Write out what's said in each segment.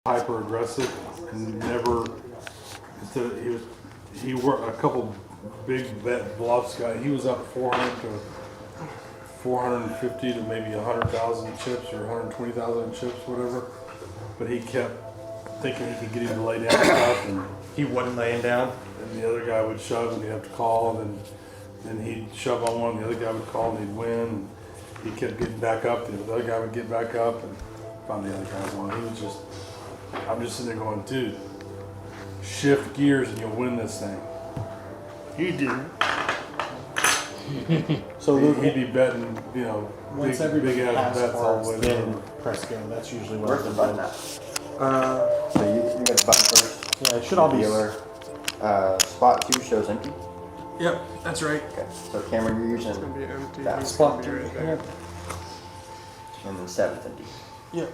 hyper aggressive and never. He worked a couple big bet bluffs guy. He was up 400 to 450 to maybe 100,000 chips or 120,000 chips, whatever. But he kept thinking he could get him to lay down stuff, and he wasn't laying down. And the other guy would shove, and he'd have to call, and then he'd shove on one. The other guy would call, and he'd win. And he kept getting back up. The other guy would get back up, and finally the other guy won. He was just. I'm just sitting there going, dude, shift gears, and you'll win this thing. You didn't. So he'd be betting, you know, once big ass bets all the way then down. press go. That's usually what Where's the button at? So So you got the button first. Yeah, it should all be. Dealer. Spot 2 shows empty. Yep, that's right. Okay. So Cameron, you're using It's gonna be empty. that It's Spot gonna be 2. right there. and then 7th empty. Yep.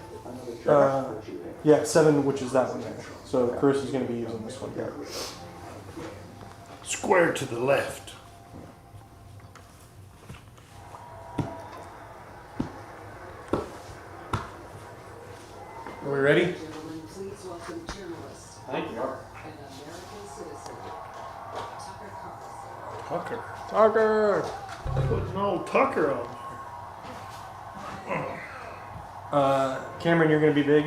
Yeah, 7, which is that one there. So Chris is going to be using this one here. Square to the left. Are we ready? Please welcome journalist Thank you. and American citizen Tucker Carlson. Tucker. Putting old Tucker on. Cameron, you're going to be big.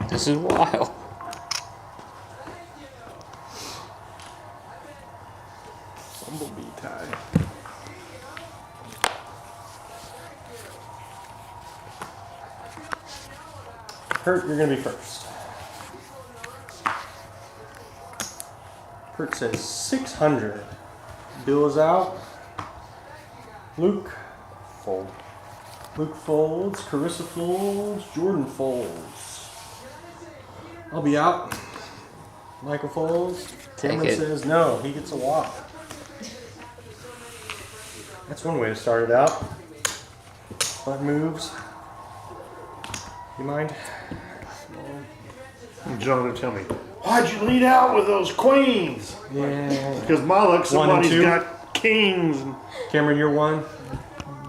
This is wild. Bumblebee tie. Kurt, you're going to be first. Kurt says 600. Bill is out. Luke. Fold. Luke folds. Carissa folds. Jordan folds. I'll be out. Michael folds. Cameron it. says no. He gets a walk. That's one way to start it out. Button moves. You mind? John would tell me, why'd you lead out with those queens? Yeah. Because my luck, 1 and somebody's 2. got kings. And Cameron, you're 1.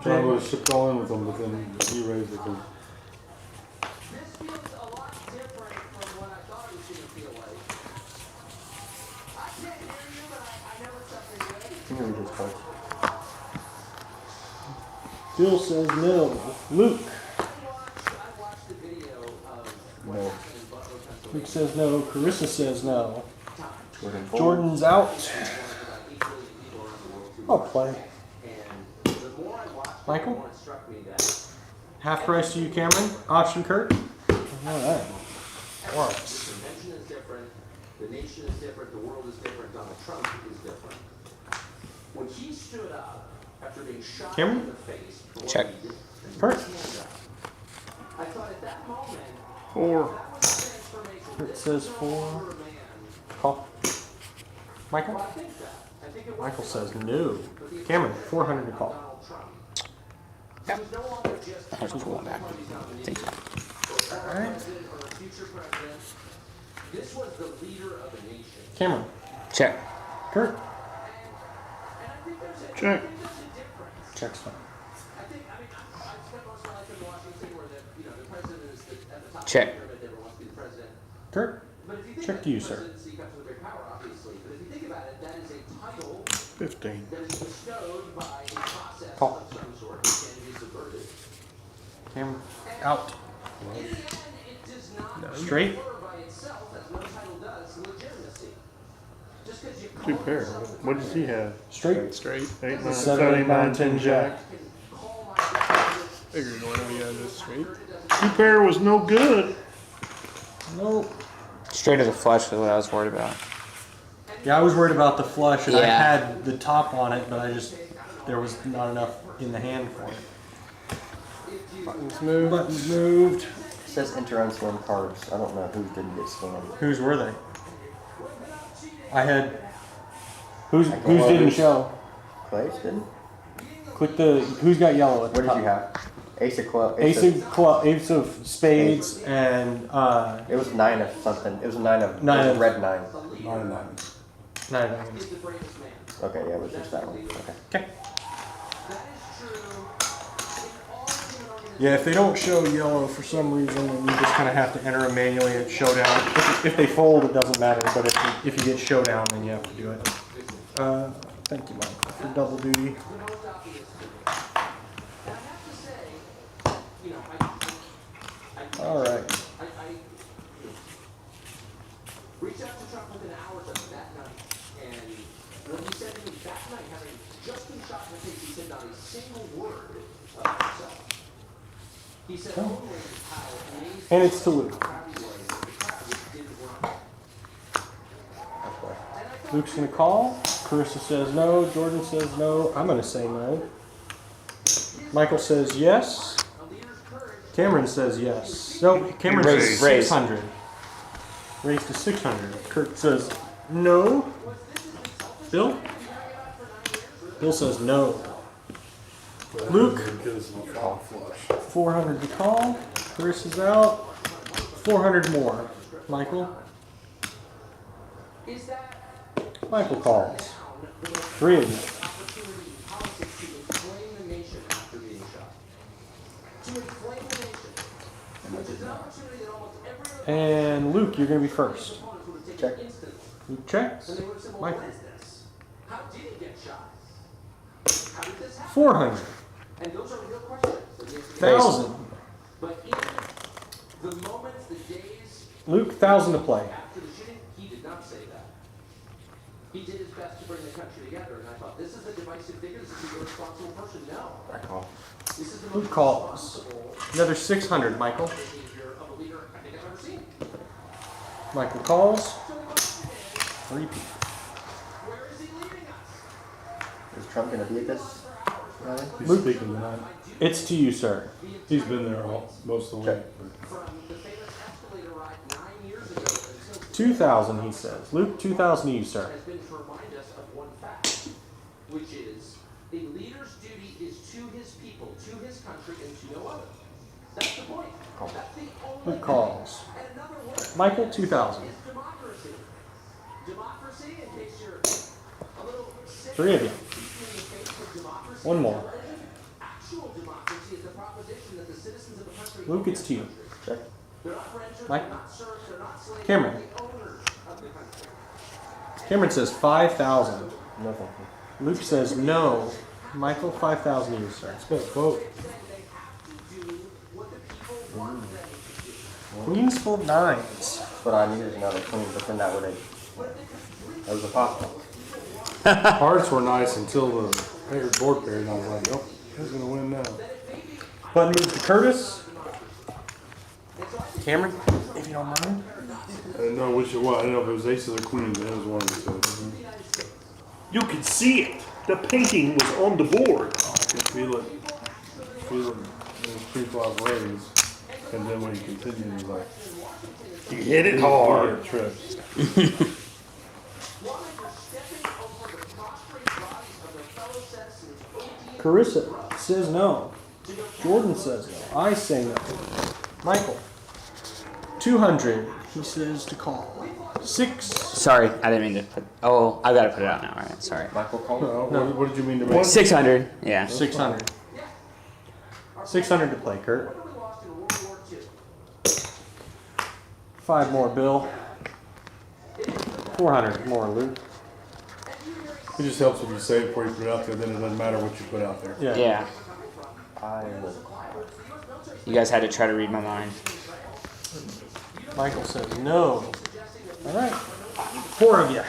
John was calling with them, but then he raised it. Can you read his cards? Bill says no. Luke. No. Luke says no. Carissa says no. Jordan fold. Jordan's out. I'll play. Michael? Half price to you, Cameron. Option Kurt. Alright. Works. The convention is different, the nation is different, the world is different, Donald Trump is different. When he stood up after being shot Cameron? in the face for what Check. he did, Kurt. I thought at that moment, 4. that was a transformation. Kurt This says is no 4. longer a man. Call. Michael? Well, I think that. I think it was Michael says no. Cameron, 400 to call. Donald Trump. He was no longer just I was pulling back. Think so. Alright. president or a future president. This was the leader of a nation. Cameron. Check. Kurt. Check. Check's fine. I've spent most of my life in Washington where the president is at the top Check. of the pyramid, never wants to be the president. Kurt. But if you think Check about to you, the sir. presidency comes with great power, obviously. But if you think about it, that is a title 15. that is bestowed by a process Call. of some sort that can be subverted. Cameron. Out. In the end, it does not Straight. confer by itself, as no title does, legitimacy. Just because you call 2 pair. yourself What does he have? Straight. Straight. 8, 9, 7, 8, 9, 10 jack. Figured one of you guys is straight. 2 pair was no good. Nope. Straight as a flush is what I was worried about. Yeah, I was worried about the flush, and I Yeah. had the top on it, but there was not enough in the hand for it. Buttons move. Buttons moved. It says enter unscanned cards. I don't know who didn't get scanned. Whose were they? I had. Whose I got didn't others. show? Clay's didn't? Click the. Who's got yellow at the What top? did you have? Ace of club. Ace of spades and It was 9 of something. It was a 9 of. Nine it was of- a red 9. 9 and 9. 9 of diamonds. Okay, yeah, it was just that one. Okay. Okay. That is true in all human Yeah, if they don't show yellow for some reason, then you just kind of have to enter them manually at showdown. If they fold, it doesn't matter, but if you get showdown, then you have to do it. Thank you, Mike, for double duty. All right. Reached out to Trump within hours of that night, and when he said to me that night, having just been shot in the face, he said not a single word of himself. He said only how amazing And it's to Luke. the crowd was, that the crowd didn't run. Luke's gonna call. Carissa says no. Jordan says no. I'm gonna say no. Michael says yes. Cameron says yes. No, Cameron says Raise. 600. Raised to 600. Kurt says no. Bill? Bill says no. Luke? 400 to call. Chris is out. 400 more. Michael? Michael calls. 3 of you. And Luke, you're going to be first. Check. Luke checks. Michael. 400. 1,000. Luke, 1,000 to play. After the shooting, he did not say that. He did his best to bring the country together, and I thought, this is a divisive figure, this is a irresponsible person. No. I call. This is the Luke most calls. responsible Another 600, Michael. behavior of a leader I think I've ever seen. Michael calls. So the question is, 3 people. where is he leading us? Is Trump gonna be at this? Rally? He's speaking tonight. It's to you, sir. He's been there most of the week. From the famous escalator ride 9 years ago until 2,000, he says. Luke, 2,000 to you, sir. has been to remind us of one fact, which is a leader's duty is to his people, to his country, and to no other. That's the point. That's the only Luke calls. And another word Michael, 2,000. is democracy. Democracy, in case you're a little sick 3 of you. in the face of democracy. One more. Actual democracy is the proposition that the citizens of the country Luke, it's to you. Check. they're not renters, Mike? they're not serfs, they're not slaves, Cameron. they're the owners of the country. Cameron says 5,000. No, thank you. Luke says no. Michael, 5,000 to you, sir. Let's go vote. Queens full 9s. But I needed another queen, but then that would have. That was impossible. Hearts were nice until the board period, and I was like, oh, who's gonna win now? Button moves to Curtis. Cameron, if you don't mind. I didn't know which it was. I didn't know if it was aces or queens, but it was one of the two. You could see it. The painting was on the board. I could feel it. Feel it. It was pre-flop raise. And then when he continued, he was like, You hit it hard. Trips. Carissa says no. Jordan says no. I say no. Michael, 200. He says to call. 6. Sorry, I didn't mean to put. Oh, I gotta put it out now. All right, sorry. Michael called. No, what did you mean to make? 600. Yeah. 600. 600 to play, Kurt. 5 more, Bill. 400 more, Luke. It just helps if you say it before you put it out there, then it doesn't matter what you put out there. Yeah. Yeah. I will. You guys had to try to read my mind. Michael says no. All right. 4 of you.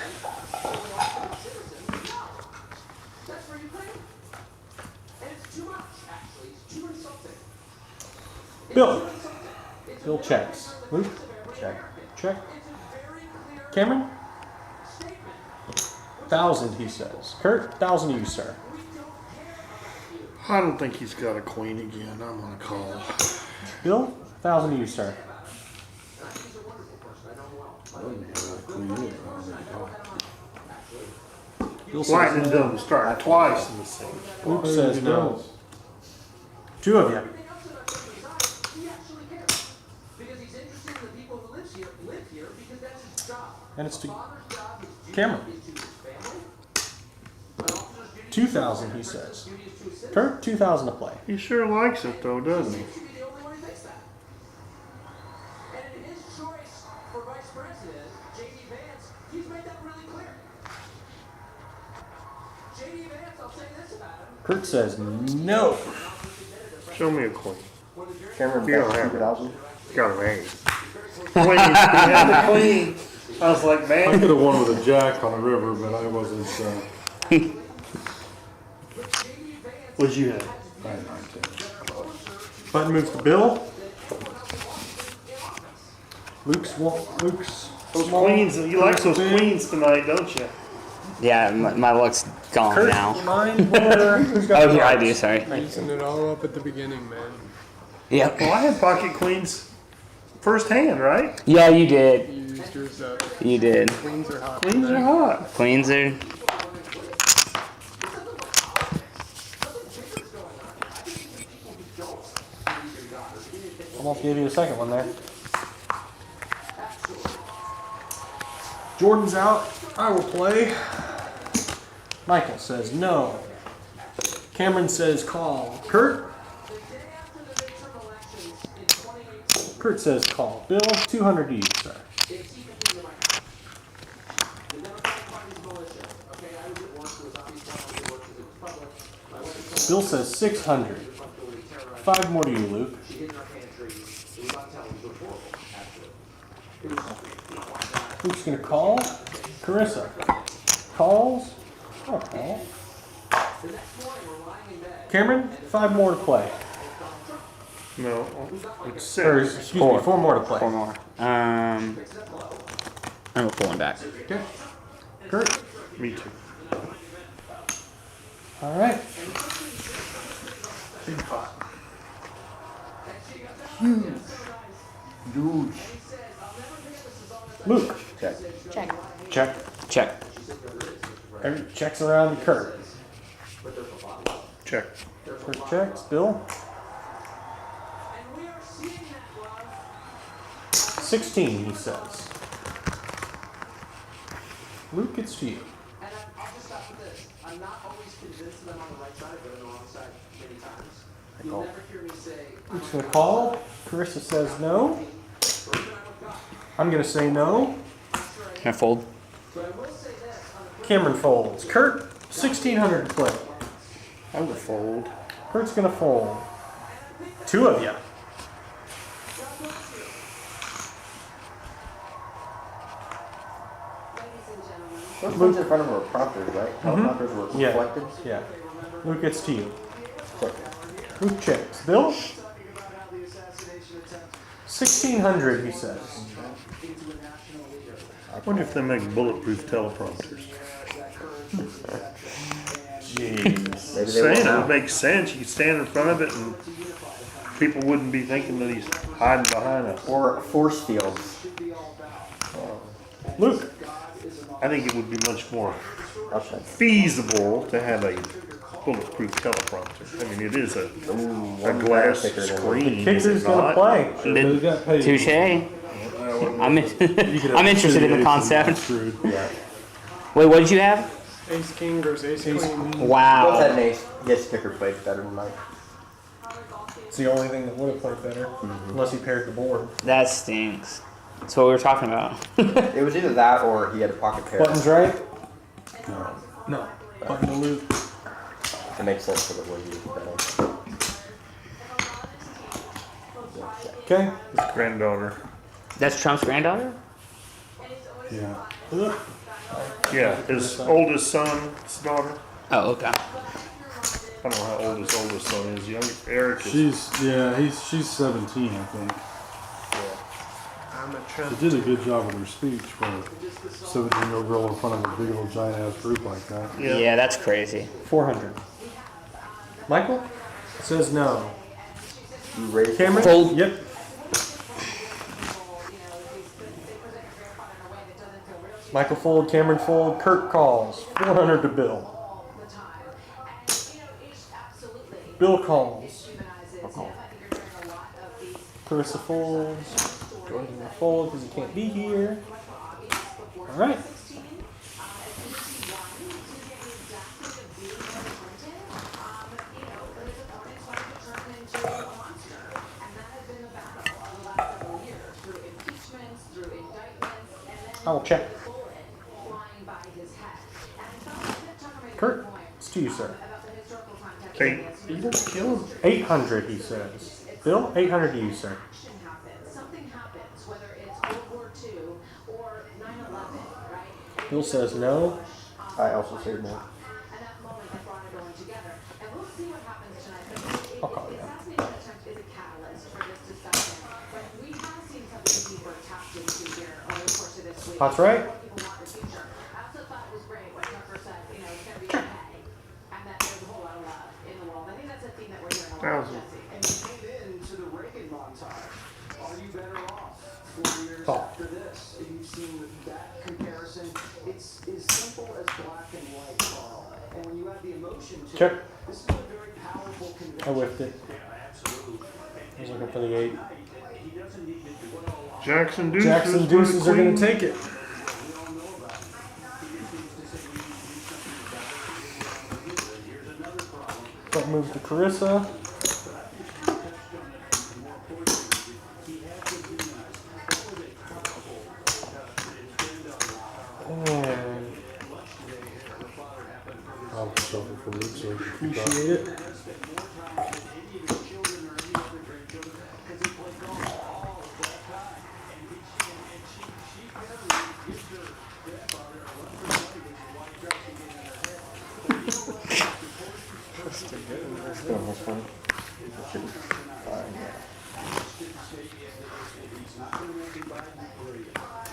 Bill. Bill checks. Luke. Check. Check. Cameron. 1,000, he says. Kurt, 1,000 to you, sir. I don't think he's got a queen again. I'm gonna call. Bill, 1,000 to you, sir. Bill says Lightning no. doesn't strike twice in the same. Luke says no. 2 of you. And it's to Cameron. 2,000, he says. Kurt, 2,000 to play. He sure likes it though, doesn't he? Should be the only one who thinks that. And in his choice for vice president, J.D. Vance, he's made that really clear. J.D. Vance, I'll say this about him. Kurt says no. Show me a queen. Cameron, You don't bet have it. 2,000. Got an 8. Queen. He had the queen. I was like, I man. could have won with a jack on the river, but I wasn't, What'd you have? Button moves to Bill. Luke's Those queens. You like those queens tonight, don't you? Yeah, my luck's gone Kurt, now. mine where? Who's got Oh, the here I cards? do. Sorry. Using it all up at the beginning, man. Yep. Well, I had pocket queens first hand, right? Yeah, you did. You used yours up. You did. Queens are hot. Queens are tonight. hot. Queens are. Almost gave you a second one there. Jordan's out. I will play. Michael says no. Cameron says call. Kurt? Kurt says call. Bill, 200 to you, sir. Bill says 600. 5 more to you, Luke. Luke's gonna call. Carissa calls. I'll call. Cameron, 5 more to play. No, it's Or, 6. excuse me, 4 more to play. 4 more. I'm gonna pull one back. Okay. Kurt. Me too. All right. Huge. Luke. Check. Check. Check. Every checks around to Kurt. Check. Kurt checks. Bill. 16, he says. Luke, it's to you. And I'll just stop with this. I'm not always convinced that I'm on the right side, but on the wrong side many times. You'll never hear me say, Luke's gonna call. Carissa says no. I'm gonna say no. Can I fold? Cameron folds. Kurt, 1,600 to play. I will fold. Kurt's gonna fold. 2 of you. Those ones in front of them were prompters, right? Teleprompters were Yeah. reflected. Yeah. Luke, it's to you. Check. Luke checks. Bill? 1,600, he says. I wonder if they make bulletproof teleprompters. Jeez. Maybe they Saying will it now. would make sense. You could stand in front of it and people wouldn't be thinking that he's hiding behind us. Or force fields. Luke. I think it would be much more I'll check. feasible to have a bulletproof teleprompter. I mean, it is a glass kicker than screen. is Kicker's it gonna not? play. He got paid. Touche. I'm I'm interested in the concept. Screwed. Yeah. Wait, what did you have? Ace king versus ace queen. Both had Wow. an ace. Yes, kicker played better than Mike. It's the only thing that would have played better. Unless he paired the board. That stinks. That's what we were talking about. It was either that or he had a pocket pair. Buttons right? No. No. Button to Luke. It makes sense for the way you bet. Okay. His granddaughter. That's Trump's granddaughter? Yeah. Yeah, his oldest son's daughter. Oh, okay. I don't know how old his oldest son is. Young Eric is. She's 17, I think. I'm a Trump. She did a good job with her speech for a 17-year-old girl in front of a big old giant ass group like that. Yeah. Yeah, that's crazy. 400. Michael? Says no. You raised Cameron? Fold. Yep. Michael fold, Cameron fold, Kurt calls. 400 to Bill. Bill calls. Carissa folds. Jordan's gonna fold because he can't be here. Alright. I will check. flying by his head. And I thought that Tucker made a Kurt, good point, it's to you, sir. about the historical context Hey, of this. you don't kill him. 800, he says. Bill, 800 to you, sir. Action happens, something happens, whether it's World War II or 9/11, right? Bill says no. I also say no. And that moment that brought everyone together. And we'll see what happens tonight. But I'll call the you out. assassination attempt is a catalyst for this discussion. But we have seen something deeper tapped into here over the course of this week. That's right. What people want in the future. I also thought it was great what Tucker said, you know, it's going to be okay. And that there's a whole lot of love in the world. I think that's a theme that we're hearing a lot, Jesse. And you came into the Reagan montage. Are you better off 4 years Call. after this? You've seen that comparison. It's as simple as black and white, Carl. And when you add the emotion to Check. it, this is a very powerful conviction. I whiffed it. I was looking for the 8. Jackson Deuces. Jackson Deuces are going to take it. That moves to Carissa. And I'll shuffle for Luke so he can keep up. appreciate it. Still in his phone. Should be fine, yeah.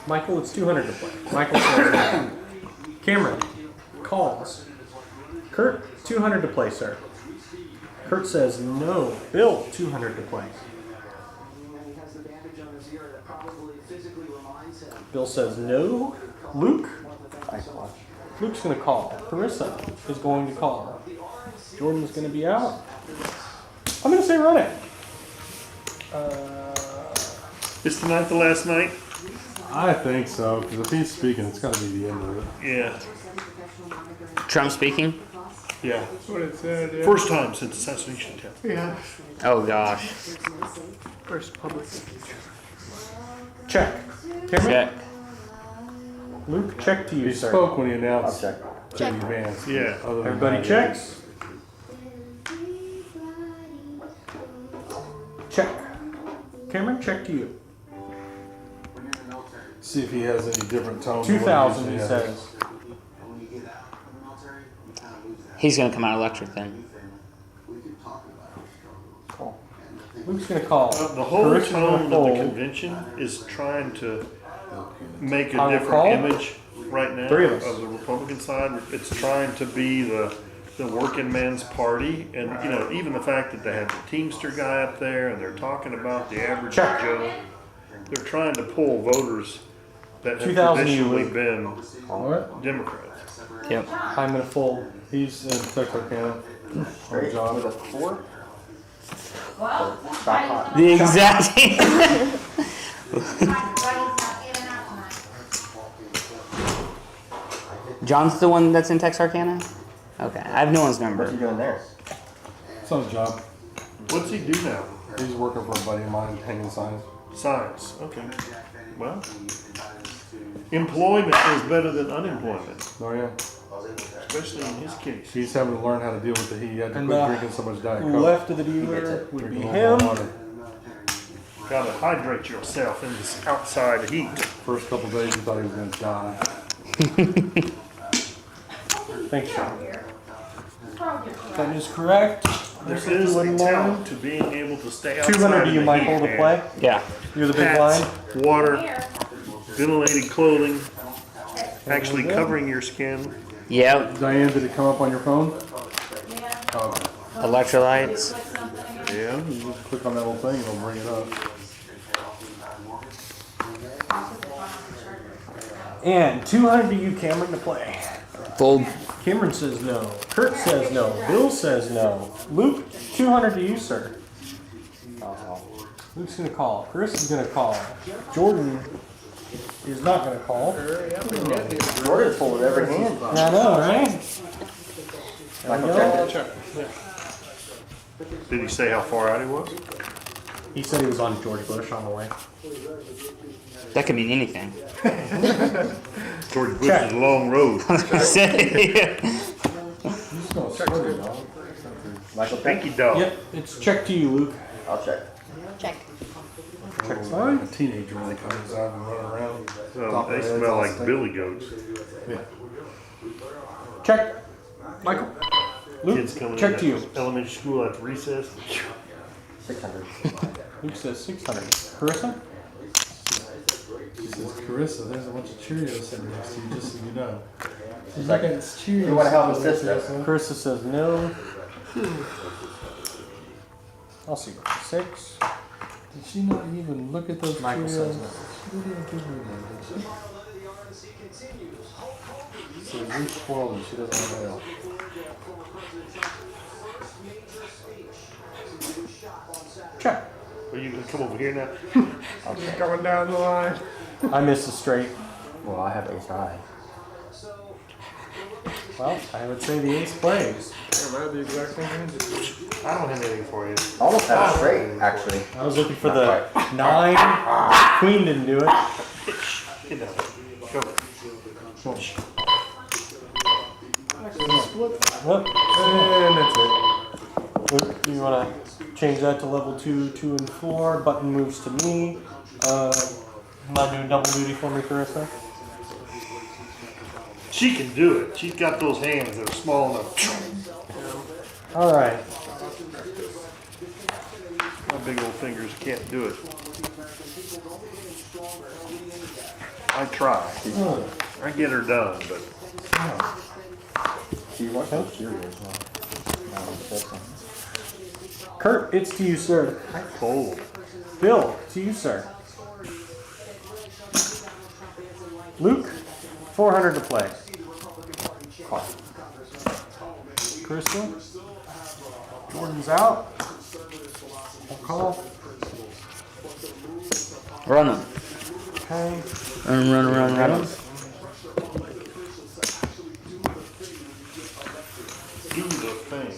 Michael, it's 200 to play. Michael says no. Cameron calls. Kurt, 200 to play, sir. Kurt says no. Bill, 200 to play. And he has the bandage on his ear that probably physically reminds him. Bill says no. Luke? I watch. Luke's going to call. Carissa is going to call. Jordan's going to be out. I'm going to say run it. Is tonight the last night? I think so, because if he's speaking, it's got to be the end of it. Yeah. Trump speaking? Yeah. That's what it said, yeah. First time since assassination attempt. Yeah. Oh gosh. First public. Check. Cameron? Check. Luke, check to you, He sir. spoke when he I'll announced check. J.D. Vance. Yeah. Other than Everybody that, checks. Check. Cameron, check to you. See if he has any different tone. 2,000, he says. He's gonna come out electric then. Luke's going to call. The whole Carissa's tone gonna of the fold. convention is trying to make I a will different call. image right now 3 of us. of the Republican side. It's trying to be the working man's party, and you know, even the fact that they have the Teamster guy up there, and they're talking about the average Check. Joe. They're trying to pull voters that have 2,000 you, traditionally Luke. been What? Democrats. Yep. I'm going to fold. He's in Texarkana. Straight John. with a 4. Stop hot. The exact. John's the one that's in Texarkana? Okay. I have no one's What's he number. doing there? It's not a job. What's he do now? He's working for a buddy of mine hanging signs. Science. Okay. Well, employment is better than unemployment, Oh, yeah. especially in his case. He's having to learn how to deal with it. He had to And quit the drinking so much Diet Coke. Left of the dealer would Drinking be a little him. more water. Gotta hydrate yourself in this outside heat. First couple days, he thought he was going to die. Thanks, Sean. That is correct. There If is you a wouldn't talent mind. to being able to stay outside. 200 to in you, the Michael, heat to and play. Yeah. You're the big blind. hats, water, ventilated clothing, actually covering your skin. Yep. Diane, did it come up on your phone? Oh, okay. Electrolytes. Yeah. You just click on that little thing, it'll bring it up. And 200 to you, Cameron, to play. Fold. Cameron says no. Kurt says no. Bill says no. Luke, 200 to you, sir. Luke's going to call. Carissa's going to call. Jordan is not going to call. Jordan folded every hand. I know, right? Michael There we checked go. it. Did he say how far out he was? He said he was on George Bush on the way. That could mean anything. George Bush's long road. I was gonna say. He's gonna sweat it, dog. Michael, check. Pinky dog. Yep, it's check to you, Luke. I'll check. Check. Check's A fine. teenager when they come inside and run around. So Top of they their heads smell all like stink. billy goats. Yeah. Check. Michael. Luke, Kids coming check in to you. elementary school after recess. 600. Luke says 600. Carissa? She says, Carissa, there's a bunch of Cheerios sitting next to you, just so you know. She's like, like, it's Cheerios. you wanna help assist us? Carissa says no. I'll see. 6. Did she not even look at those Michael Cheerios? says no. She didn't even give me one, did she? So we spoiled her, she doesn't know. Check. Are you gonna come over here now? I'll check. Going down the line. I missed the straight. Well, I have ace high. Well, I would say the ace plays. Damn, I had the exact same hand. I don't have anything for you. Almost had a straight, actually. I was looking for Not the 9. Queen didn't do it. Get down. Go. Yep. And that's it. Luke, you want to change that to level 2, 2, and 4? Button moves to me. Not doing double duty for me, Carissa. She can do it. She's got those hands that are small enough. All right. My big old fingers can't do it. I try. I get her done, but She wants those Cheerios now. Now I'm fixing. Kurt, it's to you, sir. cold. Bill, to you, sir. Luke, 400 to play. Crystal. Jordan's out. I'll call. Run him. Okay. Run him. Do the thing.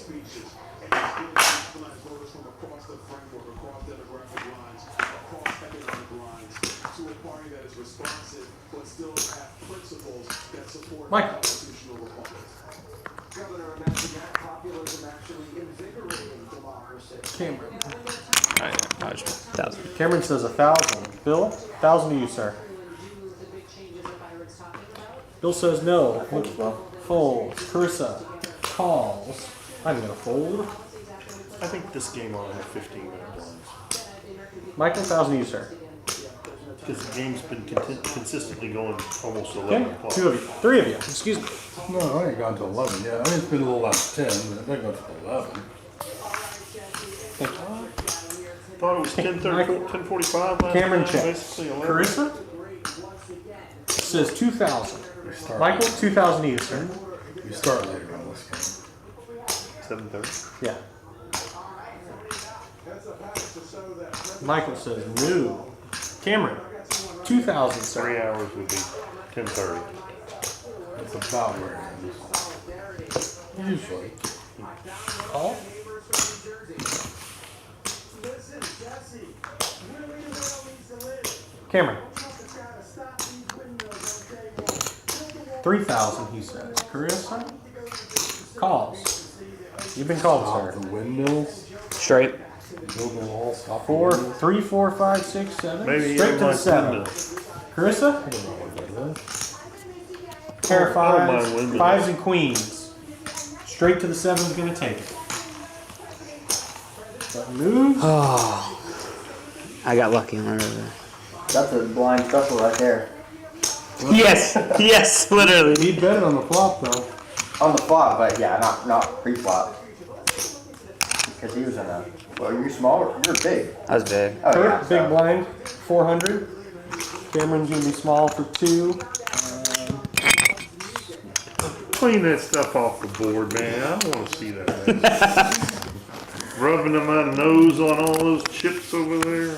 Michael. Cameron. Alright, 1,000. Cameron says 1,000. Bill, 1,000 to you, sir. Bill says no. Folds. Carissa calls. I'm gonna fold. I think this game ought to have 15 minute blinds. Michael, 1,000 to you, sir. Because the game's been consistently going almost 11 Okay. o'clock. 2 of you. 3 of you. Excuse me. No, I ain't gone to 11 yet. I mean, it's been a little after 10, but it doesn't go to 11. Thank you. Thought it was 10:30, Michael. 10:45 last Cameron night, checks. basically 11. Carissa says 2,000. We start, Michael, 2,000 to you, sir. we start later on this game. 7:30. Yeah. Michael says no. Cameron, 2,000, 3 sir. hours would be 10:30. That's about where it is. Usually. Call. Cameron. 3,000, he says. Carissa calls. You've been called, Stop sir. the windmills, Straight. build the wall, stop the 4, windmills. 3, 4, 5, 6, 7. Maybe he Straight don't to the mind 7. windmills. Carissa, I don't know what that is. pair of I don't mind fives, windmills. 5s and queens. Straight to the 7's gonna take it. Button moves. Oh. I got lucky on the river. That's a blind special right there. Yes, yes, literally. He bet it on the flop though. On the flop, but yeah, not pre-flop. Because he was in a. Well, you're smaller. You're big. That was big. Oh Kurt, yeah. big So. blind, 400. Cameron's gonna be small for 2. Clean that stuff off the board, man. I don't want to see that. Man. Rubbing my nose on all those chips over there.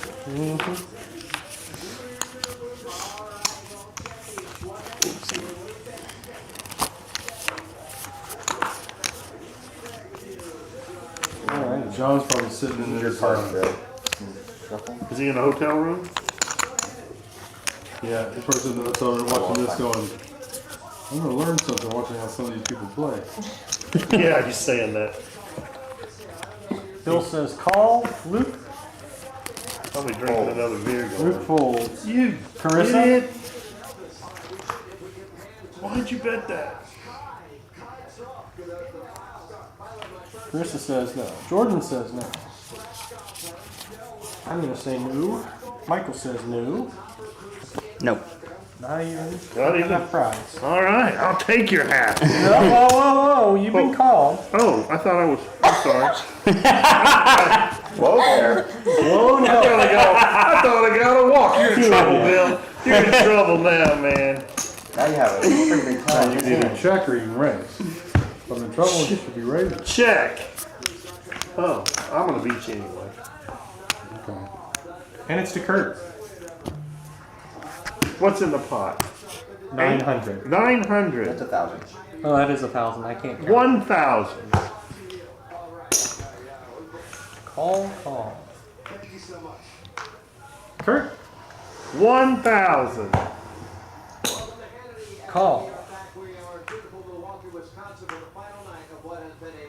All right. John's probably sitting in Your his card, Bill. Shuffle. Is he in the hotel room? Yeah, the person that's over watching this going, I'm gonna learn something watching how some of these people play. Yeah, he's saying that. Bill says call. Luke. Probably drinking another beer. Luke folds. You Carissa? idiot. Why'd you bet that? Carissa says no. Jordan says no. I'm gonna say no. Michael says no. Nope. Not even. Not even. Enough prize. All right, I'll take your hat. No, whoa, whoa, whoa! You've been called. Oh, I thought I was. I'm sorry. Whoa there. Whoa, no. I thought I got to walk. You're in trouble, Bill. You're in trouble now, man. Now you have a pretty big Now time. you can either check or you can raise. If I'm in trouble, you should be raising. Check. Oh, I'm gonna beat you anyway. Okay. And it's to Kurt. What's in the pot? 900. 900. That's 1,000. Oh, that is 1,000. I can't count. 1,000. Call. Kurt. 1,000. Call.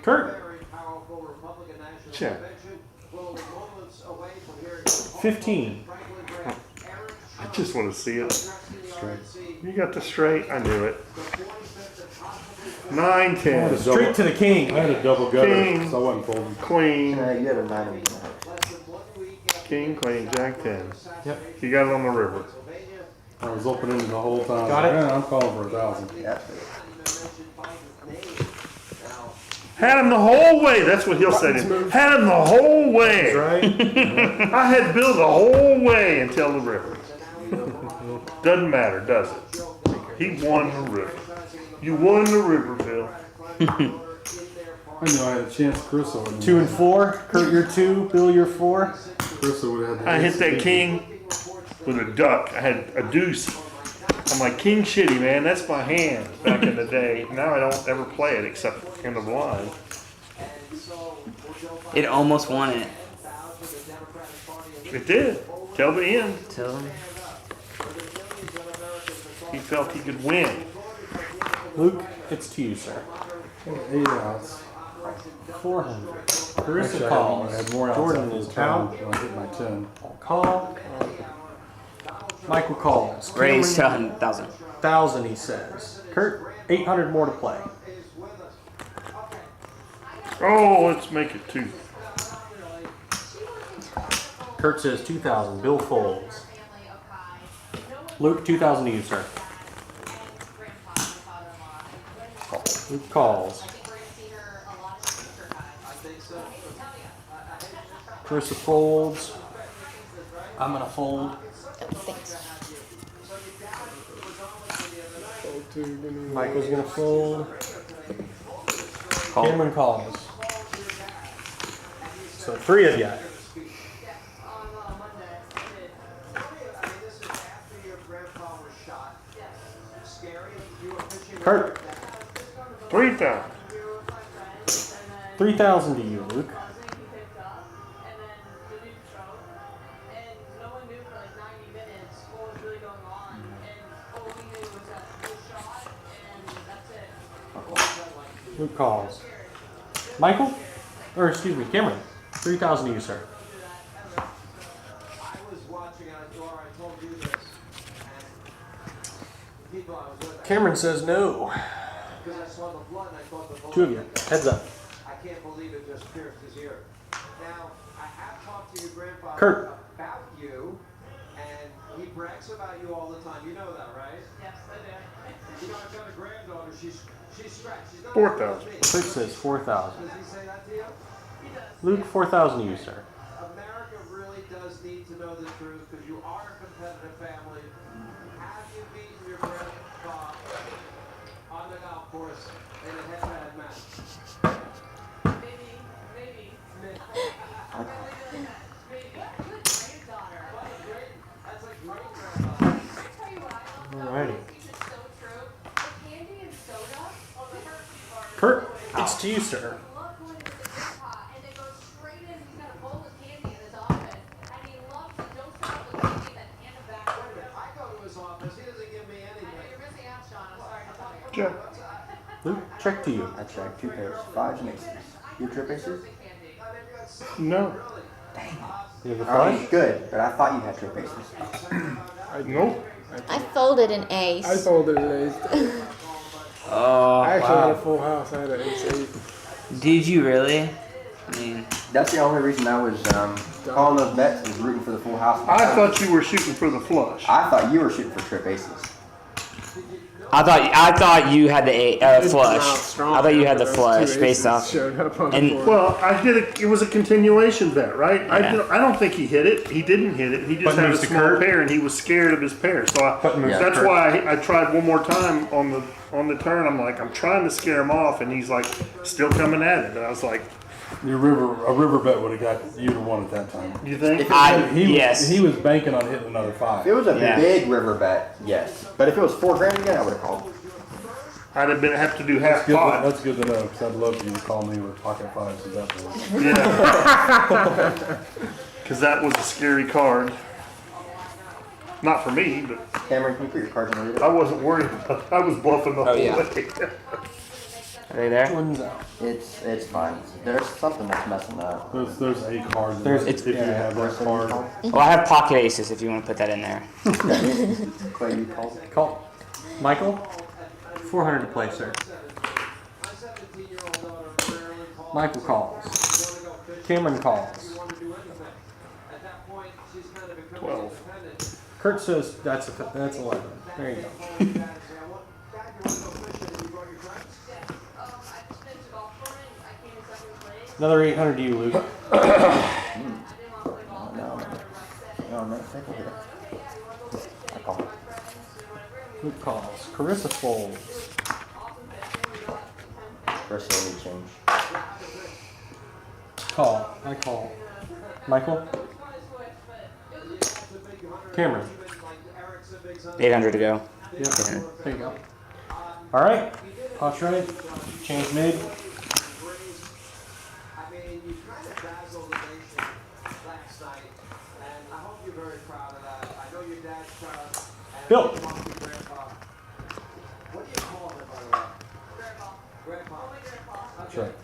Kurt. Check. 15. I just want to see it. Straight. You got the straight. I knew it. 9, 10. Straight to the king. I had a double gutter, King. so I wasn't folding. Queen. You had a 9. King, queen, jack 10. Yep. You got it on the river. I was opening the whole time. Got it? Yeah, I'm calling for 1,000. Yeah. Had him the whole way. That's what he'll say to me. Had him the whole way. Right? I had Bill the whole way until the river. Doesn't matter, does it? He won the river. You won the river, Bill. I knew I had a chance. Carissa would 2 and 4. Kurt, you're 2. Bill, you're 4. Carissa would have had the I hit ace that of king with a duck. I had a deuce. I'm like, king shitty, man. That's my hand back in the day. Now I don't ever play it except in the blind. It almost won it. It did. Till the end. Till He felt he could win. Luke, it's to you, sir. 8 outs. 400. Carissa Actually, I calls. had more outs Jordan after is the turn out. when I hit my 10. Call. Michael calls. raise to Cameron, 100,000. 1,000, he says. Kurt, 800 more to play. Oh, let's make it 2. Kurt says 2,000. Bill folds. Luke, 2,000 to you, sir. Luke calls. Carissa folds. I'm gonna fold. Michael's gonna fold. Call. Cameron calls. So 3 of you. Kurt, 3,000. 3,000 to you, Luke. Luke calls. Michael? Or excuse me, Cameron. 3,000 to you, sir. Cameron says no. 2 of you. Heads up. I can't believe it just pierced his ear. Now, I have talked to your grandfather Kurt. about you, and he brags about you all the time. You know that, right? Yes, I do. You know, I've got a granddaughter. She's stretched. She's not 4,000. as Kurt says 4,000. Does he say that to you? Luke, 4,000 to you, sir. America really does need to know the truth because you are a competitive family. Have you beaten your grandpa on the golf course in a head-to-head match? Maybe. That's a great grandfather. Alrighty. Kurt, it's to you, sir. Check. Luke, check to you. I checked 2 pairs, 5s and aces. You trip aces? No. You have the Oh, flush? good, but I thought you had trip aces. Nope. I folded an ace. I folded an ace. Oh, I actually had a wow. full house. I had an ace 8. Did you really? I mean, That's the only reason I was calling those bets, was rooting for the full house. I thought you were shooting for the flush. I thought you were shooting for trip aces. I thought you had the flush. Strong I thought you had the those flush two based aces off. Showed up on and- the board. Well, I did it was a continuation bet, right? Yeah. I don't think he hit it. He didn't hit it. He just Button had a moves to small Kurt. pair, and he was scared of his pair. So Button moves to that's Kurt. why I tried one more time on the turn. I'm like, I'm trying to scare him off, and he's like still coming at it. And I was like, A river bet would have got you to one at that time. you think? Yes. He was banking on hitting another 5. If it was a Yeah. big river bet, yes. But if it was $4 again, I would have called. I'd have to do half pot. That's good to know, because I'd love for you to call me with pocket 5s at that point. Yeah. Because that was a scary card. Not for me, but Cameron, can you put your cards in the reader? I wasn't worried about I was bluffing the whole yeah. way. Are they there? Jordan's out. It's fine. There's something that's messing up. There's 8 cards. in There's- there, it's- if you yeah, have that card. Well, I have pocket aces if you want to put that in there. Clay, you called. Call. Michael? 400 to play, sir. Michael calls. Cameron calls. 12. Kurt says that's 11. There you go. Another 800 to you, Luke. No, take it. I call. Luke calls. Carissa folds. First thing we change. Call. I call. Michael? Cameron? 800 to go. Yep. There you go. Alright. Pot's right. Change mid. I mean, you kind of dazzled the nation last night, and I hope you're very proud of that. I know your dad's proud. And Bill. you want to be grandpa. What do you call him, by the way? Grandpa. Grandpa. That's right.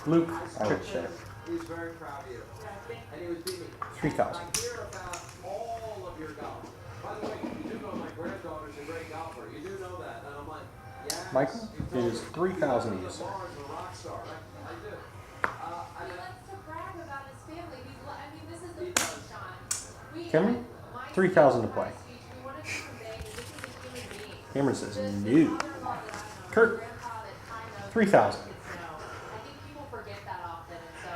Luke. I would check. He's very proud of you. And he was beaming. 3,000. I hear about all of your golf. By the way, you do know my granddaughter's a great golfer. You do know that. And I'm like, yes. Michael? It is 3,000 to you, sir. Laura's a rock star. I do. He likes to brag about his family. I mean, this is the point, Sean. Cameron? 3,000 to play. We wanted to convey that this is a human being. Cameron says no. Kurt? 3,000. I think people forget that often, and so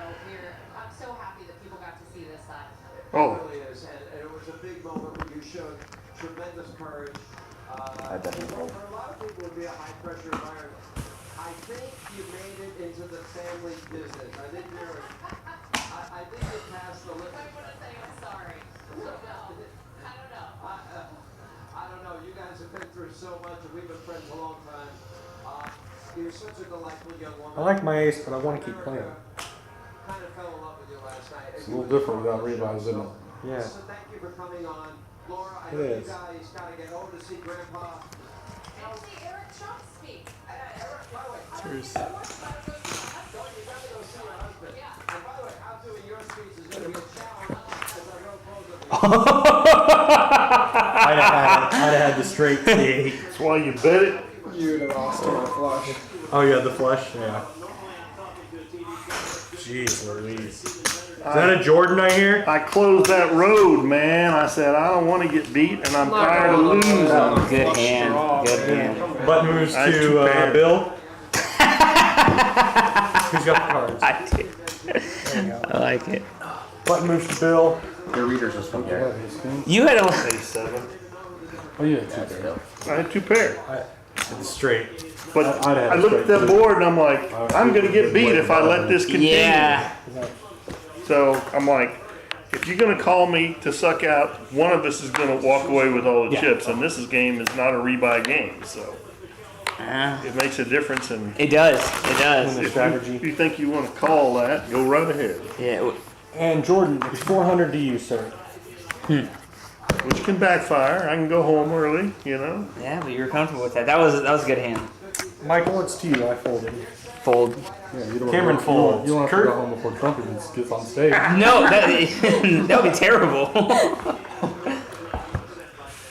I'm so happy that people got to see this side. Oh, It really is, and it was a big moment where you showed tremendous courage. I definitely rolled. For a lot of people, it would be a high-pressure environment. I think you made it into the family business. I think I think you passed the limit. I want to say I'm sorry. I don't know. I don't know. You guys have been through so much, and we've been friends a long time. You're such a delightful young woman. I like my ace, but I want to keep playing. Kind of fell in love with you last night. It's a little different without rebuys, isn't it? Yeah. So thank you for coming on. Laura, I It know you is. guys got to get over to see Grandpa. And see Eric Trump speak. Eric, by the way, Cheers. you got to go see your husband. Yeah. And by the way, how doing your speech is going to be a challenge as I roll close of I'd have had the straight T8. that's why you bet it. You would have lost to my flush. Oh, you had the flush? Yeah. Jeez Louise. Is that a Jordan I hear? I closed that road, man. I said, I don't want to get beat, and I'm tired of losing. Oh, good hand. Good hand. Button moves I have two to pairs. Bill. Who's got the cards? I do. There you go. I like it. Button moves to Bill. Your reader's this one, Gary. You had a. A7. Oh, yeah, 2 pairs. I had 2 pair. It's straight. But I'd have I looked at that board and I'm like, I'm going to get beat if I let this continue. Yeah. So I'm like, if you're going to call me to suck out, one of us is going to walk away with all the Yeah. chips. And this game is not a rebuy game. So it makes a difference. And It does. It does. The strategy. if you think you want to call that, go right ahead. Yeah. And Jordan, it's 400 to you, sir. Which can backfire. I can go home early, you know. Yeah, but you were comfortable with that. That was a good hand. Michael, it's to you. I folded. Fold. Yeah, you don't Cameron you don't- folds. You don't have Kurt? to go home before Trump even gets on stage. No, that would be terrible.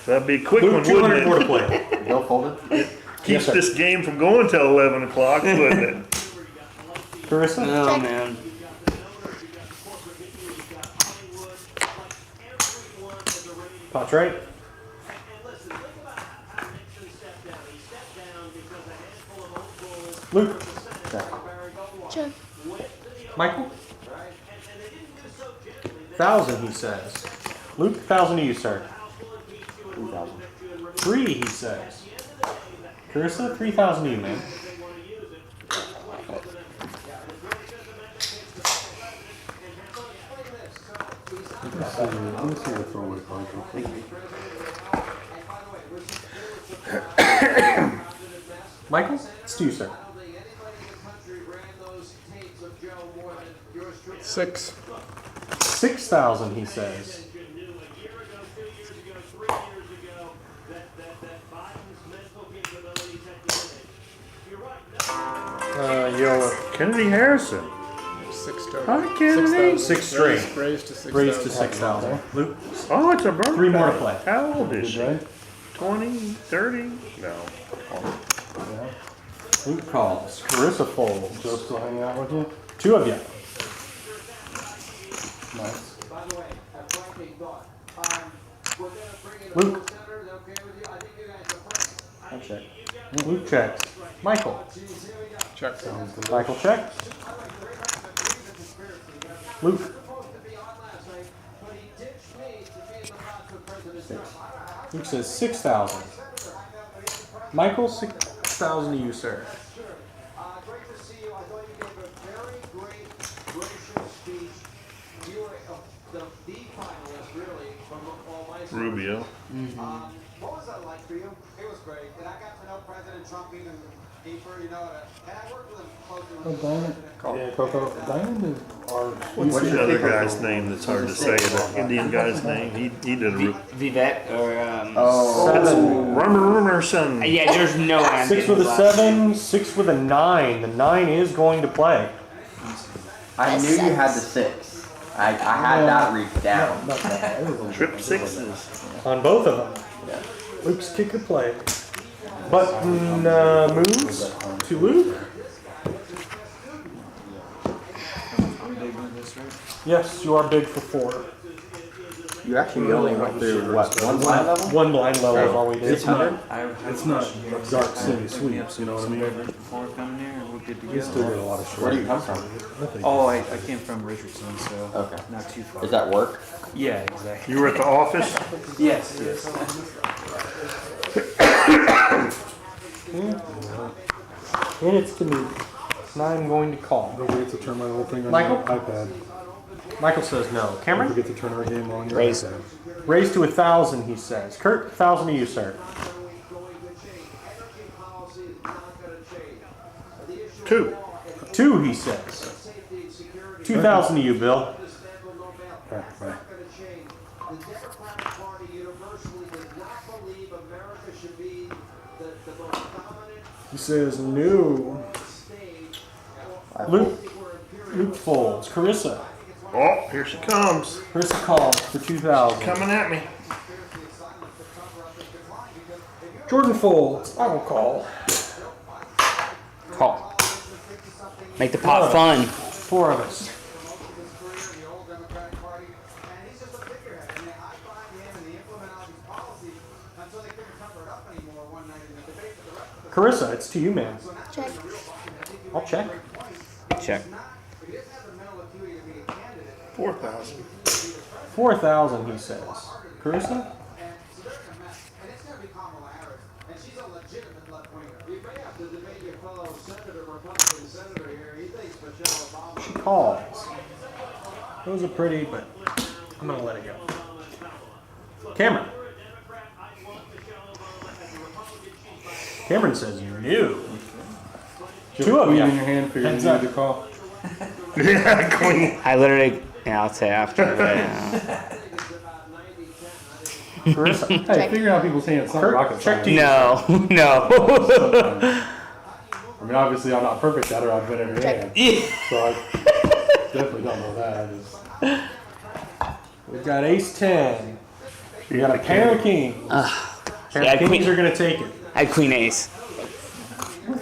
That'd be a quick Luke, one, 200 more to wouldn't play. it? Bill folded? Keeps sir. this game from going till 11 o'clock, wouldn't it? Carissa? Oh man. Pot's right. Luke? Check. Michael? 1,000, he says. Luke, 1,000 to you, sir. 3,000. 3, he says. Carissa, 3,000 to you, man. Let me see the throwaway card real quick. Michael, it's to you, sir. 6. 6,000, he says. Yellow. Kennedy Harrison. 6 total. Hi, Kennedy. 6 straight. Raised to 6,000. Raised to 6,000. Luke, Oh, it's a birthday. 3 more to play. How old is she? Good, right? 20, 30? No. Luke calls. Carissa folds. Joe still hanging out with you? 2 of you. Nice. By the way, a flanking thought. We're gonna bring in a Luke. center. Is that okay with you? I think you guys are first. I'll check. Luke checks. Michael. Check. Michael checks. Luke. Luke says 6,000. Michael, 6,000 to you, sir. Great to see you. I thought you gave a very great, gracious speech. You were the finalist, really, from all my side. Rubio. What was that like for you? It was great. And I got to know President Trump even deeper, you know, and I worked with him closely. Oh, Diamond. Yeah, Coco. Diamond is our. What's the other guy's name that's hard to say? The Indian guy's name? He did a Vivek or Oh. Rummerson. yeah. There's no way I'm 6 getting with a the 7, 6 with a 9. The 9 is going to play. I knew you had the 6. I had that reached down. Not that. It was a Trip sixes. On both of them. Luke's kick of play. Button moves to Luke. Yes, you are big for 4. You actually only went through, what, 1 blind level? 1 blind level is all we did. It's not dark city sweeps, you know what I mean? Before coming here, we're good to We still get a lot of short. Where do you come from? Nothing. Oh, I came from Richardson, so Okay. not too far. Is that work? Yeah, exactly. You were at the office? Yes, yes. And it's to me. Now I'm going to call. Don't forget to turn my little thing on Michael? your iPad. Michael says no. Don't Cameron? forget to turn our game on your Raise. iPad. Raise to 1,000, he says. Kurt, 1,000 to you, sir. 2. 2, he says. 2,000 to you, Bill. Right, right. The Democratic Party universally does not believe America should be the most dominant He says no. stage. Luke folds. Carissa. Oh, here she comes. Carissa calls for 2,000. Coming at me. Jordan folds. I will call. call. Make the pot fun. 4 of us. Carissa, it's to you, man. Check. I'll check. Check. 4,000. 4,000, he says. Carissa? She calls. Those are pretty, but I'm gonna let it go. Cameron. Cameron says no. 2 of Queen you. in your hand for your Heads need up. to call. Yeah, queen. I literally, yeah, I'll say after. But, Carissa. Hey, figure out people's hands. It's not Kurt, rocket check science. to you. no, no. I mean, obviously I'm not perfect at it, I've been every hand. Yeah. So I definitely don't know that. We've got ace 10. We got a pair of kings. Pair Yeah, of kings queen- are gonna take it. I had queen ace. So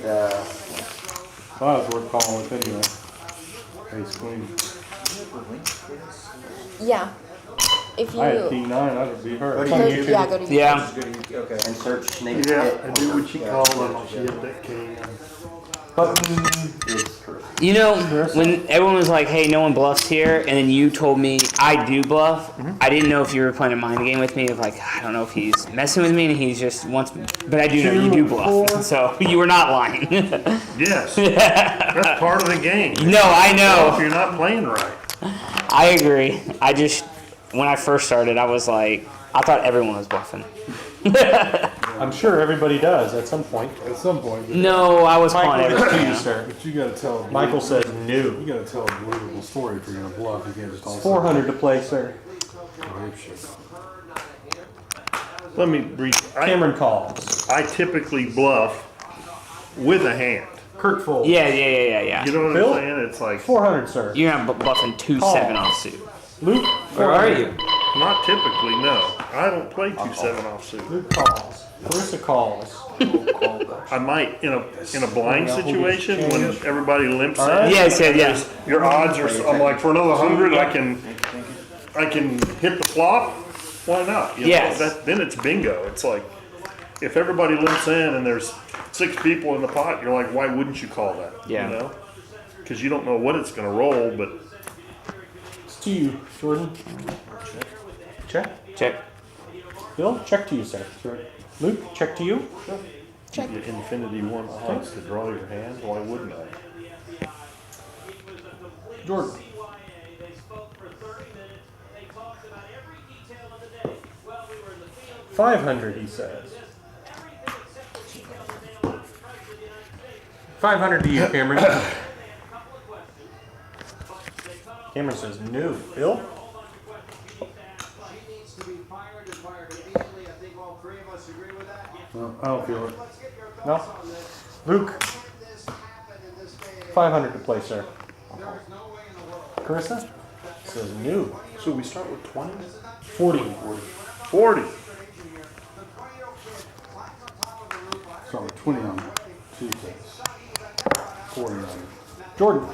that was worth calling with anyway. Ace queen. Yeah. If you I had king 9, I would be her. Go to go, YouTube. yeah, go to Yeah. Okay. And search Snake Yeah, Pit I do what she called it. She hit that king. Button. is correct. You know, when everyone was like, hey, no one bluffs here, and then you told me I do bluff, I didn't know if you were playing a mind game with me of like, I don't know if he's messing with me and he's just wants me. But I do know you do bluff. So you were not lying. Yes, that's part of the game. No, I Well, if know. you're not playing right. I agree. I just, when I first started, I was like, I thought everyone was bluffing. I'm sure everybody does at some point. At some point. No, I was calling Michael, it's to you, everything. sir. But you gotta tell. Michael says You no. gotta tell a believable story if you're gonna bluff. You can't just all 400 to play, sir. Let me brief. Cameron calls. I typically bluff with a hand. Kurt folds. Yeah. You know what Bill? I'm saying? It's like 400, sir. You're not bluffing 2-7 offsuit. Luke, Where are you? not typically. No, I don't play 2-7 offsuit. Luke calls. Clarissa calls. I might in a blind situation when everybody limps in. Yes. Your odds are. I'm like for another 100, I can hit the flop. Why not? You know, Yes. then it's bingo. It's like if everybody limps in and there's 6 people in the pot, you're like, why wouldn't you call that? Yeah. You know, because you don't know what it's going to roll, but. It's to you, Jordan. Check. Check. Bill, check to you, sir. Luke, check to you. check. The infinity one odds to draw your hand. Why wouldn't I? Jordan. 500, he says. 500 to you, Cameron. Cameron says no. Bill? She needs to be fired and fired immediately. I think all 3 of us agree with that. No, I don't feel it. Let's get your No. thoughts on this. Luke, Can this happen in this day and age? 500 to play, sir. There is no way in the world. Carissa says no. So we start with 20? 40. 40. The 20-year-old kid climbs on top of the roof. So 20 on Tuesdays. 40 on. Jordan.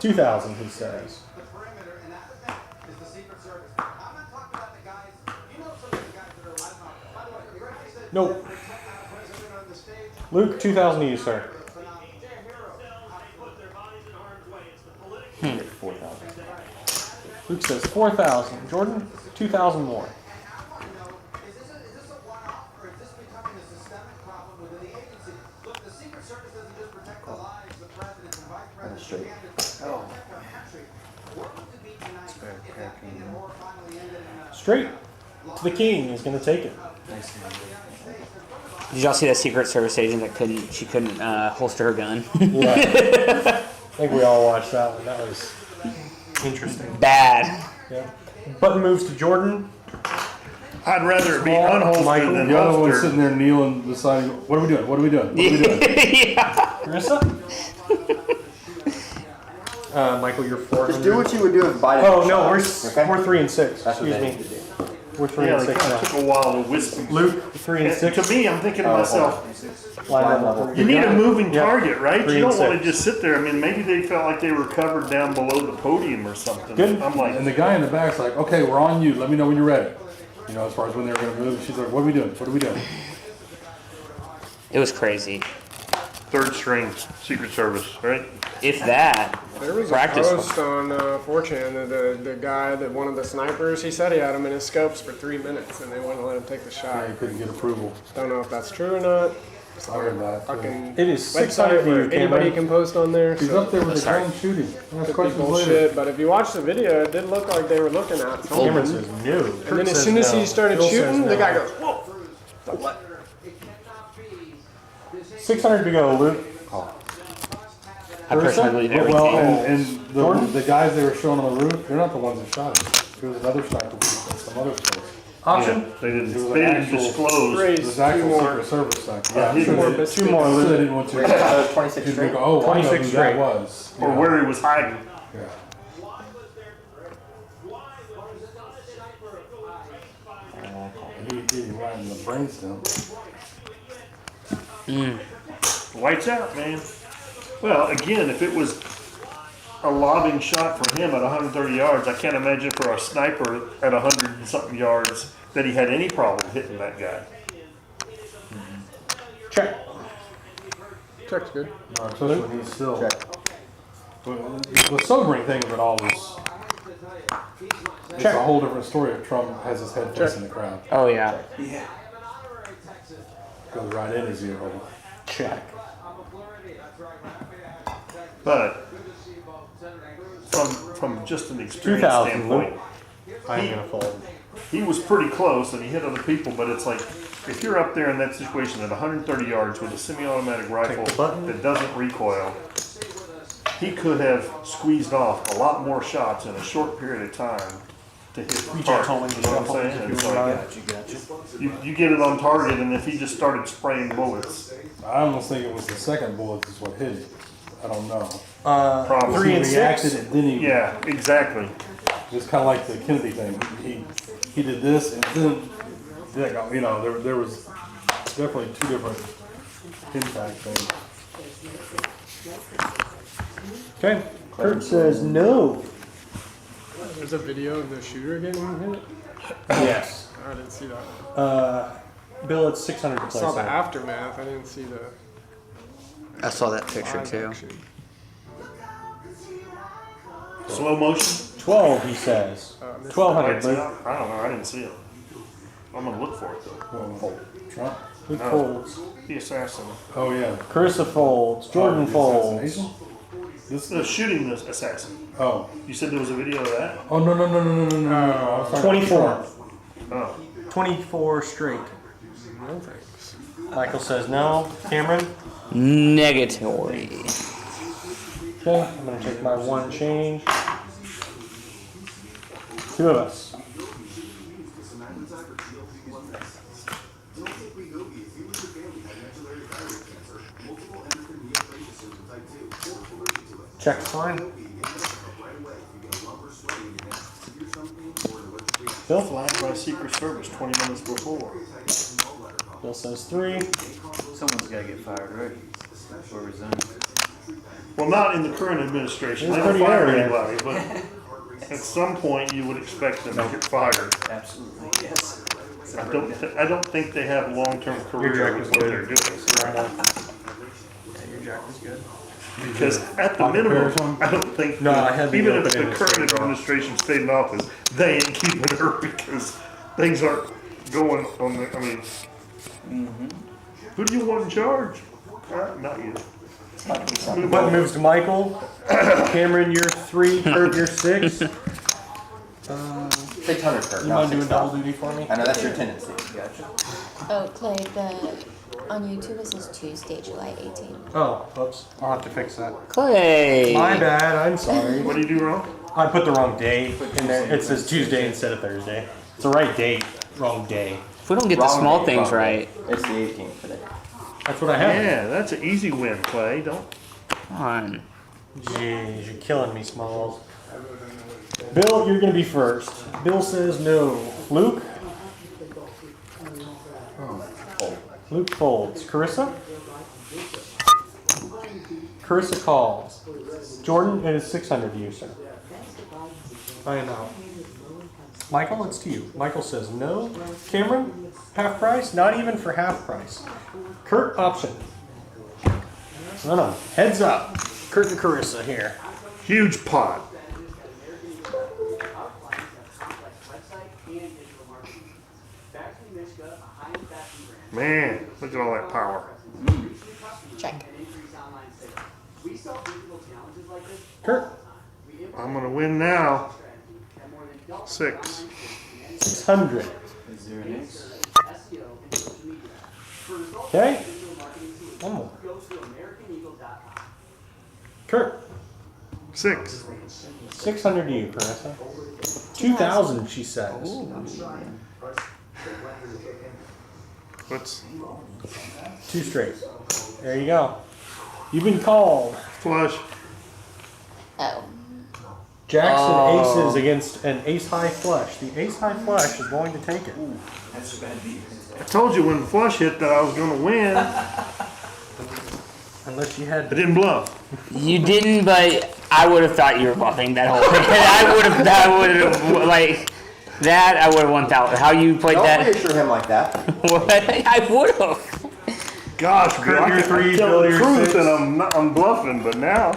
2,000, he says. The perimeter, and that event is the Secret Service. I'm not talking about the guys. You know some of the guys that are loudmouth. By the way, you realize that Nope. the president on the stage, Luke, 2,000 to you, sir. phenomenal. Jay Hero. Luke says 4,000. Jordan, 2,000 more. And I want to know, is this a one-off, or is this becoming a systemic problem within the agency? Look, the Secret Service doesn't just protect the lives of presidents and vice presidents and candidates. They protect our country. What would it be tonight if that king and war finally ended in a Straight to the king. He's going to take it. Did y'all see that Secret Service agent that she couldn't holster her gun? Yeah. I think we all watched that one. That was interesting. Bad. Yeah. Button moves to Jordan. I'd rather it be Small, unholstered Michael, than The other one's holstered. sitting there kneeling, deciding, what are we doing? What are we doing? What are we doing? Carissa? Michael, you're 400. Just do what you would do if Biden. Oh, was no, shot, we're okay? 3 and 6. That's what Excuse they me. need to do. We're 3 Yeah, and they 6 kind now. of took a while to whisper. Luke, 3 and 6. To me, I'm thinking to myself, Line level. you need a moving Yep. target, right? 3 You and don't want to 6. just sit there. I mean, maybe they felt like they were covered down below the podium or something. Good. I'm like, And the guy in the back's like, okay, we're on you. Let me know when you're ready. You know, as far as when they were going to move. She's like, what are we doing? What are we doing? It was crazy. third string Secret Service, right? If that. There was Practice. a post on 4chan that the guy that one of the snipers, he said he had him in his scopes for 3 minutes and they wouldn't let him take the shot. I couldn't get approval. Don't know if that's true or not. I heard that. Fucking It is 600 website to where you, anybody Cameron. can post on there. He's So up there with the Sorry. gun shooting. Ask could be questions later. bullshit, but if you watch the video, it did look like they were looking at Cameron something. says no. And then as soon as he started Bill says shooting, the no. guy goes, whoa! 600 to go, Luke. I personally believe Well, everything. and Jordan? the guys they were showing on the roof, they're not the ones that shot him. There was another sniper from some other place. Option? Yeah, they It was didn't. an They didn't actual disclose. It was actual Secret Service thing. Yeah, Two more two biscuits. more. So they didn't want Wait, to. 26 People straight. go, oh, I know 26 who straight. that was. or where he was hiding. Yeah. He right in the brainstem. Lights out, man. Well, again, if it was a lobbing shot for him at 130 yards, I can't imagine for a sniper at 100 and something yards that he had any problem hitting that guy. Check. Check's good. Especially when he's still. Check. The sobering thing of it all is it's a whole different story if Trump has his head facing the crowd. Oh yeah. Goes right in his ear hole. Check. But from just an experience 2,000, standpoint, I'm gonna fold. he was pretty close and he hit other people. But it's like if you're up there in that situation at 130 yards with a semi-automatic rifle the button. that doesn't recoil, he could have squeezed off a lot more shots in a short period of time to hit the target. You know what I'm saying? It's like, Gotcha. you get it on target, and if he just started spraying bullets, I almost think it was the second bullet is what hit him. I don't know. probably. 3 and He reacted 6. and didn't even. Yeah, exactly. Just kind of like the Kennedy thing. He did this and then, you know, there was definitely two different impact things. Okay. Kurt says no. There's a video of the shooter getting hit. Yes. I didn't see that. Bill, it's 600 to I play. saw the so. aftermath. I didn't see the I saw that picture live too. action. Slow motion. 12, he says. 1,200, Lights Luke. out? I don't know. I didn't see it. I'm gonna look for it though. Well, Trump. Luke No. folds. The assassin. Oh yeah. Carissa folds. Jordan The folds. assassination? This. The shooting the assassin. Oh. You said there was a video of that? Oh no. I was talking about 24. Oh. 24 straight. No thanks. Michael says no. Cameron? Negatory. Okay, I'm gonna take my one change. Two of us. Check's fine. Bill? Flagged by Secret Service 20 minutes before. Bill says 3. Someone's got to get fired, right? Or resign. Well, not in the current administration. It's They don't pretty fire early. anybody, but at some point you would expect them to get fired. Absolutely, yes. I don't think they have long-term career jack with is what good. they're doing. Yeah, your jack was good. Because at the minimum, I don't think, No, I had the even if open the ended current straight draw. administration stayed in office, they ain't keeping her because things aren't going on the, I mean, who do you want in charge? Not you. Move Button on. moves to Michael. Cameron, you're 3. Kurt, you're 6. 600 Kurt. You not mind doing 6,000. double duty for me? I know that's your tendency. Gotcha. Oh, Clay, on YouTube it says Tuesday, July 18th. Oh, whoops. I'll have to fix that. Clay. My bad, I'm sorry. What do you do wrong? I put the wrong day in there. It says Tuesday instead of Thursday. It's the right date, wrong day. If we don't get the Wrong small day, things wrong day. right, It's the 18th today. That's what I have. Yeah, that's an easy win, Clay. Don't. come on. Jeez, you're killing me, Smalls. Bill, you're gonna be first. Bill says no. Luke? Luke folds. Carissa? Carissa calls. Jordan, it is 600 to you, sir. I am out. Michael, it's to you. Michael says no. Cameron, half price? Not even for half price. Kurt, option. No. Heads up. Kurt and Carissa here. Huge pot. Man, look at all that power. Check. Kurt, I'm gonna win now. 6. 600. Is there an ace? Okay. One more. Kurt, 6. 600 to you, Carissa. 2,000, she says. What's Two straight. There you go. You've been called. flush? Oh. Jacks and Oh. aces against an ace-high flush. The ace-high flush is going to take it. I told you when the flush hit that I was going to win. Unless you I had... didn't bluff. You didn't, but I would have thought you were bluffing that whole thing. I would have, like, that I would have 1,000. How you played Don't that? reassure him like that. What? I would have. Gosh, Kurt, bro, I your can three, tell Bill, the your truth, six. and I'm bluffing. But now,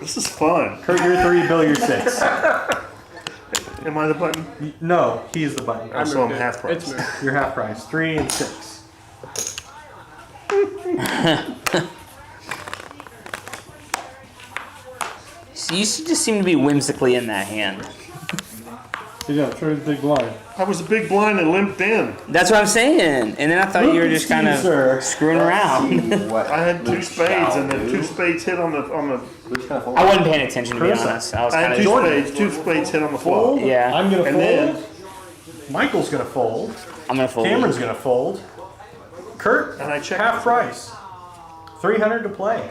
this is fun. Kurt, you're 3, Bill, you're 6. Am I the button? No, he's the button. Oh, so I'm moved it. half price. It's moved. You're half price. 3 and 6. So you just seem to be whimsically in that hand. Yeah, throw the big blind. I was a big blind and limped in. That's what I'm saying. And then I thought you were just kind of Sir. screwing around. What I had 2 Luke spades, shall and then do. 2 spades hit on the. Luke's gonna fold. I wasn't paying attention, to be Chris, honest. I was I kind had of 2 just, spades. 2 spades hit on the Fold. flop. Yeah. I'm going to And fold. then- Michael's going to fold. I'm going to fold. Cameron's going to fold. Kurt, And I checked. half price. 300 to play.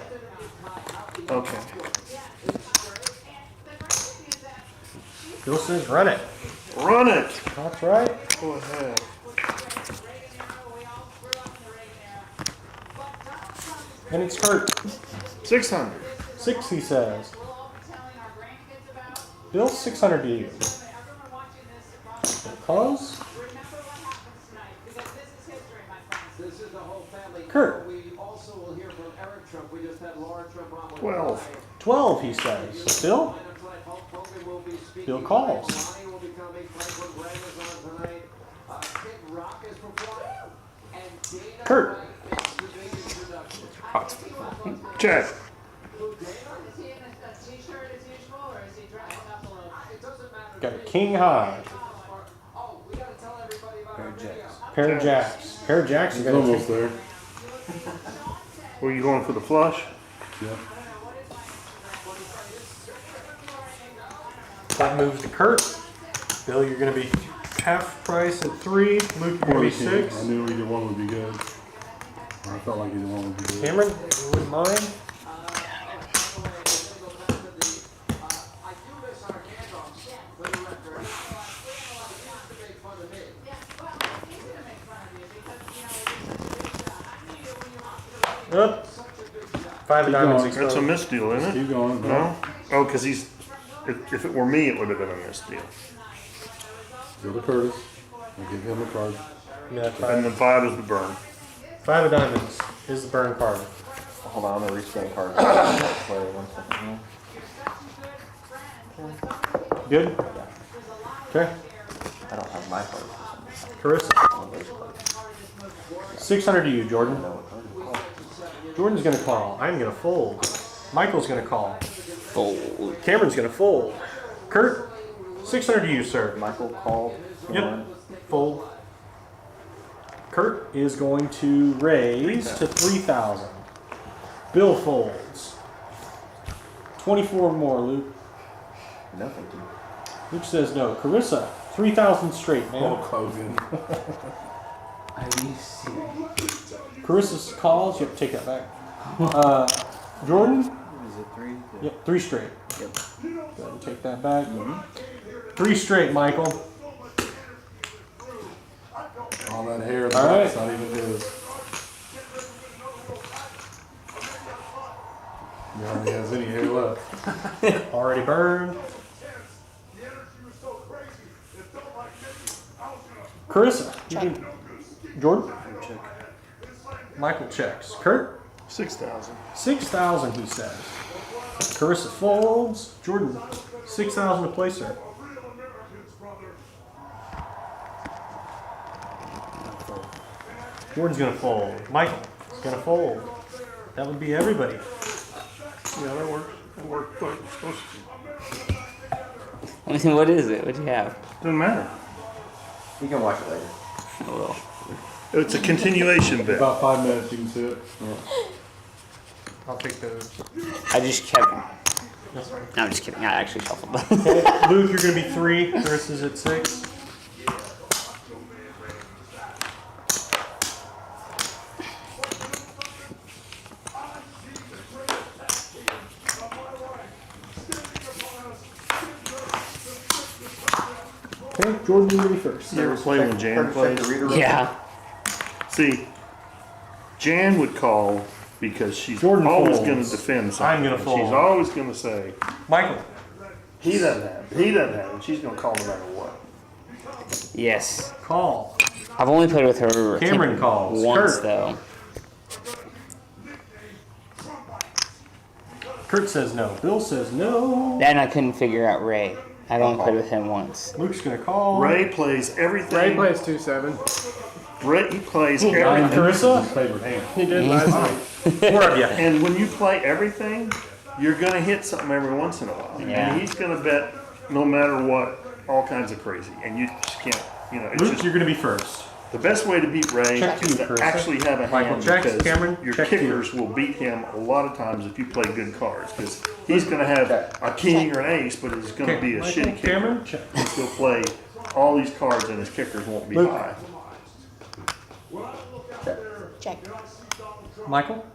Okay. Bill says run it. Run it. That's right. Go ahead. And it's Kurt. 600. 6, he says. Bill, 600 to you. Close. This is the whole family. Kurt. We also will hear from Eric Trump. We just had Laura Trump on with 12. 12, he says. Bill? Hogan will be speaking. Bill calls. Lonnie will be coming. Franklin Graham is on tonight. Kid Rock is performing. And Dana Kurt. White is the big introduction. Check. Is he in a t-shirt as usual, or is he dressing up a little? It doesn't matter. Got a king high. Oh, we gotta tell everybody about our video. Pair of jacks. Pair of jacks are He's going to almost there. Were you going for the flush? Yeah. That moves to Kurt. Bill, you're going to be half price at 3. Luke, you're going to be 6. I knew either one would be good. I felt like either one would be good. Cameron, you wouldn't mind? Up. 5 of diamonds going. That's a exposed. misdeal, isn't it? Keep going. No? Oh, because he's. If it were me, it would have been a misdeal. Go to Curtis. I'll give him a card. Yeah, And 5. then 5 is the burn. 5 of diamonds is the burn card. Hold on, I'm gonna rescan cards. Sorry, 1 second here. Good? Okay. I don't have my cards. Carissa. One of those cards. 600 to you, Jordan. No, what card do you call? Jordan's going to call. I'm going to fold. Michael's going to call. Fold. Cameron's going to fold. Kurt, 600 to you, sir. Michael called. Yep. Fold. Kurt is going to raise to 3,000. Bill folds. 24 more, Luke. No, thank you. Luke says no. Carissa, 3,000 straight, man. Oh, Hogan. Are you serious? Carissa's calls. Yep, take that back. Jordan, Is it 3? yep, 3 straight. Yep. Go ahead and take that back. 3 straight, Michael. All that hair in the All back, right. it's not even his. He hardly has any hair left. Already burned. Carissa, you can. Jordan? Check. Michael checks. Kurt? 6,000. 6,000, he says. Carissa folds. Jordan, 6,000 to play, sir. Jordan's gonna fold. Michael is gonna fold. That would be everybody. Yeah, that works. That worked like it's supposed to. What is it? What do you have? Doesn't matter. You can watch it later. Oh, It's a continuation bet. About 5 minutes, you can see it. I'll take those. I just kept. That's fine. No, I'm just kidding. I actually shuffled them. Okay, Luke, you're gonna be 3. Carissa's at 6. Okay, Jordan, you ready first. You ever play when Jan plays? Yeah. See, Jan would call because she's Jordan always folds. going to defend something. I'm gonna She's fold. always going to say, Michael. he doesn't have it, he doesn't have it. She's going to call no matter what. Yes. Call. I've only played with her I think, Cameron calls. once Kurt. though. Kurt says no. Bill says no. Then I couldn't figure out Ray. I'd only played with him once. Luke's gonna call. Ray plays everything. Ray plays 2-7. He plays And everything. Carissa. Favorite hand. He did last night. 4 of you. And when you play everything, you're going to hit something every once in a while. Yeah. And he's going to bet no matter what, all kinds of crazy. And you just can't, it's Luke, just you're gonna be first. the best way to beat Ray Check is you, to Carissa. actually have a Michael hand checks, because Cameron, your check you. kickers will beat him a lot of times if you play good cards. Because he's going to have a king or an ace, but it's going to be a Michael, shitty kicker. Cameron, check. He'll play all these cards and his kickers won't be Luke. high. Check. Michael.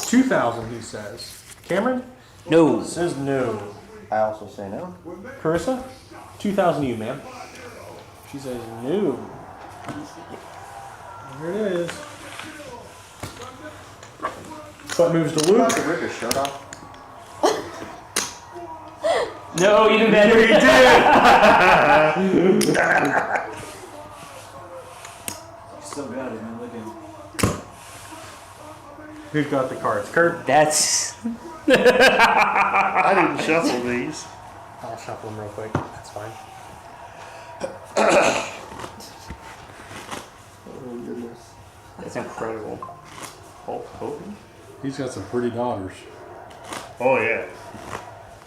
2,000, he says. Cameron No. says no. I also say no. Carissa, 2,000 you, ma'am. She says no. There it is. Butt moves to About Luke. to rip his shirt off. No, you did better. Still got it, man. Look at him. Who's got the cards? Kurt. That's I didn't shuffle these. I'll shuffle them real quick. That's fine. that's incredible. Hulk Hogan? He's got some pretty daughters. Oh, yeah.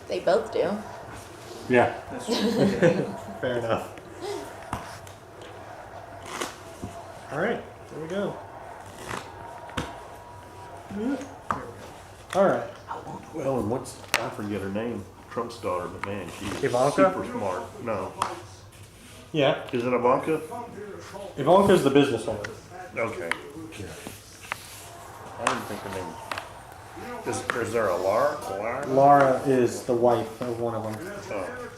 They both do. Yeah. Fair enough. All right, there we go. All right. Well, and I forget her name, Trump's daughter, but man, she's Ivanka? super smart. No. Yeah, Is it Ivanka? Ivanka's the businesswoman. Okay. I didn't think her name. Is there a Laura? Laura is the wife of one of them.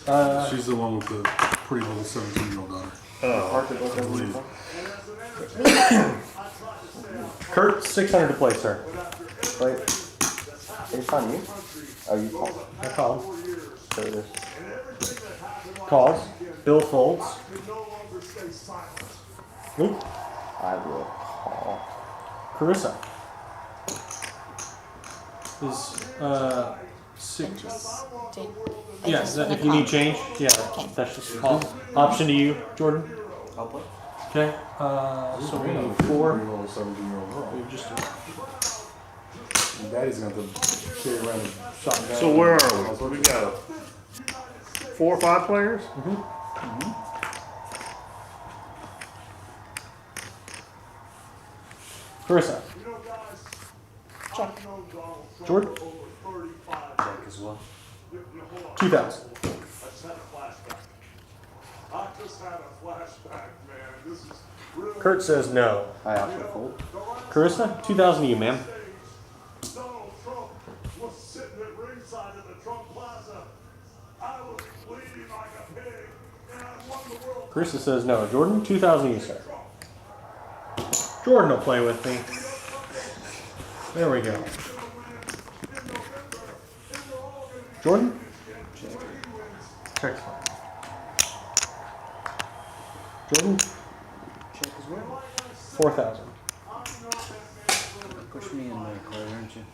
Oh. She's the one with the pretty little 17-year-old daughter. Oh. I believe. Kurt, 600 to play, sir. Wait. It's on you? Oh, you call. I call. So this. Calls. Bill folds. Luke. I will call. Carissa. Is, 6. Take- I Yeah, just is that wanna if you need call. change? Yeah, Okay. that's just a call. Option to you, Jordan. I'll play. Okay, so we need 4. Pretty little 17-year-old girl. We just And Daddy's gonna have to carry around a shotgun. So where are we? We got 4 or 5 players? Carissa. Check. Jordan. Check as well. 2,000. Kurt says no. I also fold. Carissa, 2,000 to you, ma'am. Carissa says no. Jordan, 2,000 you, sir. Jordan will play with me. There we go. Jordan? Check. Jordan? Check as well. 4,000. Push me in there, Claire, aren't you?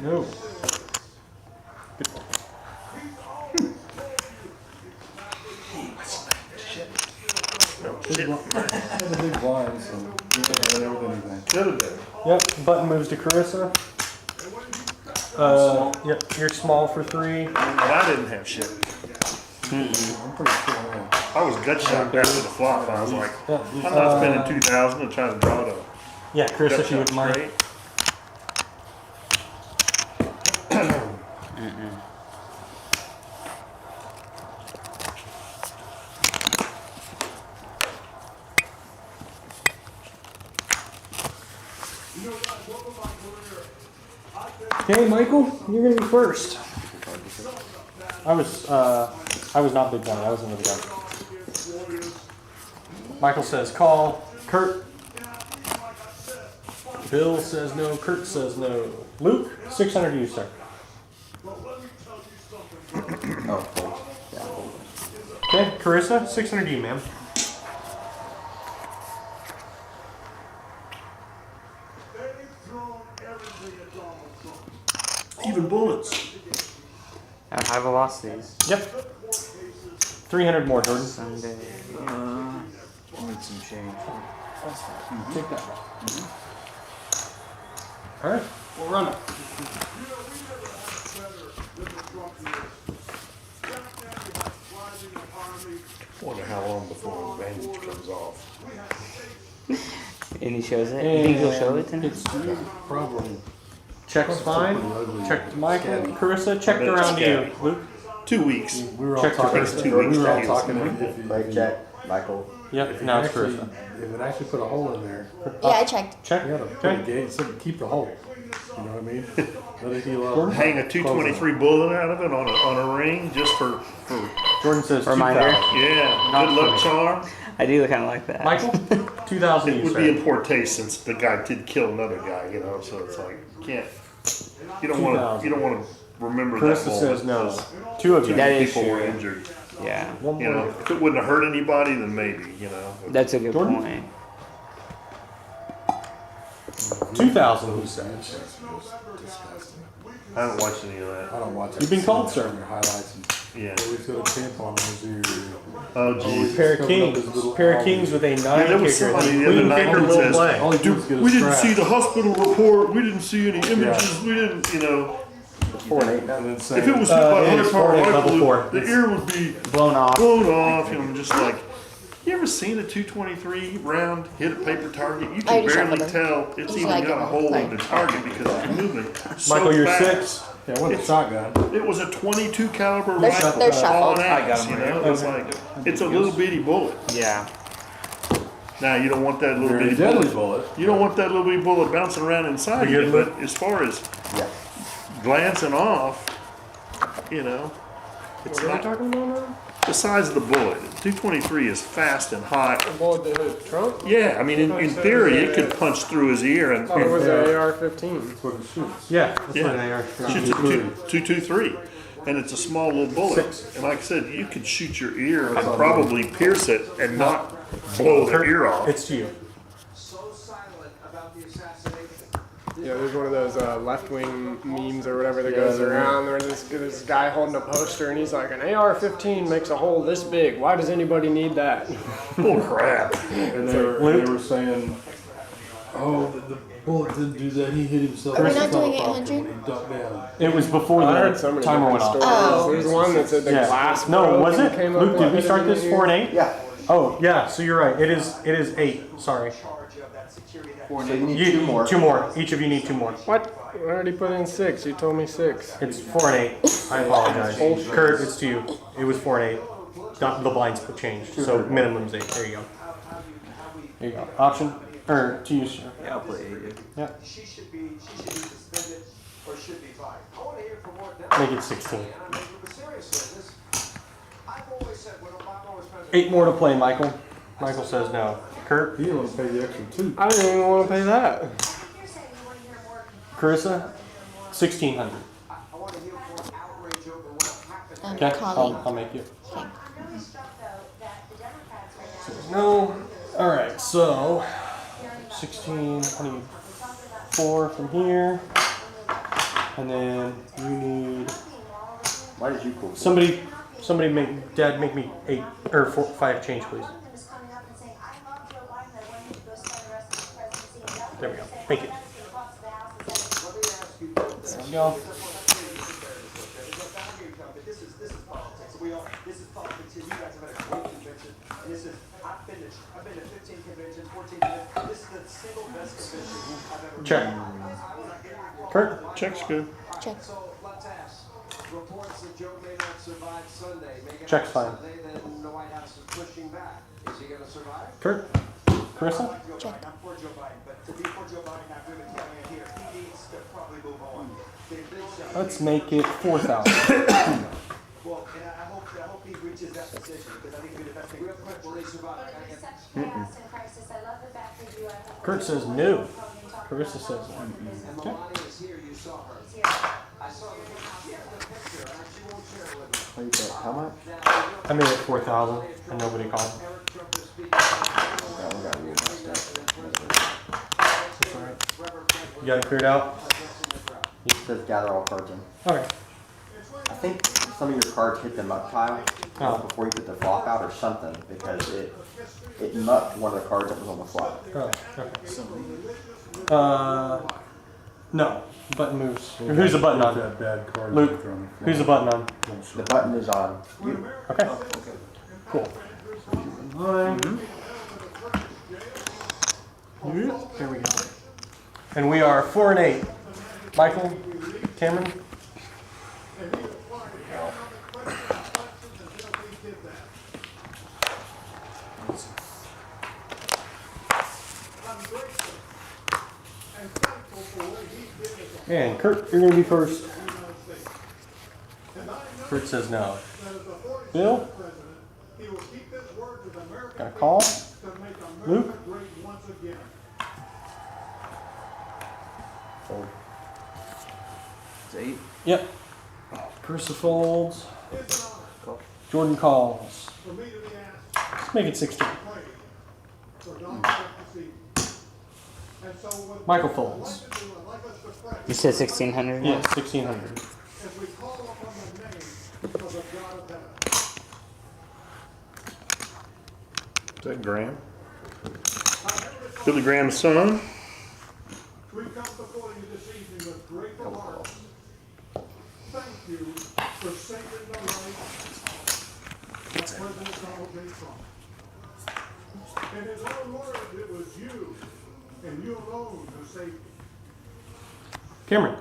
No. Shit. That's a big blind, so you can have everything anything. Should have been. Yep, button moves to Carissa. Yep, you're small for 3. And I didn't have shit. I'm pretty sure. Yeah. I was gut shot after the flop. I was like, Yeah, I'm not spending 2,000 to try to draw to Yeah, Carissa, gut she would shot mind. straight. Okay, Michael, you're gonna be first. I was not big blind. I was another guy. Michael says call. Kurt. Bill says no. Kurt says no. Luke, 600 to you, sir. Oh, fold. Yeah, fold. Okay, Carissa, 600 to you, ma'am. Even bullets. At high velocities. Yep. 300 more, Jordan. Sunday. Need some change. Take that. All right, we'll run it. Wonder how long before the bandage comes off. And he shows it. You think he'll show it tonight? It's Probably. check's fine. Check to Michael. Carissa, checked Bet it's around to you. scabby. Luke. 2 weeks. We were all Check talking. Carissa. It's 2 weeks We were all to talking. heal. Break check, Michael. Yep, If now it it's actually, Carissa. if it actually put a hole in there, Yeah, I checked. Check. you gotta put a Okay. gate, so keep the hole. You know what I mean? Let it heal up. Hang a 223 bullet out of it on a ring just for Jordan says Reminder. 2,000. yeah, Not good luck funny. charm. I do kind of like that. Michael, 2,000 to It you, would sir. be in poor taste since the guy did kill another guy, you know. So it's like you don't want to remember that Carissa moment. says no. because 2 of you. That is people were true. injured. Yeah, One You know, more. if it wouldn't have hurt anybody, then maybe, you know. that's a good Jordan? point. 2,000 he says. I haven't watched any of that. I don't watch it. You've been called, sir. Your highlights and Yeah. always got a pimp on his ear. Oh, geez. Pair of kings. Pair of kings with a 9 Yeah, there was kicker. somebody the Queen other night kicker that will says, play. All he do is get a We didn't scratch. see the hospital report. We didn't see any images. We didn't, you know. 4 and 8 now. And then If saying, it was hit by it a is 100 power 4 and 8 level rifle, 4. the ear would be Blown off. blown off. And I'm just like, you ever seen a 223 round hit a paper target? You I can just barely shuffled tell it's Just even like got a it, hole like- in the target because it's moving so Michael, you're fast. 6. yeah, what a shotgun. It was a 22 caliber They're rifle they're shuffled. on axe, you know? It's like, it's a little bitty bullet. Yeah. Now, you don't want that little Very bitty deadly bullet. bullet. You don't want that little bitty bullet bouncing around inside You you, good, but as far as Yeah. glancing off, you know, it's What are we not talking about now? the size of the bullet. 223 is fast and hot. A bullet that hit Trump? Yeah, I mean, in theory, it could punch through his ear and, I thought it was and an AR-15. That's what it shoots. Yeah, that's Yeah. what they are. shoots a 223. And it's a small little bullet. 6. And like I said, you could shoot your ear and probably pierce it and not blow the ear off. It's to you. So silent about the assassination. Yeah, there's one of those left-wing memes or whatever that goes around. There's this guy holding a poster and he's like, an AR-15 makes a hole this big. Why does anybody need that? Oh, crap. And they were saying, oh, the bullet didn't do that. He hit himself. Are we It's not a doing problem 800? when he ducked down. It was before I heard the so many timer different went off. stories. Oh. There's one that said the Yeah. glass No, broke was and it? came up Luke, and did we hit start him in this the 4 and ear. 8? Yeah. Oh, yeah, so you're right. It is 8. Sorry. So you need You, 2 more. 2 more. Each of you need 2 more. What? I already put in 6. You told me 6. It's 4 and 8. I apologize. Kurt, it's to you. It was 4 and 8. The blinds changed, so minimum's 8. There you go. There you go. Option or to you, sir. Yeah, I'll play 8. Yeah. She should be suspended or should be fined. I want to hear from more Make it 16. But seriously, I've always said when Obama was president. 8 more to play, Michael. Michael says no. Kurt, He only paid the extra 2. I didn't even want to pay that. Carissa, 1,600. I want to hear more outrage over what happened. Okay, Calling. I'll make you. Okay. No. All right. So 16, 24 from here, and then you need Why did you pull? somebody. Make Dad make me 8 or 4, 5 change, please. There we go. Thank you. There we go. This is politics. You guys have had a great convention. And this is, I've been to 15 conventions, 14 conventions. This is the single best convention I've ever Check. Kurt. Check's good. Check. So let's ask. Reports that Joe may not survive Sunday. Make it Check's happen fine. Sunday, then the White House is pushing back. Is he going to survive? Kurt. Carissa. Joe Check. Biden. I'm for Joe Biden, but to be for Joe Biden, I agree with Kellyanne here. He needs to probably move on. Get a big shot. Let's make it 4,000. Well, and I hope he reaches that position because I think it'd be the best thing. Real quick, will they survive? Kurt says no. Carissa says no. And Okay. Melania is here. You saw her. I saw the picture, and she won't share it with me. What you got? How much? I made it 4,000 and nobody called. Yeah, we got weird stuff. That's alright. You got it cleared out? He says gather all cards in. Okay. I think some of your cards hit the muck pile before you put the flop out or something because it mucked one of the cards that was on the flop. Oh, okay. No. Button moves. Who's the button on? That bad card. Luke. Who's the button on? The button is on you. Okay. Cool. There we go. And we are 4 and 8. Michael, Cameron. And Kurt, you're gonna be first. Kurt says no. Bill? Got a call? Luke? Fold. It's 8. Yep. Carissa folds. Jordan calls. Let's make it 16. Michael folds. You said 1600? Yeah, 1600. Is that Graham? Billy Graham's son? We come before you this evening with grateful hearts. Thank you for saving the life of President Donald J. Trump. In his own words, it was you and you alone who saved me. Cameron.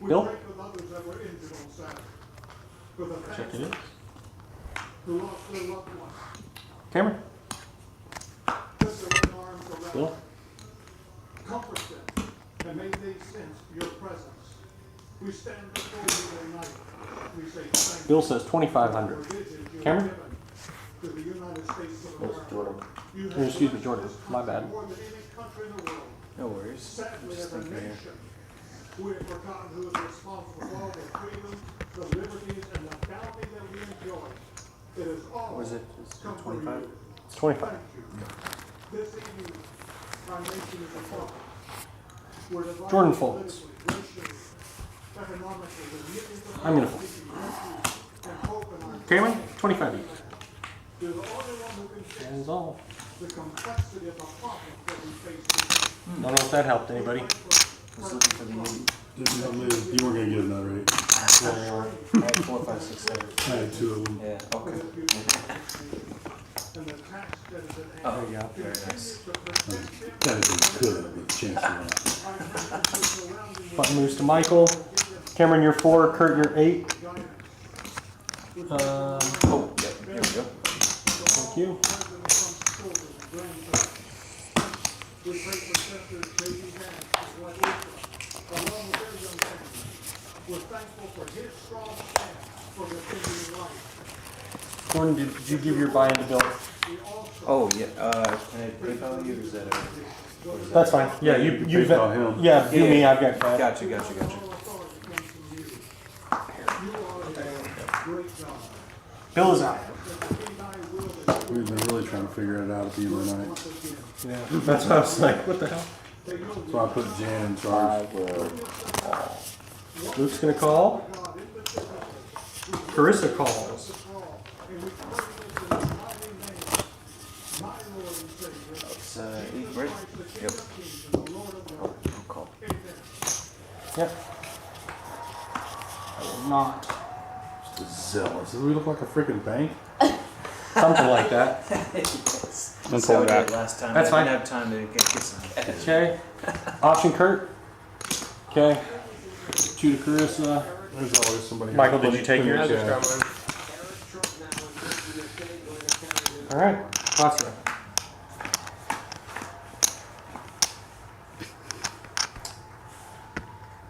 We Bill? pray for others that were injured on Saturday. For the Check it families in. who lost their loved ones. Cameron. Put their arms around Bill? them. Comfort them and may they sense your presence. We stand before you tonight. We say thank you. Bill says 2,500. Cameron? To the United States of America. Jordan. You Oh, excuse me, Jordan. My bad. more than any country in the world. No worries. Sadly, Just as a thinking here. nation, we have forgotten who is responsible for all the freedom, the liberties, and the bounty that we enjoy. It is all What was it? Just come from 25? you. It's 25. Thank you. This evening, our nation is a problem. We're divided Jordan folds. politically, racially, economically, with millions of I'm gonna people seeking refuge and hope in our Cameron, country. 25 each. You're the only one who can fix Hands off. the complexity of the problems that we face today. Don't know if that helped anybody. I was looking for the 8. You weren't gonna get another 8. I had 4, 5, 6, 7. I had 2 of them. Yeah, okay. And the tax that is at hand. Oh, There you go. very nice. That is good, with a chance to win. Button moves to Michael. Cameron, you're 4. Kurt, you're 8. Oh, yep, here we go. Thank you. We pray for Senator J.D. Vance, his wife Lisa, along with their young family. We're thankful for his strong stand for defending life. Jordan, did you give your buy-in to Bill? Oh, yeah. Can I PayPal you or is that a... That's fine. Yeah, you PayPal him. Yeah, do me. I've got cash. Gotcha. All authority comes from you. You are a great God. Bill is out. We've been really trying to figure it out at the end of the night. Yeah, that's what I was like. What the hell? So I put Jan in charge. Luke's gonna call. Carissa calls. It's 8, right? Yep. Oh, call. Yep. I will not. Just zealous. Does we look like a freaking bank? Something like that. I'm pull it out. Last time. That's I fine. didn't have time to get some cash. Okay. Option Kurt. Okay. 2 to Carissa. There's always somebody. Michael, did you take yours? I just got mine. All right. Classroom.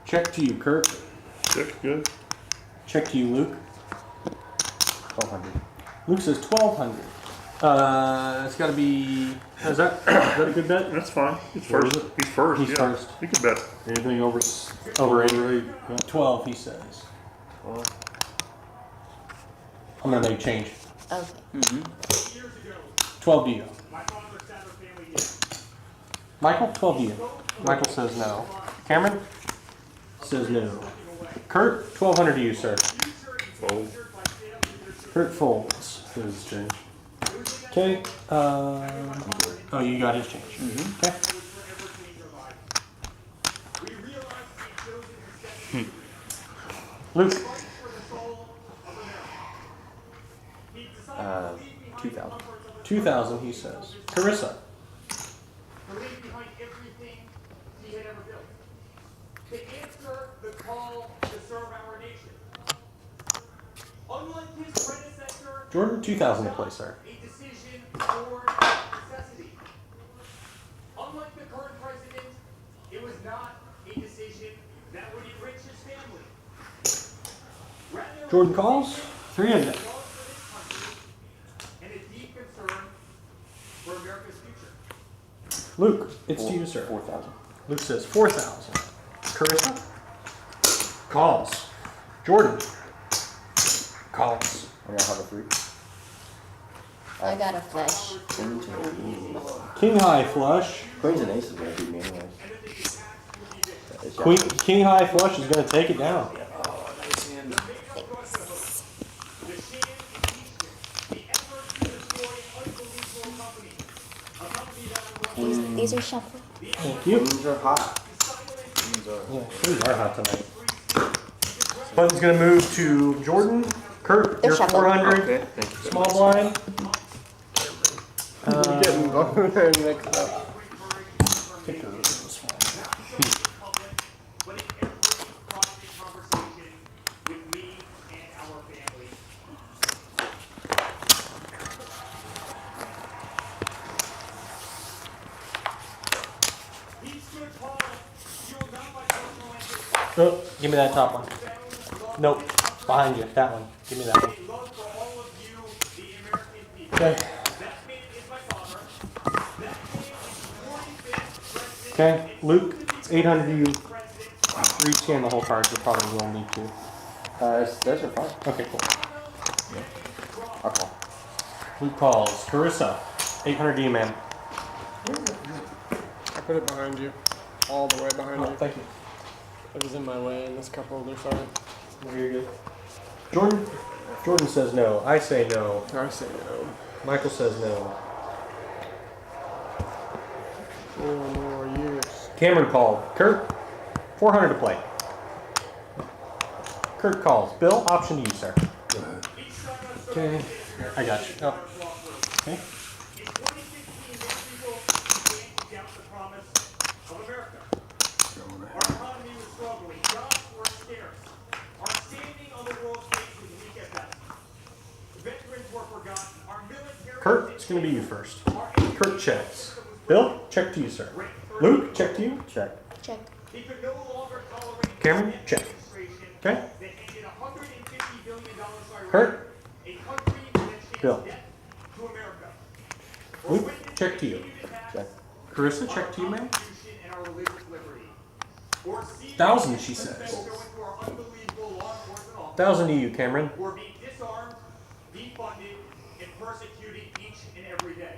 Check to you, Kurt. Check good. Check to you, Luke. 1200. Luke says 1200. It's got to be. Is that a good bet? That's fine. He's What first. is it? He's first. He's yeah. first. You can bet. Anything over Over 8. 8? Yeah. 12, he says. I'm gonna make change. Okay. 12 do you? Michael, 12 do you? Michael says no. Cameron says no. Kurt, 1200 to you, sir. Fold. Kurt folds. Here's the change. Okay. Oh, you got his change. Okay. Luke, 2000. 2000, he says. Carissa, To leave behind everything he had ever built. To answer the call to serve our nation. Unlike his predecessor, Jordan, 2000 to play, sir. a decision for necessity. Unlike the current president, it was not a decision that would enrich his family. Rather, Jordan calls. 300. love for this country and a deep concern for America's future. Luke, it's to you, sir. 4000. Luke says 4,000. Carissa calls. Jordan calls. I'm gonna have a 3. I got a flush. Queens and aces. King high flush. Queens and aces are gonna beat me anyways. It's Queen, king high flush is going to take it down. These are shuffled. Thank you. Queens are hot. Yeah, these are hot tonight. Button's going to move to Jordan. Kurt, They're you're shuffled. 400. Okay, thank you. Small blind. I'm getting both of them mixed up. But in every private conversation with me and our family. He stood tall. You are not my personal interest. Oh, give me that top one. Nope. Behind you. That one. Give me that one. A love for all of you, the American people. Okay. That man is my father. That man is 45th president. Okay. Luke, it's 800 to you. Rescan the whole card. You probably will need to. Those are fine. Okay, cool. I'll call. Luke calls. Carissa, 800 to you, man. I put it behind you. All the way behind Oh, you. thank you. It was in my way and this couple other side. Very good. Jordan? Jordan says no. I say no. I say no. Michael says no. 4 more years. Cameron called. Kurt, 400 to play. Kurt calls. Bill, option to you, sir. Go ahead. Okay. I got you. Oh. Okay. In 2016, many people began to doubt the promise of America. Our economy was struggling, jobs were scarce. Our standing on the world stage was weak at best. Veterans were forgotten. Our military Kurt, it's going to be you first. Kurt checks. Bill, check to you, sir. Luke, check to you. Check. Check. he could no longer tolerate Cameron, check. Okay. that ended $150 billion Iraq, Kurt, a country that Bill. changed debt to America. Luke, check to you. Check. Carissa, check to you, man. Constitution and our religious liberty. Or see 1,000, she says. go into our unbelievable law enforcement office, 1,000 to you, Cameron. who are being disarmed, defunded, and persecuted each and every day.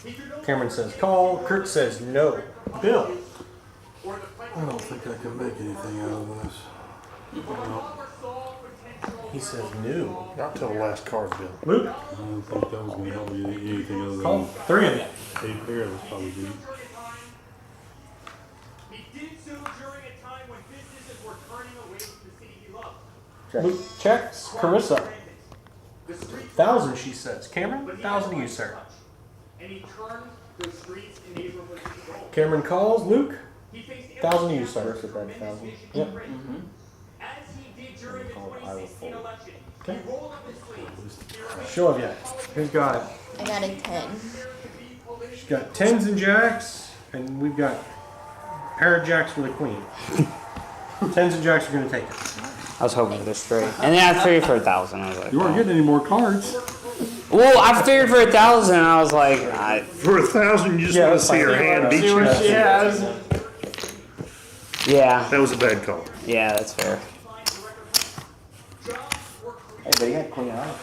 He could no Cameron says call. Kurt says no. Bill. or the fight I don't think I can make anything out of this. He says no. Not till the last card, Bill. Luke, I don't think that was going to help you anything other call. than 3 of you. 8 there. That's probably good. He did so during a time when businesses were turning away from the city he loved. Check. Luke checks. Carissa, The streets 1,000, she says. Cameron, 1,000 to you, sir. and he turned the streets and neighborhoods to gold. Cameron calls. Luke, He faced 1,000 to you, sir. First at that 1,000. Yep. as he did during the Call it, I will 2016 fold. election. Okay. He rolled up his sleeves. He remained Show of you. Who's got it? I got a 10. She's got 10s and jacks, and we've got a pair of jacks with a queen. 10s and jacks are going to take it. was hoping for the straight. And then I figured for 1,000. I was like, You weren't getting any more cards. well, I figured for 1,000. I was like, For 1,000, you just want to see her hand beat See you. what she has. yeah, That was a bad call. yeah, that's fair. Hey, but you gotta clean it up.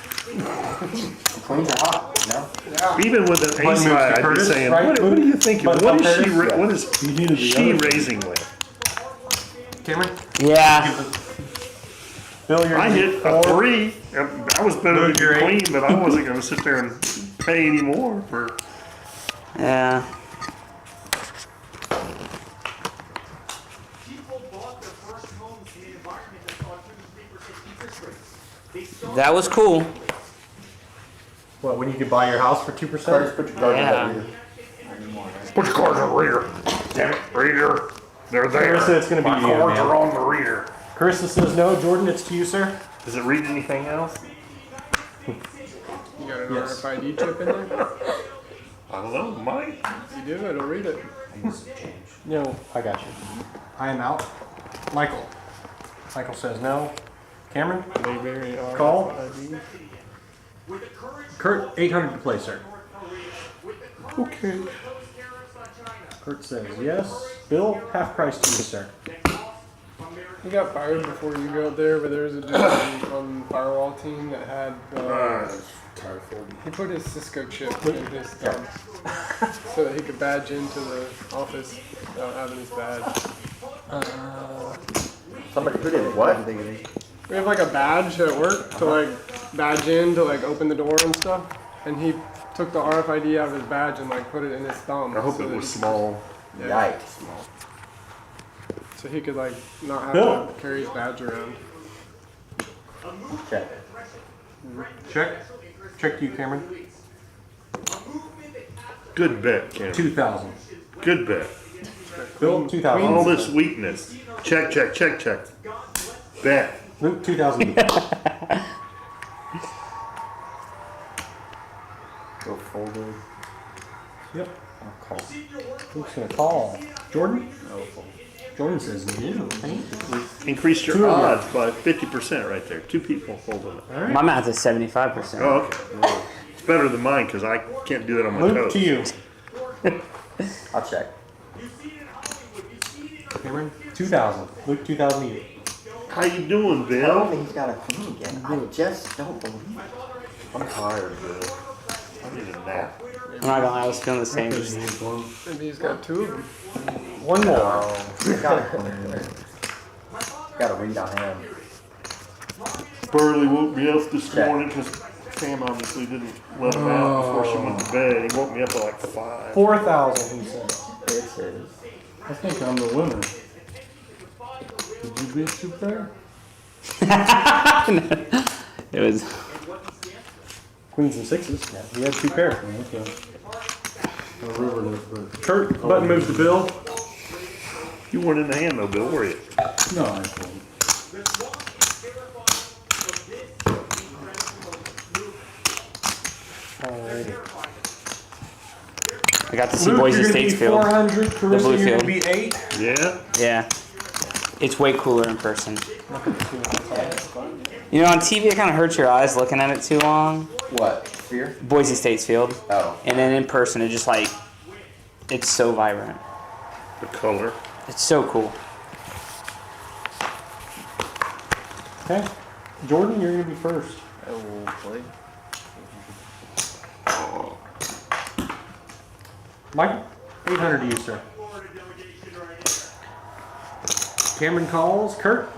Queens are hot, you know? Even with an ace moves high, to I'd be Curtis, saying, right? what are you thinking? Button What from is she? Curtis? What is You needed the she other. raising with? Cameron? Yeah. Bill, you're I hit a 3. I was better Luke, than you're queen, 8. but I wasn't going to sit there and pay any more for. Yeah. People bought their first homes in an environment that saw 2 to 3% interest rates. They started That was cool. What, when you could buy your house for 2%? Curtis, put your cards in that reader. Put your cards on the reader. Damn it, reader. They're there. Carissa, it's gonna be My you, cards man. are on the reader. Carissa says no. Jordan, it's to you, sir. Does it read anything else? You got an Yes. RFID chip in there? I don't know. Might. If you do, it'll read it. No, I got you. I am out. Michael. Michael says no. Cameron? Mayberry Call. RFID. Kurt, 800 to play, sir. Okay. Kurt says yes. Bill, half price to you, sir. He got fired before you got there, but there was a dude on the firewall team that had. He put his Cisco chip in his thumb so that he could badge into the office without having his badge. Somebody put in what? We have like a badge at work to like badge in to like open the door and stuff, and he took the RFID out of his badge and like put it in his thumb. I hope so it that was he could- small. Yeah, Yikes. so he could like not have Bill. to carry his badge around. Check. Check. Check to you, Cameron. Good bet, Cameron. 2,000. Good bet. Bill, 2,000. All this weakness. Check, check, check, check. Bet. Luke, 2,000. Go folded. Yep. I'll call. Luke's gonna call. Jordan? Jordan says no. Increased your 2 of them. odds by 50% right there. 2 people folded it. My math is 75%. Oh, okay. Well, it's better than mine because I can't do that on my Luke, toes. to you. I'll check. Cameron, 2,000. Luke, 2,000 to you. How you doing, Tell Bill? me he's got a queen again. I just don't believe it. I'm tired, Bill. I need a nap. I'm not gonna lie, I was feeling the same. Just, Maybe he's got 2 of them. One more. Oh, got a queen. Got a read on him. Burley woke me up this Check. morning because Sam obviously didn't let him out before she went to bed. He woke me up at like 5. 4,000, he said. This is. I think I'm the winner. Did you beat Super Fair? it was. Queens and sixes. Yeah, he had 2 pairs. Okay. I rivered it, but Kurt, button moves to Bill. You weren't in the hand though, Bill, were you? no, I told him. Alrighty. I got to see Luke, Boise you're gonna State's be field. 400. Carissa, blue you're gonna field. be 8. Yeah. Yeah. It's way cooler in person. You know, on TV it kind of hurts your eyes looking at it too long. What? Sphere? Boise State's field. Oh. And then in person, it just like, it's so vibrant. The color. It's so cool. Okay. Jordan, you're gonna be first. I will play. Michael, 800 to you, sir. Cameron calls. Kurt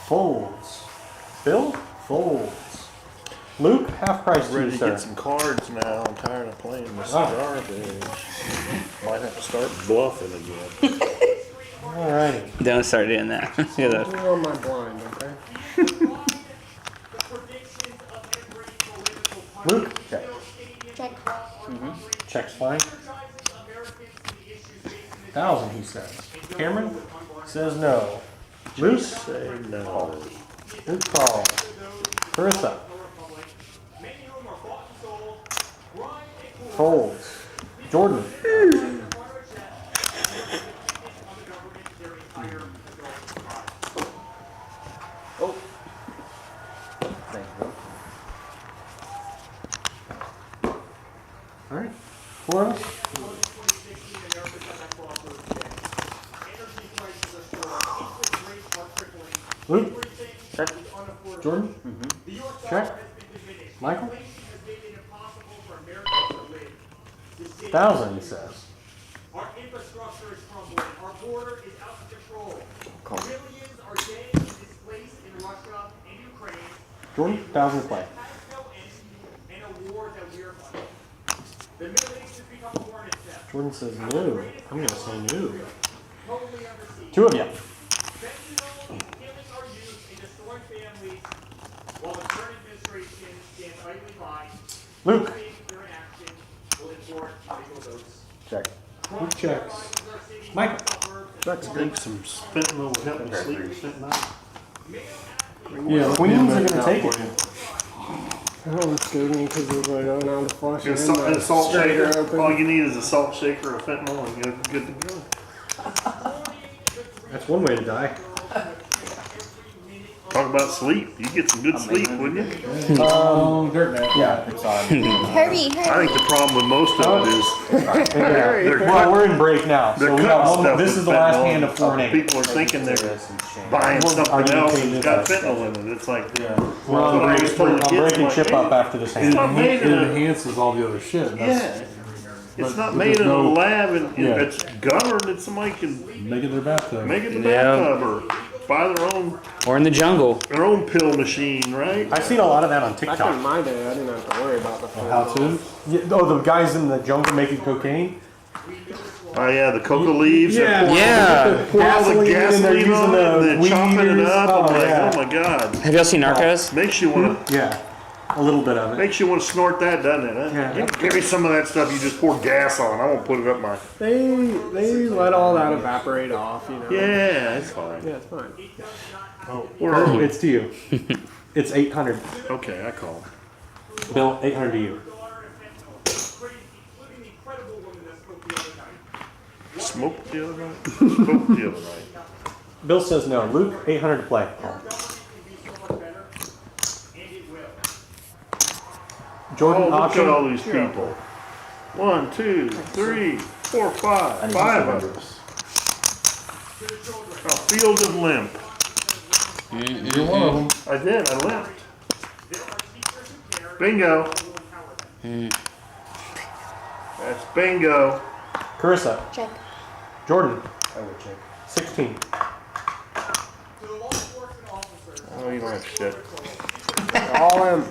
folds. Bill folds. Luke, half price I'm to ready you, to get sir. some cards now. I'm tired of playing this Ah. garbage. Might have to start bluffing again. Alrighty. Don't start doing that. Yeah, that- You're on my blind, okay? Luke, Check. Check. checks fine. 1,000, he says. Cameron says no. Luke, Say no. Luke calls. Carissa folds. Jordan. All right. For us. Luke. Check. Jordan. Check. Michael. 1,000, he says. Our infrastructure is crumbling. Our border is out of control. Millions are dead and displaced in Russia and Ukraine. Jordan, 1,000 play. Has no end in a war that we are fighting. The Middle East has become a hornet's nest. Jordan says no. I'm going to say no. Totally under siege. 2 of you. Fentanyl killing our youth and destroying families while the current administration stands idly by. Luke. Hoping their inaction will enforce legal dose. Check. Luke checks. Michael. I think some fentanyl will help me sleep at night. Yeah, Queens are going to take it. Oh, it scared me because it was like, oh, now the flush And is a salt shaker. open. All you need is a salt shaker of fentanyl and you're good to go. That's one way to die. Talk about sleep. You get some good sleep, wouldn't you? Dirt bag. Yeah, it's on. Hurry, I hurry. think the problem with most of it is they're Well, we're in break now, they're so we cutting got one. stuff This with is the last fentanyl. hand of 4 and 8. People are thinking they're buying something else that's got fentanyl in it. It's like, We're Well, on I was told I'm kids, breaking like, chip hey, up after this hand. not made It in a, enhances all the other shit. That's, yeah. It's but not there's made in a no- lab and Yeah. it's governed that somebody can Make it their bathtub. make it in the Yeah. bathtub or buy Or in the jungle. their own pill machine, right? I've seen a lot of that on Back in TikTok. my day, I didn't have to worry about the How to? Yeah, oh, the guys in the jungle making cocaine. Oh yeah, the coca leaves. Yeah. They Yeah. pour all the Gasoline, and they're gasoline using on it the and they're weed chopping it eaters. up. Oh, I'm like, yeah. oh my god. Have y'all seen Narcos? Makes you wanna Yeah, a little bit of it. makes you want to snort that, doesn't it? Huh? Yeah. Give me some of that stuff you just pour gas on. I won't put it up my. They let all that evaporate off, you know. Yeah, it's fine. Yeah, it's fine. Where are we? It's to you. It's 800. Okay, I call. Bill, 800 to you. Including the incredible woman that spoke the other night. Smoked the other night. Smoked the other night. Bill says no. Luke, 800 to play. Jordan, Oh, look option. at all these people. 1, 2, 3, 4, 5. 5 of us. A field of limp. You're one of them. I did. I limped. Bingo. That's bingo. Carissa. Check. Jordan, I would check. 16. Oh, you don't have shit. All in.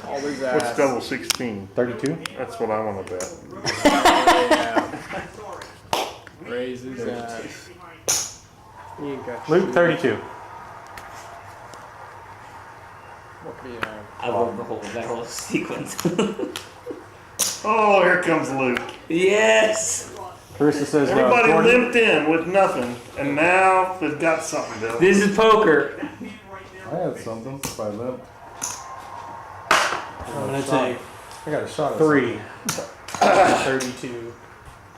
All his ass. What's double 16? 32. That's what I want to bet. Raise his ass. He ain't got Luke, shit. 32. What do you have? I love that whole sequence. Oh, here comes Luke. Yes! Carissa says no. Everybody Jordan, limped in with nothing, and now they've got something, Bill. This is poker. I had something. If I limped. I'm going to take I got a shot at 3. 32.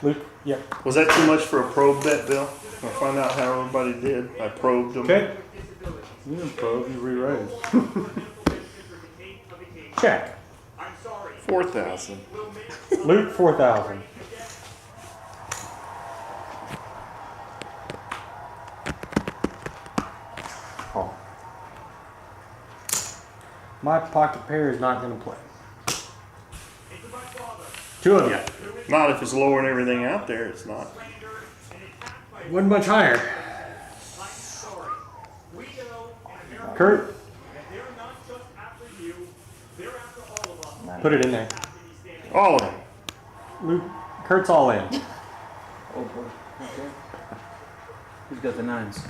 Luke, yep. Was that too much for a probe bet, Bill? I'll find out how everybody did. I probed them. Okay. something. You didn't probe, you re-raised. Check. 4,000. Luke, 4,000. Call. My pocket pair is not going to play. 2 of you. Not if it's lowering everything out there, it's not. Wasn't much higher. Kurt, put it in there. All of them. Luke, Kurt's all in. Oh boy. Okay. Who's got the 9s?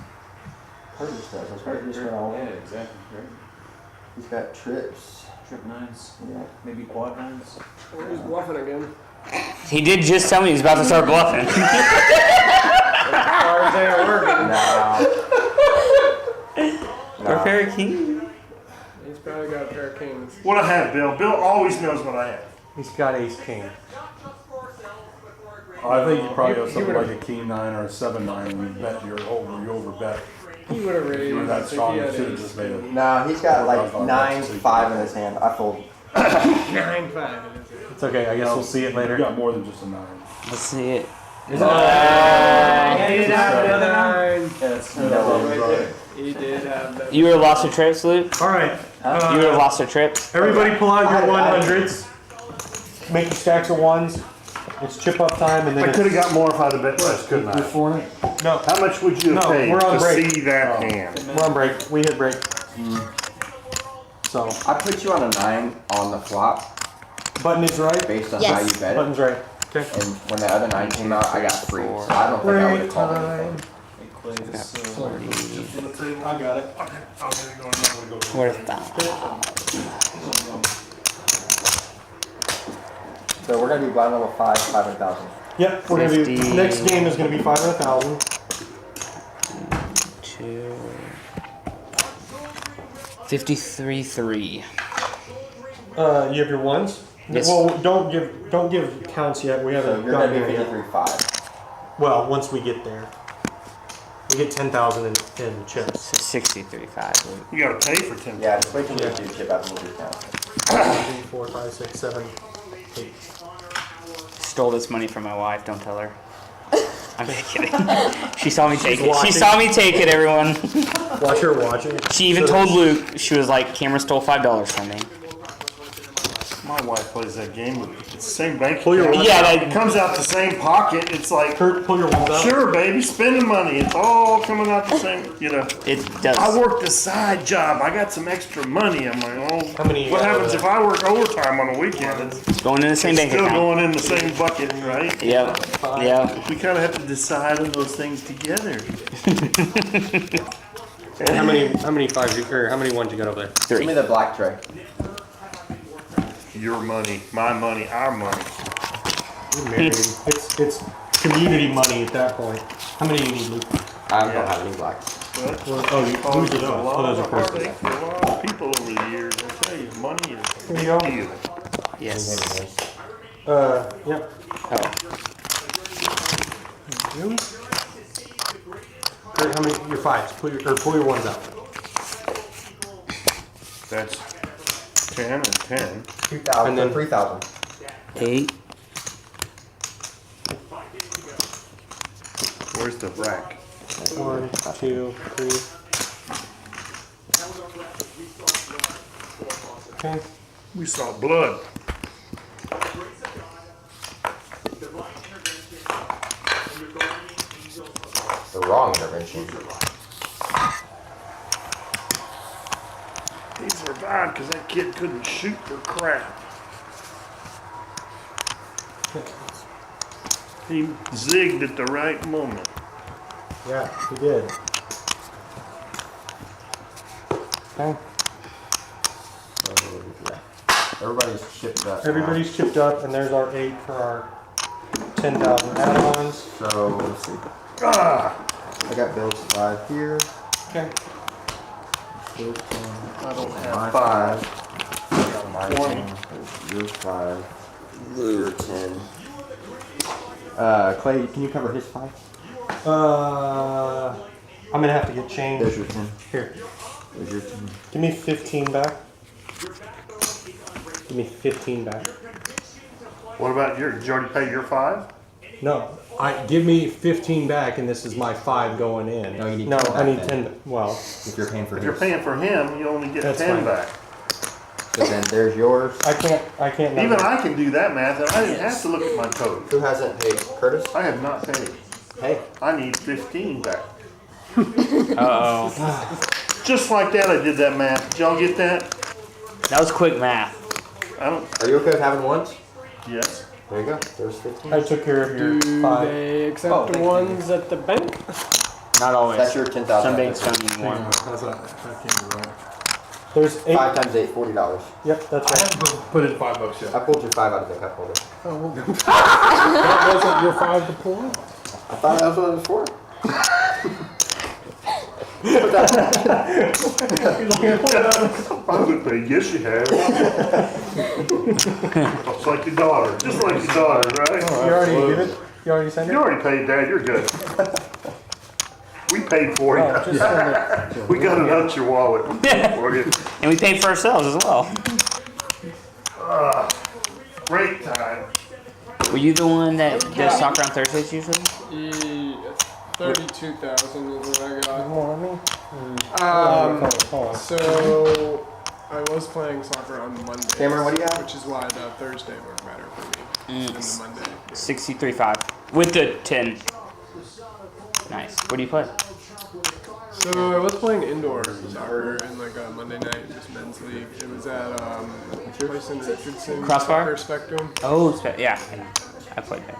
Curtis does. That's right. Just went all Yeah, in. exactly. Right. He's got trips. Trip 9s. Yeah. Maybe quad 9s. Oh, he's bluffing again. He did just tell me he's about to start bluffing. Cards ain't working. Or pair of kings. He's probably got a pair of kings. What I have, Bill? Bill always knows what I have. He's got ace king. I think you probably have something like a king 9 or a 7-9 when you bet you over bet. He would have raised. You were that if he strong, you had should have ace just made it. king. No, he's got like $4,000 9, bucks. 5 in his hand. I fold. 9-5. It's okay. I guess we'll see it You later. got more than just a 9. Let's see it. He did have another 9. He did have that. You would have lost your trips, Luke? All right. You would have lost your trips? Everybody pull out your 100s. Make your stacks of ones. It's chip up time, and then I could have got more if I'd have bet less, couldn't I? No, How much would you have No, paid we're on to break. see that hand? we're on break. We hit break. So I put you on a 9 on the flop button is right. based on Yes. how you bet it. Button's right. Okay. And when the other 9 came out, I got free. So I don't think I would have called anything. I got it. Worth that. So we're gonna be blind level 5, 500,000. Yep. We're gonna be 50. next game is gonna be 500,000. 2. 53-3. You have your ones. Yes. Well, don't give counts yet. We So haven't you're gonna gotten be there yet. 53.5. Well, once we get there, we get 10,000 in chips. So 63-5. You gotta pay for 10. Yeah, just wait till you do chip out and we'll do count. 3, 4, 5, 6, 7, 8. Stole this money from my wife. Don't tell her. I'm just kidding. She saw me take it. She watching. saw me take it, everyone. Watch her watching. She even told Luke, she was like, Cameron stole $5 from me. My wife plays that game with it's the same bank Pull your account. wallet Yeah, It that, comes out the same pocket. It's like, Kurt, pull your ones out. sure, baby, spending money. It's all coming out the same, you know. it does. I worked a side job. I got some extra money. I'm like, oh, How many you what got happens over if I work overtime on a weekend? It's Going in the same bank still account. going in the same bucket, right? Yep. Yep. We kind of have to decide on those things together. How many fives or how many ones you got over there? Give me the black tray. Your money, my money, our money. You're married. It's community money at that point. How many do you need, Luke? I don't have any blacks. But Oh, you caused those a are those. lot Oh, those of are courses. heartache for a lot of people over the years. I tell you, money is a Here you go. big deal. Yes. Yep. Oh. Kurt, how many? Your fives. Pull your ones out. That's 10 and 10. 2,000 And then- 3,000. 8. Where's the rack? 1, 2, 3. Okay. We saw blood. The wrong intervention. He survived because that kid couldn't shoot for crap. He zigged at the right moment. Yeah, he did. Okay. Everybody's chipped up. Everybody's chipped up, and there's our 8 for our 10,000 add-ons. So let's see. Ah! I got Bill's 5 here. Okay. Bill's 10. I don't My have 5. 5. My 20. 10. Your 5. Your 10. Clay, can you cover his 5? I'm gonna have to get changed. There's your 10. Here, There's your 10. give me 15 back. Give me 15 back. What about yours? Did you already pay your 5? No, give me 15 back, and this is my 5 going in. No, you need No, 10 I need back then. 10. Well, If you're paying for If his. you're paying for him, you only get That's 10 fine. back. So then there's yours. I can't. Even I can do that math, and I didn't have to look at my total. Who hasn't paid? Curtis? I have not paid. Hey. I need 15 back. Uh-oh. Just like that, I did that math. Did y'all get that? That was quick math. I don't. Are you okay with having ones? Yes. There you go. There's 15. I took care of your Do 5. they accept Oh, thank you. ones at the bank? Not always. That's your 10,000. Some banks don't even want. That's not, that can't be right. There's 8. 5 times 8, $40. Yep, that's I right. haven't put in $5 yet. I pulled your 5 out of the cup holder. That wasn't your 5 to pull out. I thought that was what it was for. I would pay. Yes, you have. Just like your daughter. Just like your daughter, right? You already did it? You already sent it? You already paid, Dad. You're good. We paid for you. Oh, just send it. We got it out your wallet. For you. And we paid for ourselves as well. Break time. Were you the one that does soccer on Thursdays usually? 32,000 is what I got. More on me? So I was playing soccer on Monday. Cameron, what do you got? Which is why the Thursday worked better for me than the Monday. 63.5 with the 10. Nice. What do you play? So I was playing indoor soccer in like a Monday night, just men's league. It was at a place in Richardson. Crossbar? Soccer Spectrum. Oh, yeah. I played that.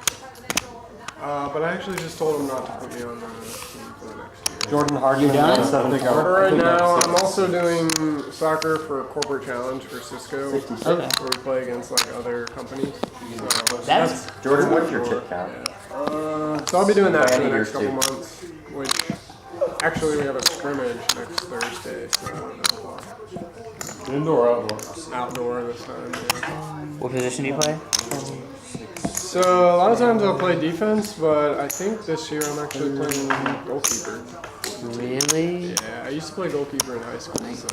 But I actually just told him not to put me on the team for the next year. Jordan Harden. done? For right now, I'm also doing soccer for Corporate Challenge for Cisco, Okay. where we play against like other companies. So, That's Jordan, what's your chip count? so I'll be doing that for the Miami next couple yours months. Which actually we have a scrimmage next Thursday, so Indoor or outdoor? outdoor this time. Yeah. what position do you play? So a lot of times I'll play defense, but I think this year I'm actually playing goalkeeper. Really? Yeah, I used to play goalkeeper in high school. So.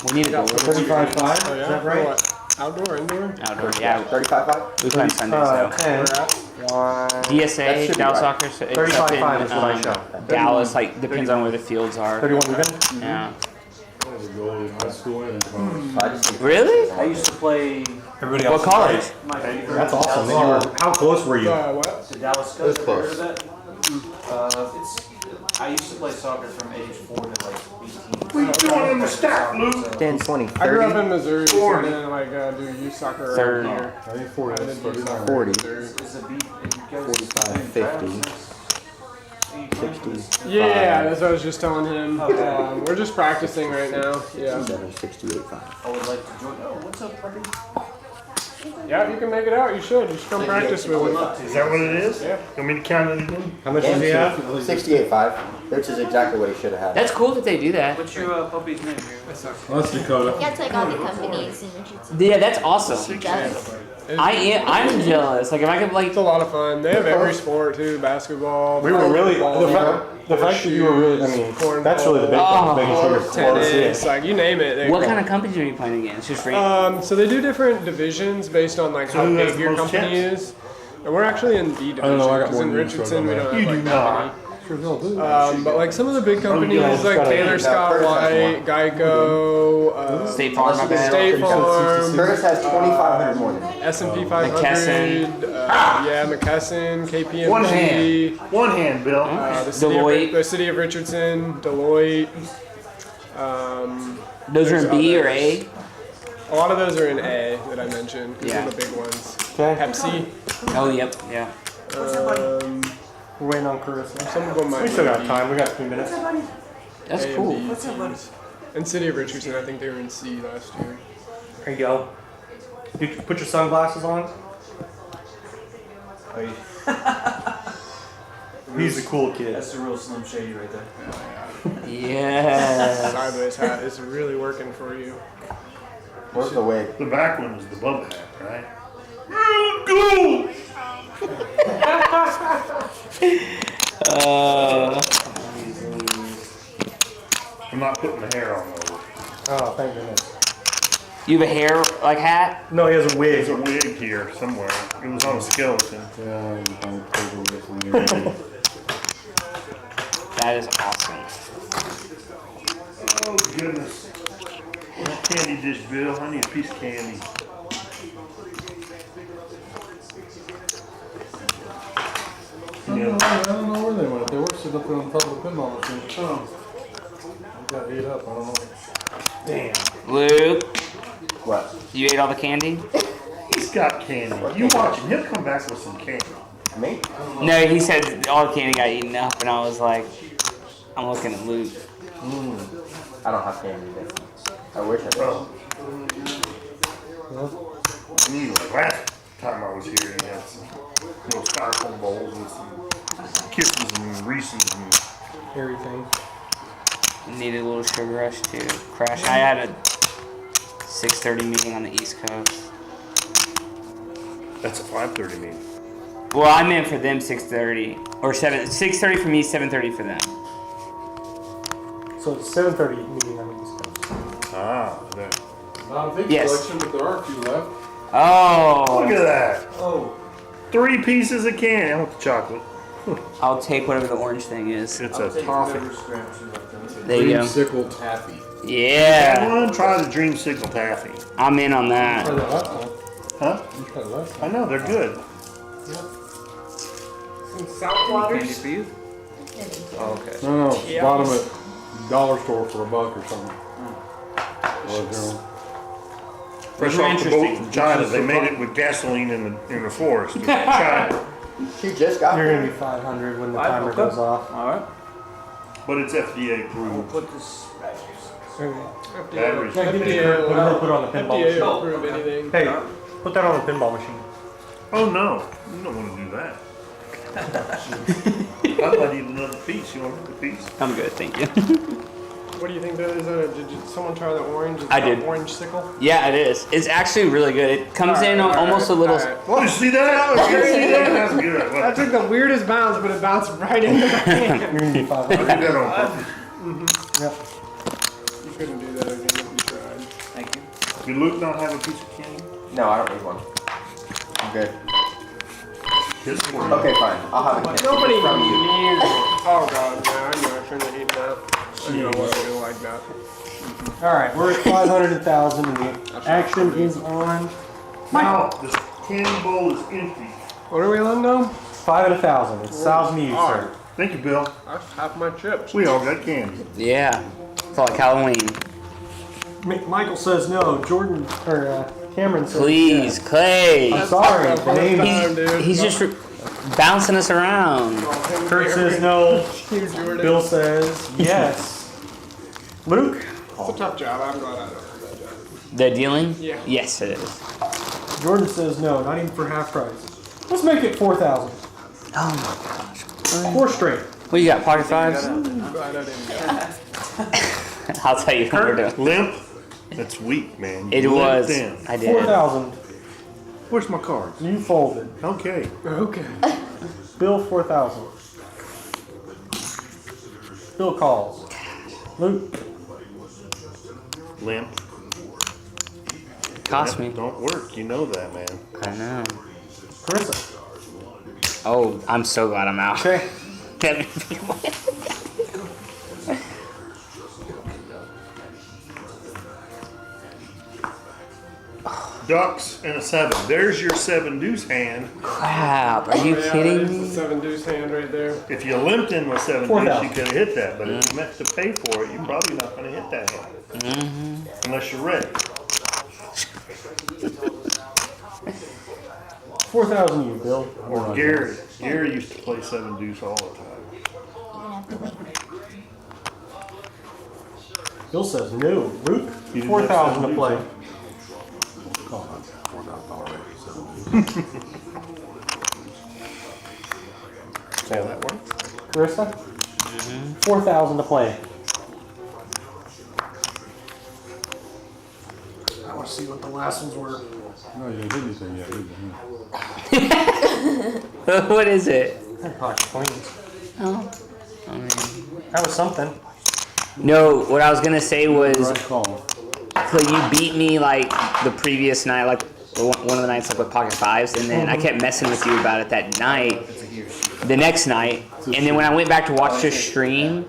We need to go 35.5? Oh, Is yeah? that right? What? Outdoor, indoor? outdoor. Yeah, 35.5? we play on Sundays though. 10. DSA, That should be Dallas right. Soccer. So it's 35.5 up in, is what I show. Dallas, like depends on where the fields are. 31 even? Yeah. I was a goalie in high school and in college. I just Really? I used to play Everybody What else? college? my favorite. That's awesome. Then you were, how close were you? What? The Dallas It was Cubs. close. Heard of that? I used to play soccer from age 4 to like 18. What are you doing in the stack, Luke? 10, 20, I grew up 30, in Missouri, so I didn't like do youth soccer around Third. here. I think 40 I is did youth soccer 40, in Missouri. Is the beat? It goes 45, 50, 60, Yeah, that's what I was just telling him. We're just practicing right now. Yeah. 67, 68, 5. I would like to join. Oh, what's up, buddy? Yeah, if you can make it out, you should. Just come practice with me. Is that what it is? Yeah. You want me to count it again? How much does he have? 68, 5, which is exactly what he should have had. That's cool that they do that. What's your puppy's name? That's Dakota. Yeah, it's like all the companies in Richardson. Yeah, that's awesome. Does. I'm jealous. Like if I could like. It's a lot of fun. They have every sport too: basketball. We were really, volleyball, the fact that you were really, I mean, that's really the big Oh. thing, making sure you're close. tennis, Yeah. like you name it. they What go. kind of companies are you playing against? Just random. So they do different divisions based on like how who has big the your most company is. And we're actually in B don't know, I got division because in more than you, so Richardson we I don't don't have You like do that not. many. Sure they'll do. But like some of the big companies yeah, like it's Taylor Scott Curtis has White, Geico, State Farm, I bet. State Farm, Curtis has 2,500 more than me. S&P 500, McKesson. yeah, McKesson, KPMG. One hand. One hand, Bill. The city, Deloitte. the city of Richardson, Deloitte. Those are in B or A. A lot of those are in A that I mentioned because Yeah. they're the big ones. Okay, Pepsi. Oh, yep, yeah. we're waiting on Curtis. Some of them might We still be got time, we got 3 minutes. That's A and cool. B teams. And City of Richardson, I think they were in C last year. There you go. You put your sunglasses on. Oh, He's a cool kid. that's the real Slim Shady right there. Yeah. Sideways hat is really working for you. Where's the wig? The back one is the bubble hat, right? I'm not putting the hair on though. Oh, thank goodness. You have a hair like hat? No, he has a There's wig. a wig here somewhere. It was on a skeleton. Yeah, I'm paper with That is awesome. Oh goodness. That candy dish, Bill. I need a piece of candy. I don't know where they went. They were sitting up there on top of the pinball machine. Oh. I got ate up. I don't know. Damn. Luke, What? you ate all the candy? He's got candy. You watch him. He'll come back with some candy. Me? No, he said all the candy got eaten up, and I was like, I'm looking at Luke. I don't have candy today. I wish I did. Oh. Anyway, last time I was here, they had some little styrofoam bowls and some Kisses and Reese's and Everything. Needed a little sugar rush to crash. I had a 6:30 meeting on the East Coast. that's a 5:30 meeting. Well, I meant for them 6:30 or 6:30 for me, 7:30 for them. So it's 7:30 meeting on the East Coast. Ah, there. don't think Yes. selection, but there are a few left. Oh. Look at that. Oh. 3 pieces of candy. I want the chocolate. I'll take whatever the orange thing is. It's I'll a take toffee. whatever scraps are left on it. There you go. Dreamsicle taffy. Yeah. Everyone try the Dreamsicle taffy. I'm in on that. Try that last one. Huh? You tried it last I time. know, they're good. Some South Candy Waters. for you? Oh, okay. No, Yeah. bought them at dollar store for $1 or something. Well, they're- Fresh Those are off the boat interesting. from China. They made it with gasoline in the forest. China. You just got You're there. gonna be 500 when the I timer woke goes up. off. Alright. But it's FDA We'll approved. put this back here. Batteries. Yeah, give me the FDA card, put it on the pinball FDA machine. will approve anything. Hey, put that on the pinball machine. Oh no, you don't want to do that. I might eat another piece. You want another piece? I'm good, thank you. What do you think that is? Did someone try the orange? It's I got did. Orange sickle. Yeah, it is. It's actually really good. It comes in Alright, almost a little. alright. Oh, you see that? You see that? That's good. That Well, took the weirdest bounce, but it bounced right into my hand. You're gonna be I 500. did that on purpose. Yep. You couldn't do that again if you tried. Thank you. Did Luke not have a piece of candy? No, I don't need one. I'm good. His for you. Okay, fine. I'll have a kiss Nobody from you. needs. Oh god, no, I knew I shouldn't have eaten that. I knew I wasn't gonna like that. Alright, we're at 500 and 1,000 and the action is on Now, this candy bowl is empty. What are we on now? 5 and 1,000. It's 1,000 to you, sir. Thank you, Bill. That's half my chips. We all got candy. Yeah. It's like Halloween. Michael says no. Jordan or Cameron says Please, Clay. yes. I'm sorry. That's The name time, dude. He's just bouncing us around. Kurt says no. You, Jordan. Bill says yes. Luke? It's a tough job. I'm glad I don't have that job. The dealing? Yeah. Yes, it is. Jordan says no, not even for half price. Let's make it 4,000. Oh my gosh. 4 straight. What you got? Pocket fives? I'm glad I didn't go. I'll tell you what we're doing. Limp? That's weak, man. You It limped was. in. I did. 4,000. Where's my cards? You folded. Okay. Okay. Bill 4,000. Bill calls. Luke. Limp. Cost me. Don't work. You know that, man. I know. Carissa. Oh, I'm so glad I'm out. Okay. Ducks and a 7. There's your 7 deuce hand. Crap. Are you Yeah, kidding there's me? the 7 deuce hand right there. If you limped in with 7 deuce, 4,000. you could have hit that. But if you meant to pay for it, you're probably not going to hit that hand. Unless you're ready. 4,000 you, Bill. Or Gary. Gary used to play 7 deuce all the time. You're gonna have to wait. Bill says no. Luke, You didn't 4,000 have to play. Oh, that's $4,000 already. So. Say that works. Carissa? 4,000 to play. I want to see what the last ones were. No, you didn't hit anything yet, did you? What is it? Pocket queens. Oh. That was something. No, what I was gonna say was, Right call. Clay, you beat me like the previous night, like one of the nights, like with pocket fives, and then I kept messing with you about it that night, the next night, and then when I went back to watch your stream,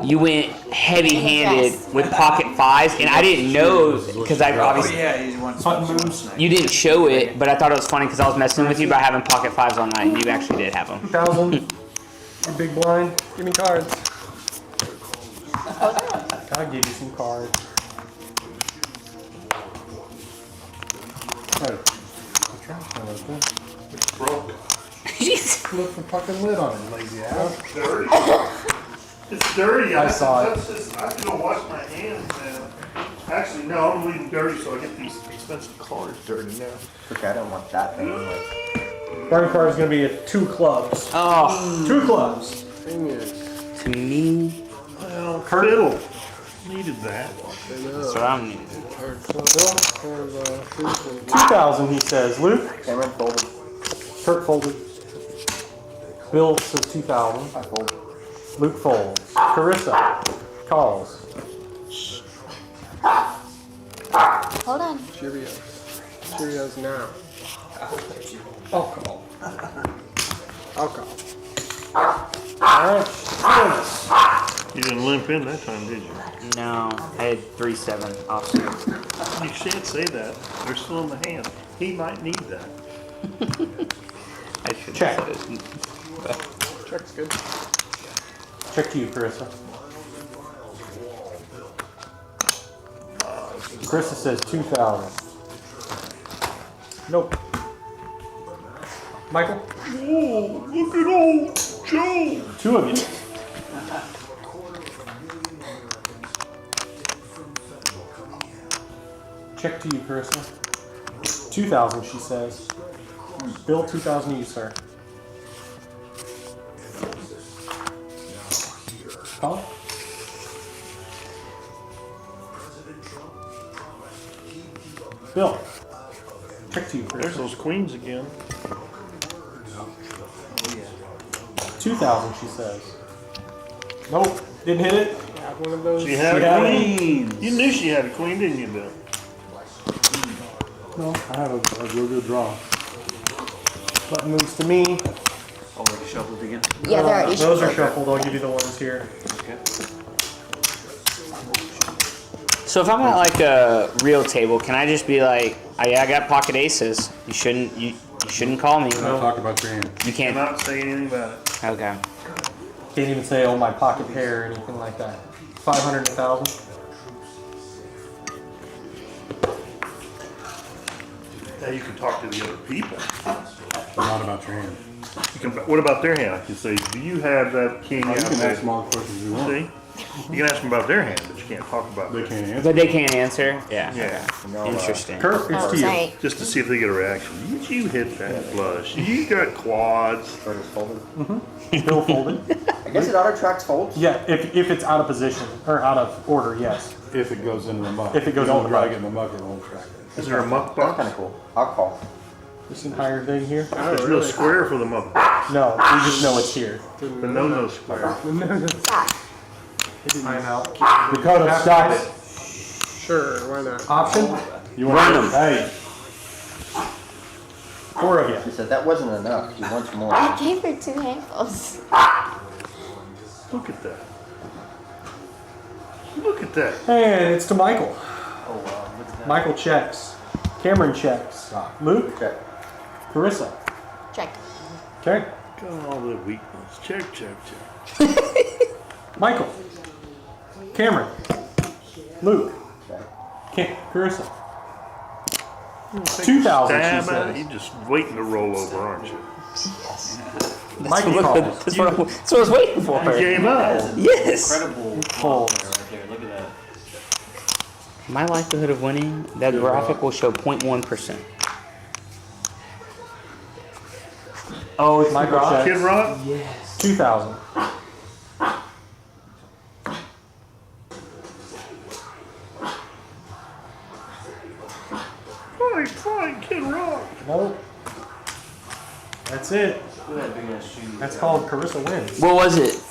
you went heavy-handed Yes. with pocket fives, and I didn't know because I Oh obviously yeah, he's one Button special moves. snipe. you didn't show it, but I thought it was funny because I was messing with you by having pocket fives all night, and you actually did have them. 2,000. Your big blind. Give me cards. I'll give you some cards. Right. The trash can open. It's broke. Look the fucking lid on it, lazy ass. It's dirty. It's dirty. I saw it. I have to go wash my hands now. Actually, no, I'm leaving dirty so I get these expensive cards dirty now. Okay, I don't want that thing anyway. Burn card is going to be at 2 clubs. Oh, 2 clubs. Dang it. to me, Well, Fiddle needed that. that's what I'm needing. Card club. Card, 2,000, he says. Luke, Cameron folded. Kurt folded. Bill says 2,000. I fold. Luke folds. Carissa calls. Hold on. Cheerios. Cheerios now. Alcohol. Alcohol. Alright. You didn't limp in that time, did you? No, I had 3-7 offsuit. You can't say that. They're still in the hand. He might need that. I should Check. have said it. Check's good. Check to you, Carissa. Carissa says 2,000. Nope. Michael? Whoa, look at old Joe. 2 of you. Check to you, Carissa. 2,000, she says. Bill, 2,000 to you, sir. Call? Bill. Check to you, There's Carissa. those queens again. 2,000, she says. Nope, didn't hit it. Have one of those. She had She a had queen. You knew she had a queen, didn't you, Bill? No, I had a real good draw. Button moves to me. Already shuffled again? Yeah, they're already Those are shuffled. shuffled. I'll give you the ones here. Okay. So if I'm at like a real table, can I just be like, oh, yeah, I got pocket aces. You shouldn't call me. We're not talking about your hand. You can't. Cannot say anything about it. Okay. Can't even say, oh, my pocket pair or anything like that. 500, 1,000. Now you can talk to the other people. Not about your hand. You can, what about their hand? I can say, do you have that king You out can there? ask them all the questions you want. See? You can ask them about their hand, but you can't talk about They theirs. can't answer. But they can't answer? Yeah. Yeah. Interesting. Kurt, it's Oh, to you. sorry. Just to see if they get a reaction. You hit that flush. You got quads. Start is folded. Bill folded. I guess it auto tracks folds. Yeah, if it's out of position, or out of order, yes. If it goes into the muck. If it goes you don't into the drag muck. it in the muck, it won't track it. Is there a muck That's box? kind of cool. I'll call. This entire thing here? There's no square for the muck box. No, we just know it's here. The no square. Stop. I'm out. Dakota, stop it. Sure, why not? Option? You want to? Hey, 4 of you. He said that wasn't enough. He wants more. I gave her 2 handfuls. Look at that. Look at that. And it's to Michael. Oh wow, look at that. Michael checks. Cameron checks. Luke? Check. Carissa. Check. Okay. Got all the weakness. Check, check, check. Michael. Cameron. Luke. Check. Carissa. 2,000, she Stab at it. says. You're just waiting to roll over, aren't you? Michael calls. That's what I was waiting for. You gave up. Yes. Incredible Fold. player right there. Look at that. My likelihood of winning, that graphic will show 0.1%. Oh, it's Michael Kid checks. Rock? 2,000. Fine, Kid Rock. Nope. That's it. Look at that big ass shoe. That's called Carissa wins. What was it?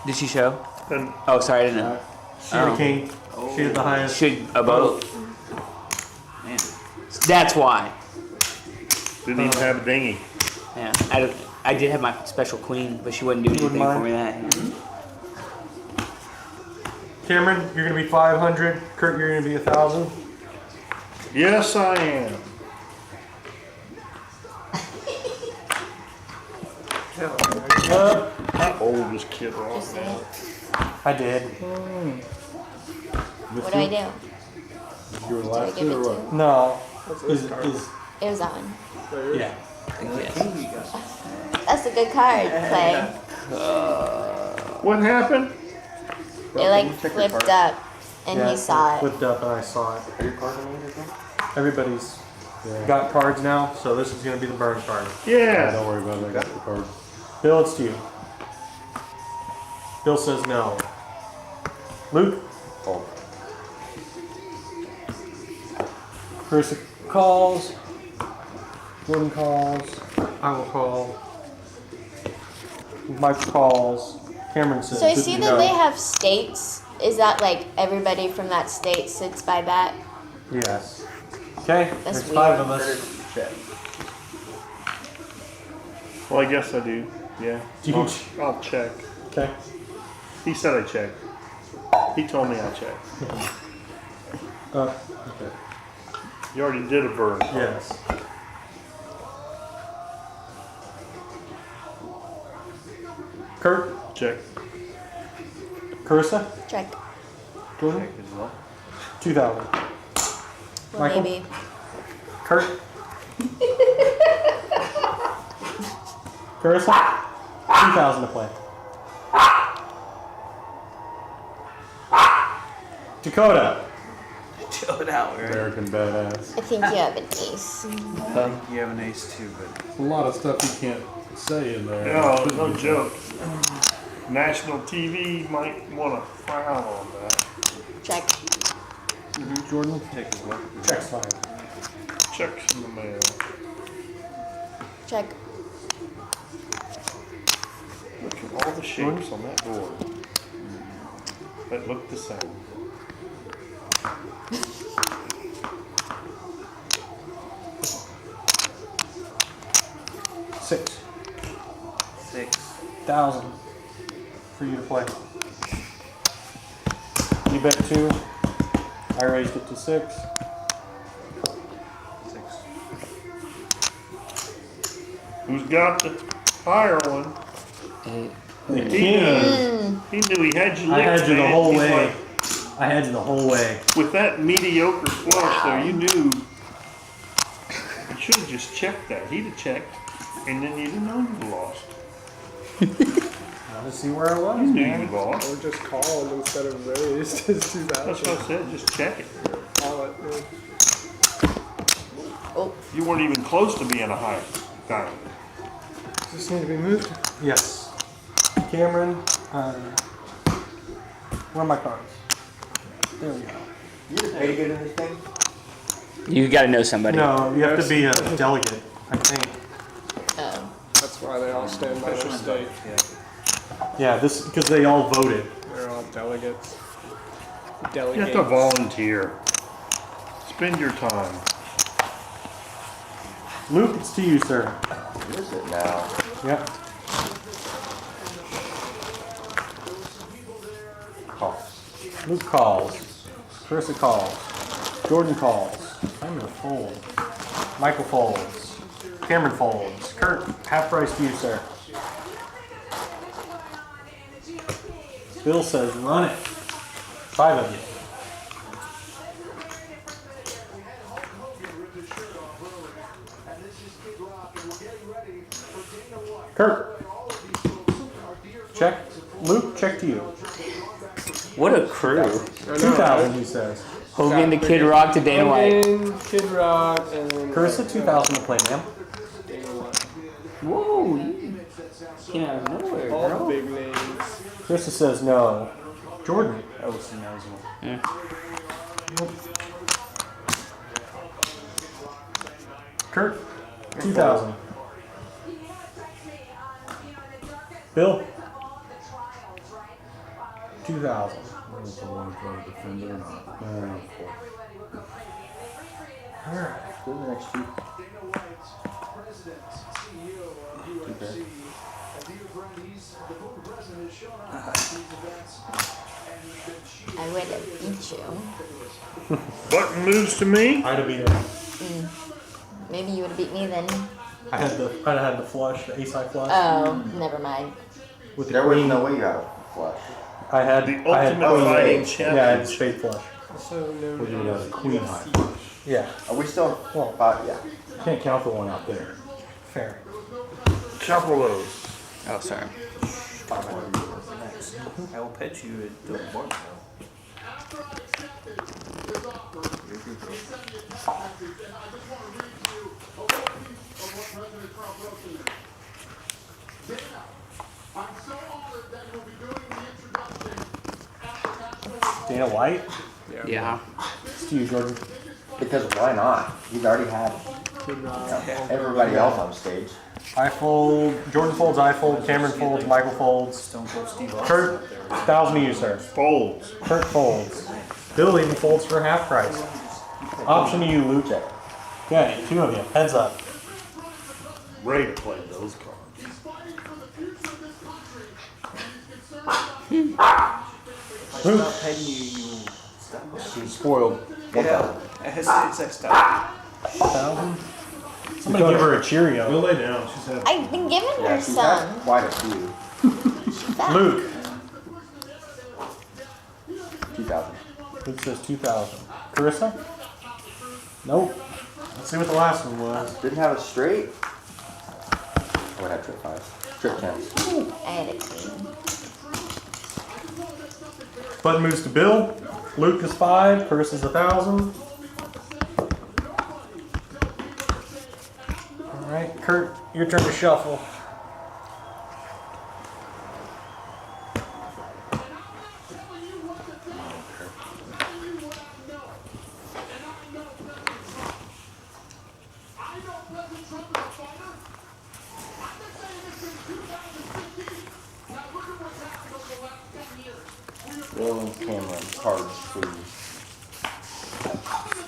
Did she show? And Oh, sorry, I didn't know. She had a king. She had the highest. Should a boat? Man. That's why. didn't even have a dinghy. Yeah, I did have my special queen, but she wouldn't do anything Wouldn't for me that. Cameron, you're gonna be 500. Kurt, you're gonna be 1,000. Yes, I am. How old is Kid Rock Just now? I did. What do I do? you were Do I last give two it or to what? him? No. Is It was that one. yeah. That's a good card, Clay. What happened? It like flipped up and Yeah, he saw it. Flipped up and I saw it. Are your cards on anything? Everybody's got cards now, so this is gonna be the burn card. Yeah. Don't worry about it, I got the card. Bill, it's to you. Bill says no. Luke? Fold. Carissa calls. Gordon calls. I will call. Mike calls. Cameron says. So I see that they have states. Is that like everybody from that state sits by that? Yes. Okay, That's there's 5 of weird. us. Check. Well, I guess I do. Yeah. Do you I'll check. Okay. He said I checked. He told me I checked. Okay. You already did a bird. Yes. Kurt, Check. Carissa, Check. Jordan, Check as well. 2,000. Well, Michael? maybe. Kurt. Carissa, 2,000 to play. Dakota. Chill it out, right? American badass. I think you have an ace. You have an ace too, but A lot of stuff you can't say in there. No, no joke. National TV might want to frown on that. Check. Jordan, check as well. check's fine. Checks in the mail. Check. Look at all the shapes on that board. That look the same. Six. 6,000 for you to play. You bet 2. I raised it to 6. 6. Who's got the higher one? The He king. does. He knew he had you licked, I had you the man. whole He's way. like, I had you the whole way. with that mediocre flush there, you knew. You should have just checked that. He'd have checked, and then you'd have known you lost. I want to see where I was, You knew man. you lost. Or just called instead of raised. It's 2,000. That's what I said. Just check it. Call it. Yeah. Oh, You weren't even close to being a high guy. Just need to be moved. Yes. Cameron, where are my cards? There we go. You just pay to get in this thing? You got to know somebody. No, you have to be a delegate, I think. oh. That's why they all stand by their state. Yeah, this because they all voted. They're all delegates. You have Delegates. to volunteer. Spend your time. Luke, it's to you, sir. Is it now? Yep. Call. Luke calls. Carissa calls. Jordan calls. I'm gonna fold. Michael folds. Cameron folds. Kurt, half price to you, sir. Bill says run it. 5 of you. Kurt. Check. Luke, check to you. What a crew. 2,000, he says. Hogan to Kid Rock to Dana White. Hogan, Kid Rock, and then Carissa, 2,000 to play, ma'am. Dana White. Whoa, you came out of nowhere, All girl. the big names. Carissa says no. Jordan. Oh, so now as well. Yeah. Kurt, 2,000. Bill, 2,000. If I want to try to defend it or not. All right. Who's the next 2? Okay. I would have beat you. Button moves to me. I'd have beat him. Maybe you would have beat me then. I'd have had the flush, the ace high flush. Oh, never mind. With the There was queen. no way you had a flush. I had The I had ultimate queen. fighting Yeah, I champion. had spade flush. Also known What do you got, as a queen high flush? Yeah, Are we still? Well, Yeah. Can't count the one out there. fair. Shuffle those. Oh, sorry. I will pet you at the board. Dana White, Yeah. it's to you, Jordan. Because why not? He's already had Kid Rock. everybody else on stage. I fold. Jordan folds. I fold. Cameron folds. Michael folds. Stone Cold Steve Austin. Kurt, 1,000 to you, sir. Folds. Kurt folds. Bill even folds for half price. Option to you, Luke. Check. Okay, 2 of you. Heads up. Ray played those cards. Stop petting you, you stop. She's spoiled. Yeah, it's that stuff. 1,000. Somebody give her a Cheerio. Go lay down. She's happy. I've been giving Yeah, her she's some. got quite a few. Luke. 2,000. Luke says 2,000. Carissa? Nope. Let's see what the last one was. Didn't have a straight. I would have trip 5. Trip 10s. I had a queen. Button moves to Bill. Luke is 5. Carissa's 1,000. Alright, Kurt, your turn to shuffle. Will and Cameron, cards, please.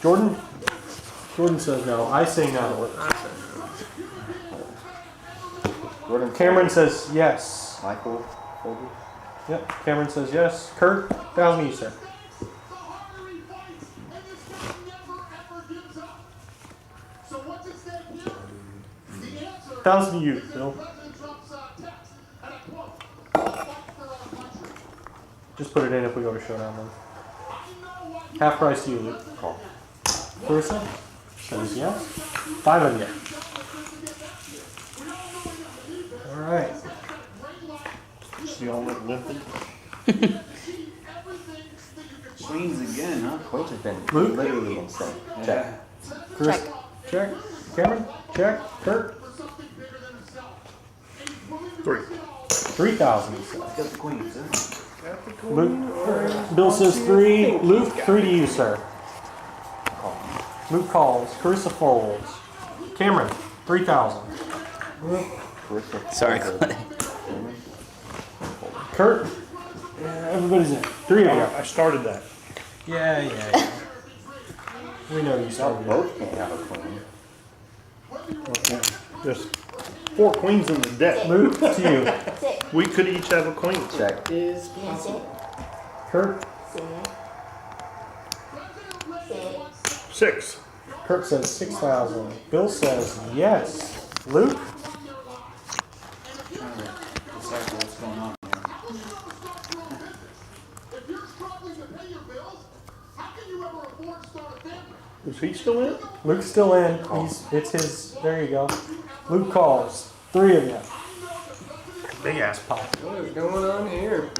Jordan? Jordan says no. I say no. Gordon, Cameron says yes. Michael, Folder. Yep, Cameron says yes. Kurt, 1,000 you, sir. So what's at stake here? The answer 1,000 you, Bill. President Trump's text, and I quote, "Fight for our country." Just put it in if we go to showdown then. Half price to you, Luke. Call. Carissa says yes. 5 of you. Alright. She all went limpid. Queens again, huh? Queens has been Luke? literally insane. Check. Carissa, check. Cameron, check. Kurt, 3. 3,000 he says. Got the queens, huh? Luke, Bill says 3. Luke, 3 to you, sir. Luke calls. Carissa folds. Cameron, 3,000. Sorry, Clay. Kurt, everybody's in. 3 of you. I started that. Yeah. We know you Y'all started. both can't have a queen. There's 4 queens in the deck. Luke, to you. 6. We could each have a queen. Check. Is Yeah, 6. Kurt, 6. Kurt says 6,000. Bill says yes. Luke, Decipher what's going on here. If you're struggling to pay your bills, how can you ever afford to start a family? Is he still in? Luke's still in. It's his. There you go. Luke calls. 3 of you. Big ass pot. what is going on here?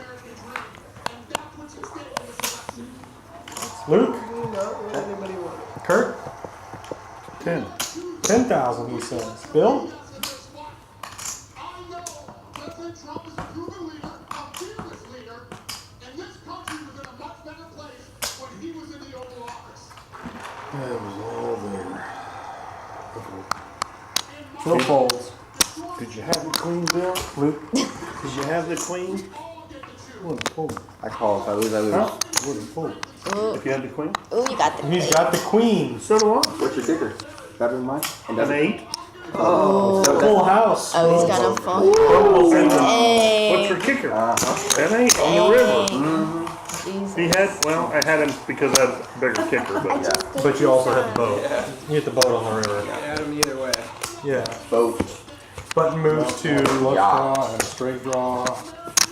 Luke, Not what anybody wants. Kurt, 10. 10,000 he says. Bill, I know President Trump is a proven leader, a fearless leader, and this country was in a much better place when he was in the Oval Office. That was all there. Bill folds. Did you have the queen, Bill? Luke, Did you have the queen? Wouldn't pull. I call. If I lose, I lose. Huh? Wouldn't pull. Ooh, If you had the queen? ooh, you got the he's queen. got the queen. So do I. What's your kicker? Better than mine? And An doesn't- 8. Oh, so Full house. Oh, he's got a phone. What's Hey. your kicker? Uh-huh. An 8 on the river. Jesus. He had, well, I had him because I had a bigger kicker, but Yeah. But you also had the boat. You hit the boat on the river. Add them either way. Yeah. Boat. Button moves to Flush Yeah. draw and a straight draw.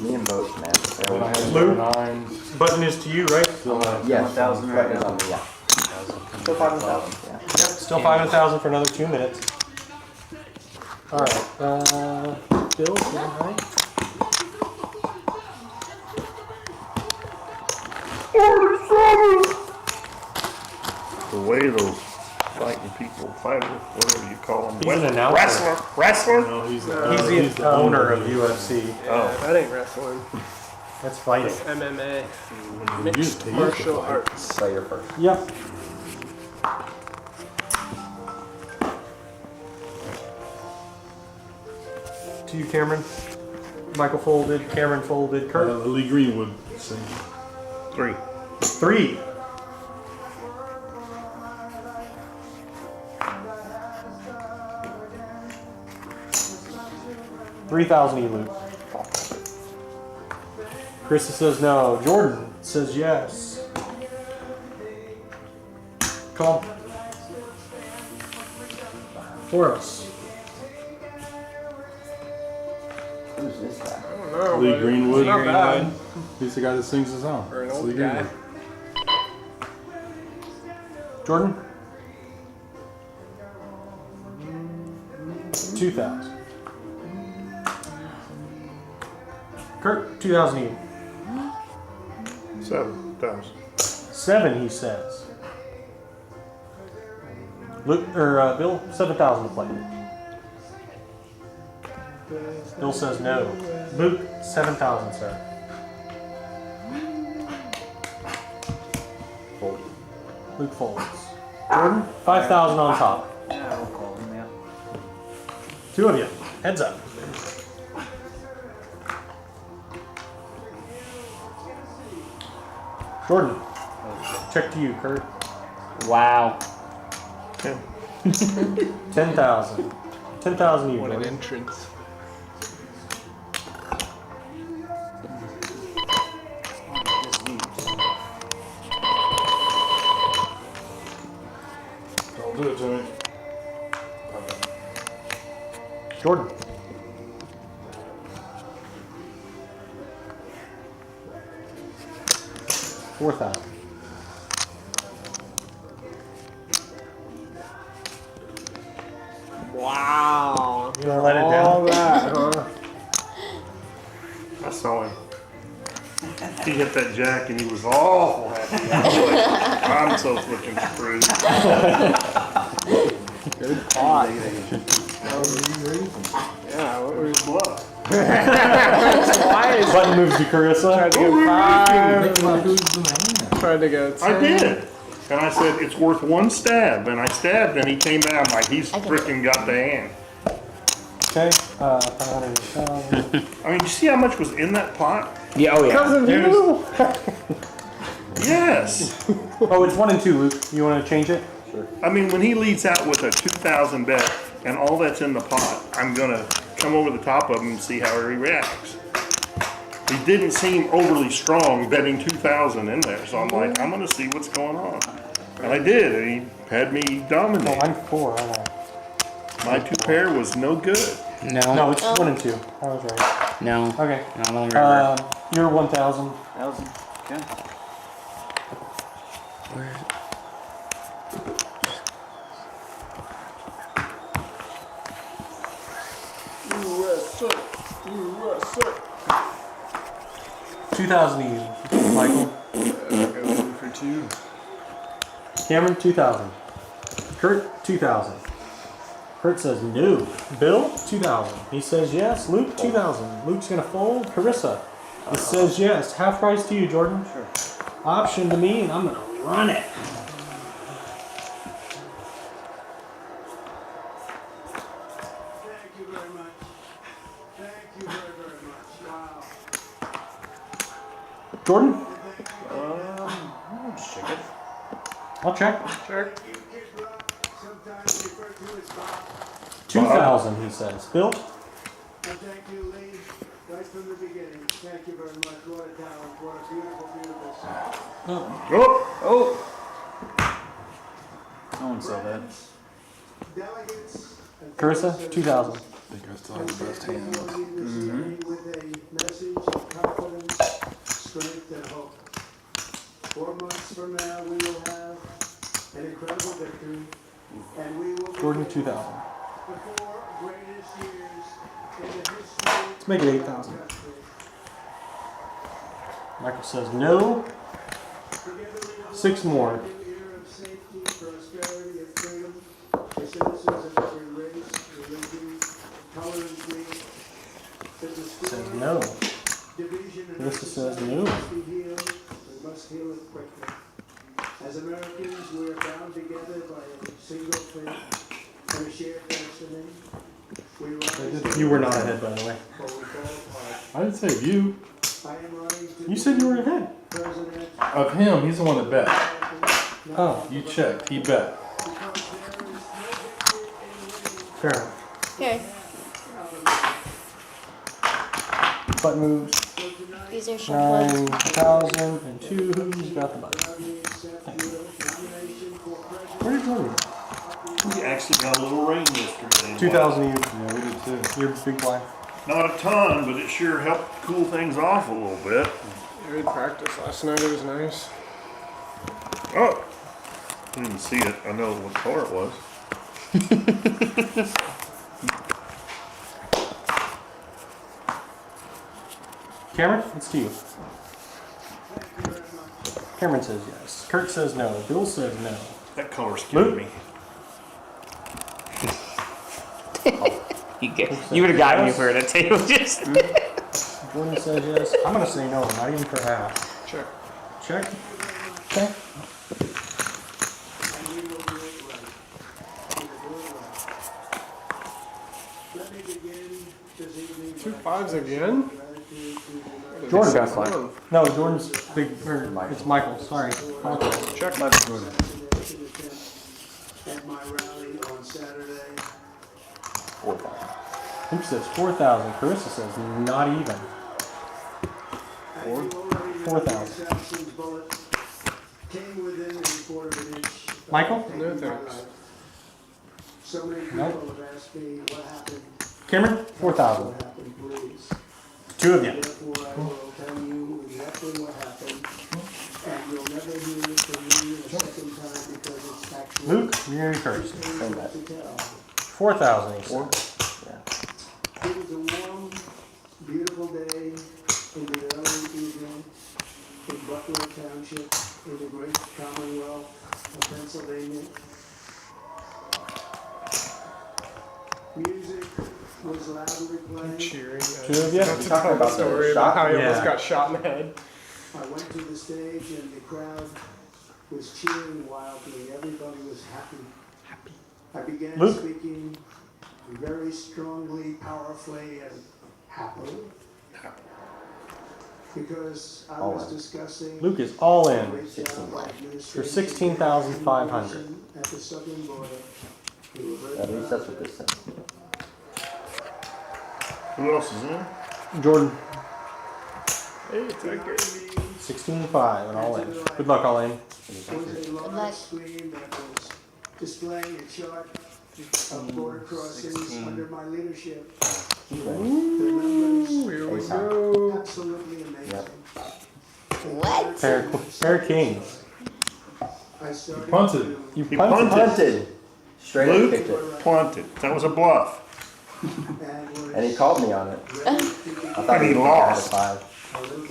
Me and boats, man. And I had Luke? 9. Button is to you, right? Still have. Yes. 1,000 right Button is now. on me, yeah. Still 5,000. Yeah. Still 5,000 for another 2 minutes. Alright, Bill, right? the way those fighting people, fighter, whatever you call them. He's an announcer. Wrestler? No, he's He's the owner of UFC. Oh. That ain't wrestling. That's fighting. MMA. He Mixed used to martial fight. arts. Player first. Yep. To you, Cameron. Michael folded, Cameron folded, Kurt. Lee Greenwood. Sing. 3. 3. 3,000 Luke. Krista says no. Jordan says yes. Call. Forrest. Who's this guy? I don't know. Lee but Greenwood. It's not bad. He's the guy that sings the song. For an It's old Lee guy. Greenwood. Jordan. 2,000. Kurt, 2,000 even. 7,000. 7, he says. Luke or Bill, 7,000 to play. Bill says no. Luke, 7,000, sir. Fold. Luke folds. Jordan, 5,000 on top. Yeah, I'll call him, yeah. 2 of you. Heads up. Jordan, check to you, Kurt. Wow. 10,000. 10,000 you, What an Jordan. entrance. Don't do it, Jimmy. Jordan. $4,000. Wow. You wanna let it All down? that, huh? I saw him. He hit that jack and he was awful happy. I was like, I'm so freaking screwed. Good pot. Yeah, what was Bluff. why is Button moves to Carissa. tried to get 5. Tried to go 10. I did. And I said, it's worth one stab. And I stabbed and he came down like he's I can- freaking got the hand. Okay, 500,000. I mean, you see how much was in that pot? Yeah. Oh yeah. Cousin you. Yes. Oh, it's 1 and 2, Luke. You want to change it? I mean, when he leads out with a 2,000 bet and all that's in the pot, I'm gonna come over the top of him and see how he reacts. He didn't seem overly strong betting 2,000 in there, so I'm like, I'm gonna see what's going on. And I did, and he had me Oh, dominated. I'm 4, aren't I? My 2 pair was no good. No. No, it's 1 and 2. I was right. No. Okay. No, I'm on the river. You're 1,000. 1,000. Okay. USA. USA. 2,000 even. Michael. Go for 2. Cameron, 2,000. Kurt, 2,000. Kurt says no. Bill, 2,000. He says yes. Luke, 2,000. Luke's gonna fold. Carissa, it says yes. Half price to you, Jordan. Sure. Option to me, and I'm gonna run it. Thank you very much. Thank you very, very much. Wow. Jordan, Let's check it. I'll check. Check. You Kid Rock, sometimes referred to as Bob. 2,000, he says. Bill, And thank you, Lee, right from the beginning. Thank you very much. What a talent. What a beautiful, beautiful song. Oh, No one saw that. Delegates. and Carissa, fellow 2,000. I think I still have the best hand. citizens, this evening with a message of confidence, strength, and hope. 4 months from now, we will have an incredible victory, and we will be Jordan, the 2,000. 4 greatest years in the history. Let's make it 8,000. Michael says no. 6 more. New era of safety, prosperity, and freedom for citizens of every race, religion, color, and creed. Says no. Division and Melissa says no. must be healed. We must heal it quickly. As Americans, we are bound together by a single faith and a shared destiny. We rise You were not ahead, by the way. or we fall apart. I didn't say you. I am running to You said you were ahead. President Of him, he's the one that bet. Oh, You checked. He bet. because there is no victory in winning fair enough. Here. button moves. These are shuffled. 9,000 and 2. Who's got the button? Thank you. Where did Jordan go? We actually got a little rain yesterday. 2,000 you. Yeah, we did too. You're big blind. Not a ton, but it sure helped cool things off a little bit. We had practice last night. It was nice. Oh, I didn't see it. I know what color it was. Cameron, it's to you. Cameron says yes. Kurt says no. Bill says no. That color scared Luke? me. You would have gotten me for it at table just. Jordan says yes. I'm gonna say no, not even for half. Check. Check. Okay. Two fives again? Jordan got Fine. fine. No, Jordan's big. Or it's Michael. Sorry. Michael. Check. At my rally on Saturday. 4,000. Luke says 4,000. Carissa says not even. 4,000. Came within a quarter of an inch. Michael? No thanks. So many people Nope. have asked me what happened. Cameron, 4,000. What happened, please. Two of you. Therefore, I will tell you exactly what happened. And you'll never hear it from me a second time because it's actually. Luke, you're gonna be first. Same to tell. 4,000. He said. It was a warm, beautiful day in the early evening in Butler Township in the great Commonwealth of Pennsylvania. Music was loudly playing. Cheering. Two of you? Have to tell the story about how he almost Yeah. got shot in the head. I went to the stage and the crowd was cheering wildly. Everybody was happy. I began Luke? speaking very strongly, powerfully, and happily. Because I was discussing Luke is all in great job of for administration 16,500. at the southern border. We were very At least proud that's what of this it. says. Who else is in? Jordan, Hey, it's okay. 16,500 and all in. Good luck, all in. It was a large screen that was displaying a chart of border crossings under my leadership. The numbers Here we Ace go. absolutely amazing. What? Pair of kings. I started punted. to- You He punted. Punted. Straight up kicked it. Luke punted. That was a bluff. And he called me on it. I thought And he was lost. had a 5. a little bit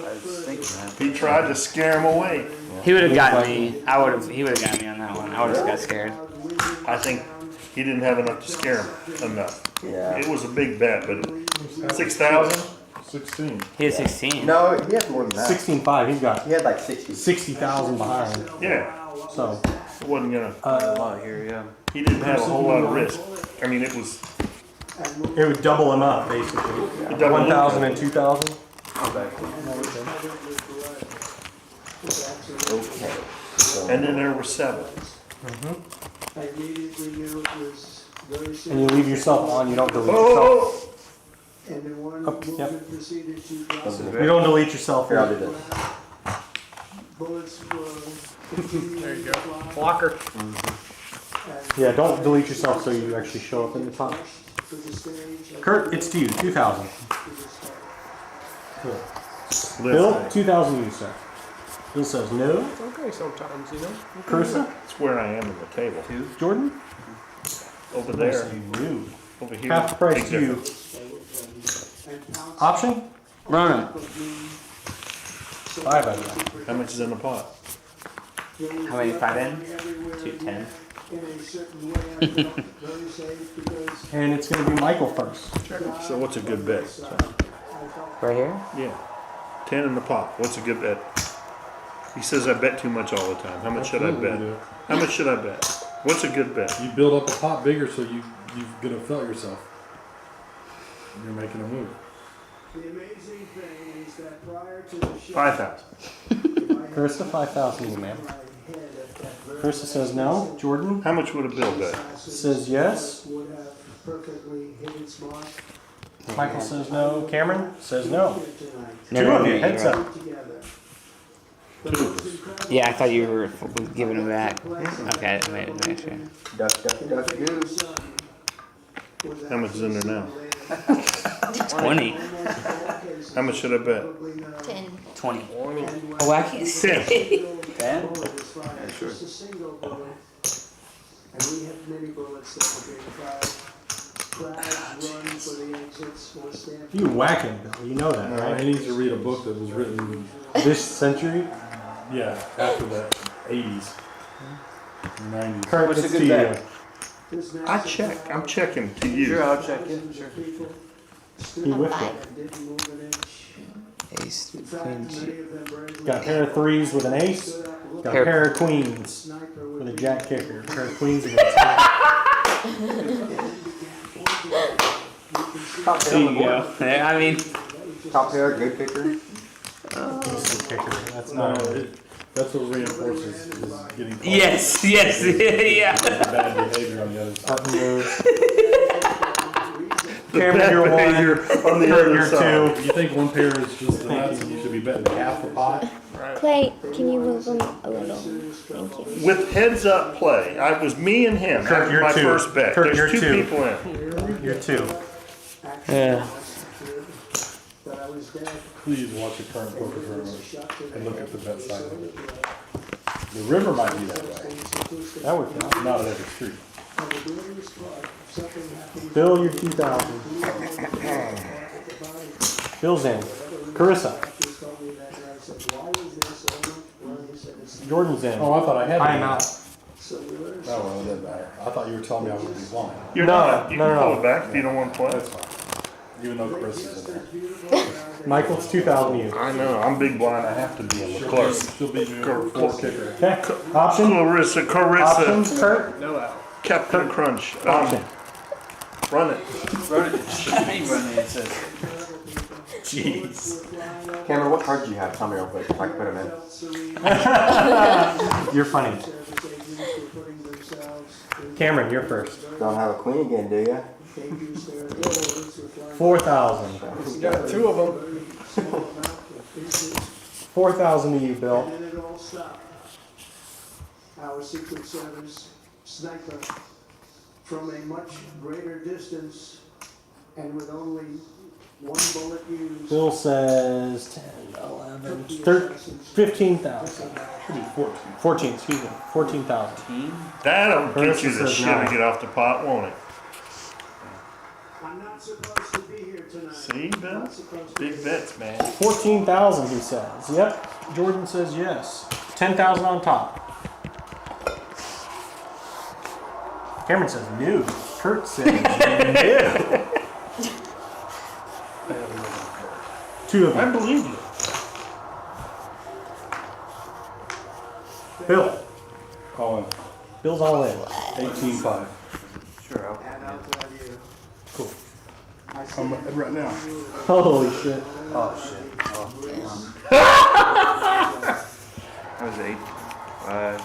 further. He tried to scare him away. He would have gotten me. He would have gotten me on that one. I would have got scared. I think he didn't have enough to scare him enough. Yeah. It was a big bet, but 6,000? 16. He had 16. No, he has more than that. 16,500. He's got He had like 60. 60,000 behind. Yeah, So, it wasn't gonna. A lot here, yeah. He didn't have a whole lot of risk. I mean, it was. it would double him up, basically. It doubled 1,000 and 2,000. Okay. So, And then there were 7. I immediately knew it was very And you serious. leave yourself on, you don't delete yourself. Oh! And then one Yep. movement proceeded to cross the You don't delete yourself. here, I'll do this. bullets were continuing There you to go. fly. Blocker. As Yeah, don't delete yourself so you actually show up in the top. to the stage, I Kurt, it's to you. 2,000. to the start. Bill, 2,000 you, sir. Bill says no. It's okay sometimes, you know? Carissa, That's where I am in the table. Jordan, Over there. say no. Over here. Half the price Big to you. difference. And pounce Option? Ronan. of me. 5 out of that. How much is in the pot? How many 5 in? 210. In a certain way, I felt very safe because And it's going to be Michael first. So what's a good bet? I felt Right here? Yeah. 10 in the pot. What's a good bet? He says I bet too much all the time. How much should I Absolutely bet? you do. How much should I bet? What's a good bet? You build up the pot bigger so you're gonna felt yourself. You're making a move. the amazing thing is that prior to the show, 5,000. Carissa, 5,000 you, ma'am. my head at that very Carissa says no. Jordan How much would a bill bet? says yes. would have perfectly hit its mark. Michael says no. Cameron says no. No, Two no, of you, you're heads right. up. Yeah, I thought you were giving them back. Okay, I made it sure. Duck, duck, goose. How much is in there now? 20. How much should I bet? 10. 20. Oh, I can't say. 10? Yeah, sure. Just a single bullet. And we have many bullets that will bring fire. Crowds run for the exits, more stamp. You whacking, Bill. You know that, No, right? he needs to read a book that was written, This century. yeah, after the 80s, 90s. Kurt, What's a it's good to you. bet? I'm checking to you. Sure, I'll check it. Sure. He whiffed it. Ace, queen, Got a pair of threes with an ace. Got a pair of queens with a jack kicker. A pair of queens against it. Top There pair on you the board. go. Yeah, I mean, Top pair, good kicker. Ace and kicker. That's No, not that's what reinforces is getting caught. yes, yeah. Bad behavior on the other side. button moves. The Cameron, bad you're one. behavior on the Kurt, other you're side. two. You think one pair is just the nuts and you should be betting half the pot? Clay, can you move them a little? Thank you. With heads up play, I was me and him. Kurt, That was you're my two. first bet. Kurt, There's you're two two. people in. You're two. Yeah. Please watch a current poker tournament and look at the bet side of it. The river might be that way, That would count. not at every street. Bill, you're 2,000. Bill's in. Carissa. Jordan's in. Oh, I thought I had. I am out. Oh, well, it doesn't matter. I thought you were telling me I would be blind. You're No, not. You no, can no, pull no. it back if you don't want to play. That's fine. Even though Chris is in there. Michael's 2,000 you. I know. I'm big blind. I have to be in the close. She'll beat me over 4 kicker. Okay. Option. Carissa, Options, Kurt. No out. Captain Crunch. Option. Run it. Run it. Ain't running, it says. Jeez. Cameron, what cards do you have? Tell me real quick if I can put them in. You're funny. Cameron, you're first. Don't have a queen again, do ya? 4,000. You got two of them. 4,000 to you, Bill. And then it all stopped. Our Secret Service sniper from a much greater distance and with only one bullet used. Bill says 10, 11, 15,000. Should be 14. 14, excuse me. 14,000. That'll get Carissa you the says shit no. and get off the pot, won't it? I'm not supposed to be here tonight. See, Bill? Not supposed to Big be. bets, man. 14,000, he says. Yep. Jordan says yes. 10,000 on top. Cameron says no. Kurt says no. Two of I them. believe you. Bill. All in. Bill's all in. 18-5. Sure, I'll. And I'll tell you. Cool. I'm right now. Holy shit. Oh, shit. Oh, that was 8. 5.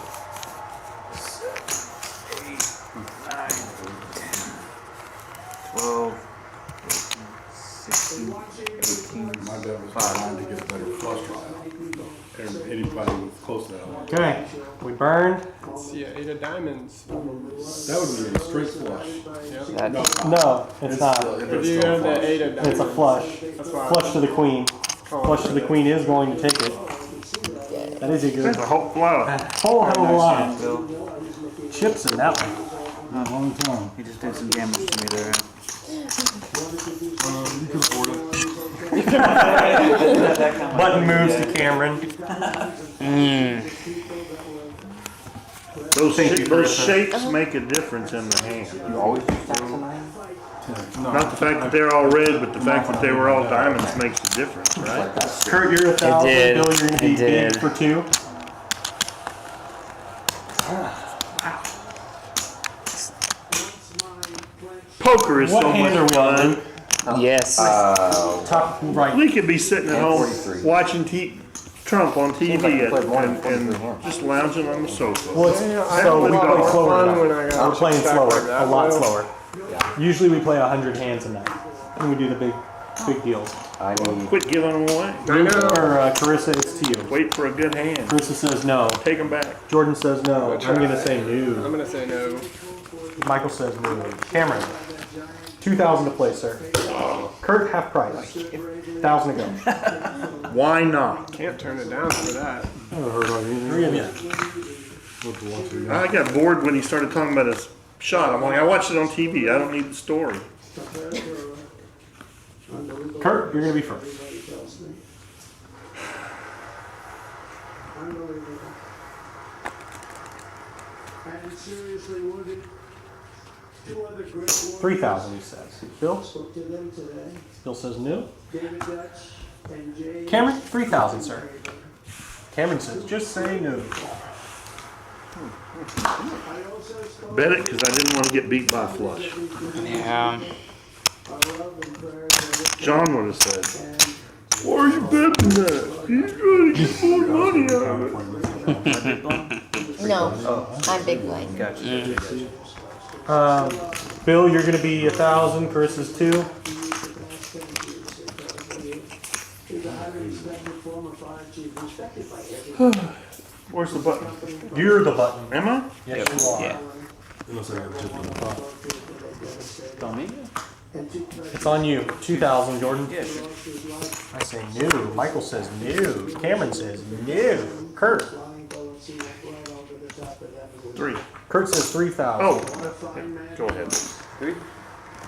8, 9, 10, 12, 14, 16, 18. My bet was trying to get a better flush draw. Anybody was close to that one. Okay. We burned. See, 8 of diamonds. That would be a straight flush. That, No, it's not. If you have the 8 of diamonds. It's a flush. That's why. Flush to the queen. Flush to the queen is going to take it. That is a good. There's a whole lot. A whole hell of a lot. Bill. Chips in that one. Not a long time. He just did some damage to me there. You can afford it. Button moves to Cameron. Those Carissa. shapes make a difference in the hand. You always do stacks of 9? Not the fact that they're all red, but the fact that they were all diamonds makes a difference, right? Kurt, you're 1,000. did. Bill, you're going to be It did. big for 2. Poker is What so hand are much we on? fun. yes. Top right. We could be sitting at home 43. watching Trump on TV Seems like you played more than and 43 hands. just lounging on the sofa. Well, it's Yeah, I so had we a lot play more slower fun now. when I got We're playing stacked slower, like that, a lot Will. slower. Usually we play 100 hands a night. And we do the big deals. I need. Quit giving them away. Or Carissa, it's to you. Wait for a good hand. Carissa says no. Take them back. Jordan says no. I'm gonna say I'm no. gonna say no. Michael says no. Cameron, 2,000 to play, sir. Kurt, half price. 1,000 to go. Why not? Can't turn it down for that. I haven't heard about anything. Three of you. What do you want to? I got bored when he started talking about his shot. I'm like, I watched it on TV. I don't need the story. Kurt, you're gonna be first. Everybody tells me. Unbelievable. And seriously wounded. Two other great warriors. 3,000, he says. Bill? Spoke to them today. Bill says no. David Dutch and Jay. Cameron, 3,000, sir. Cameron says just say no. I also spoke Bet it because I didn't want to get beat by a flush. Yeah. John would have said, why are you betting that? He's trying to get more money out of it. No, I'm big blind. Gotcha. Bill, you're gonna be 1,000. Chris is 2. Where's the button? You're the button. Am I? Yes, you are. Yeah. It looks like it's just on the top. On me? It's on you. 2,000, Jordan. Yeah, sure. I say no. Michael says no. Cameron says no. Kurt. 3. Kurt says 3,000. Oh, go ahead. 3?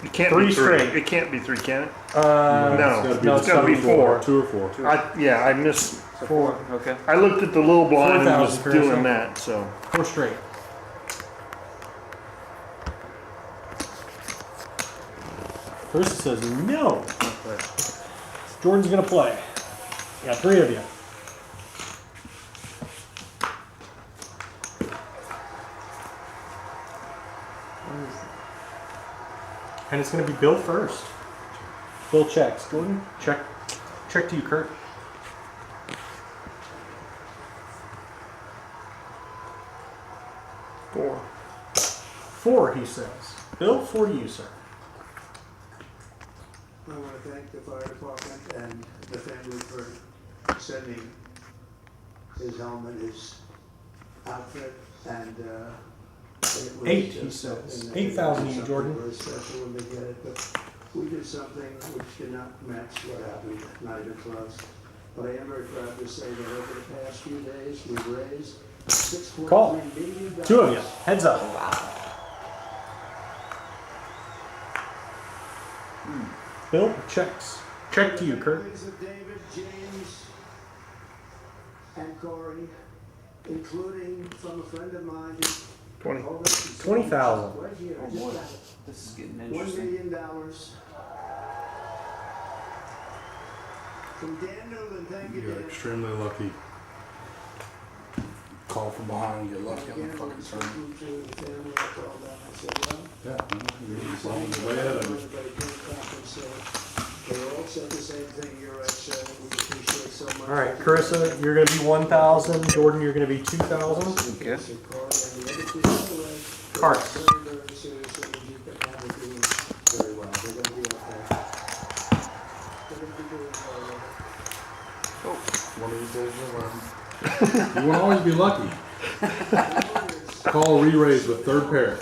It can't Three be 3. straight. It can't be 3, can it? No, It's gotta be 4. 2 or 4. I missed. 4. Okay. I looked at the little blind and was 4,000, doing Carissa. that, so. 4 straight. Chris says no. Jordan's gonna play. Got 3 of you. And it's gonna be Bill first. Bill checks. Jordan, check to you, Kurt. 4. 4, he says. Bill, 4 to you, sir. I want to thank the fire department and the family for sending his helmet, his outfit, and it was 8, he just says. something that 8,000 was you, something Jordan. very special when they get it, but we did something which did not match what happened, not even close. But I am very proud to say that over the past few days, we've raised Call. $6.3 million. 2 of you. Heads up. Bill, checks. Check to you, Kurt. Families of David, James, and Corey, including from a friend of mine. 20. 20,000. Right here, Oh just boy, got it. this is getting $1 interesting. million. From Dan Newland, thank you, You're Dan. extremely lucky. Call from behind, get lucky on the fucking turn. Speaking to the family, I called them, I said, well, Yeah, you're on the way ahead of it. everybody came back and said, they all said the same thing, you're right, sir, we appreciate so much. All right, Carissa, you're gonna be 1,000. Jordan, you're gonna be 2,000. Okay. And Corey and the other two, by the way, Carts. very, very seriously, and you can have it doing very well, they're gonna be okay. They're gonna be doing very well. One of these days you'll learn. You won't always be lucky. Call re-raise with third pair.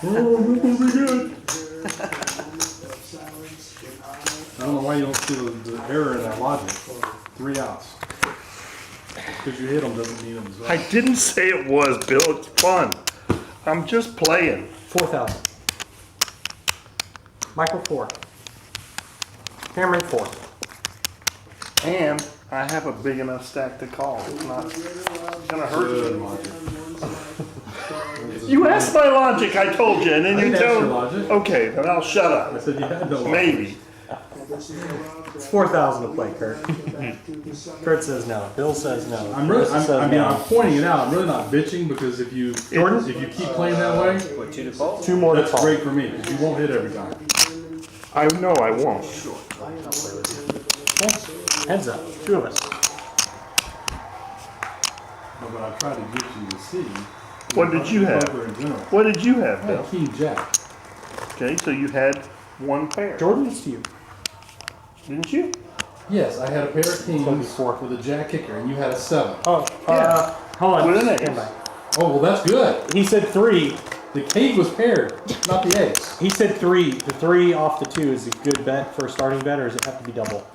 Oh, this will be good. I don't know why you don't see the error in that logic. 3 outs. Because you hit them doesn't mean them. I didn't say it was, Bill. It's fun. I'm just playing. 4,000. Michael, 4. Cameron, 4. And I have a big enough stack to call. It's not gonna hurt Good you. logic. You asked my logic, I told you, and then I you didn't ask told your logic. Okay, then I'll shut I up. said you had no logic. Maybe. It's 4,000 to play, Kurt. Kurt says no. Bill says no. I'm really, Carissa says I mean, no. I'm pointing it out. I'm really not bitching because if you keep playing that way, What, 2 to call? 2 more to that's call. great for me because you won't hit every time. I know I won't. Okay. Heads up. 2 of us. No, but I try to get you to see. What did you have? Poker in general. What did you have, I Bill? had King Jack. Okay, so you had 1 pair. Jordan, it's to you. Didn't you? Yes, I had a pair of kings before. with a jack kicker, and you had a 7. Oh, Yeah. hold on. With an ace. Stand by. Oh, well, that's good. He said 3. The king was paired, not the ace. He said 3. The 3 off the 2 is a good bet for a starting bet, or does it have to be double?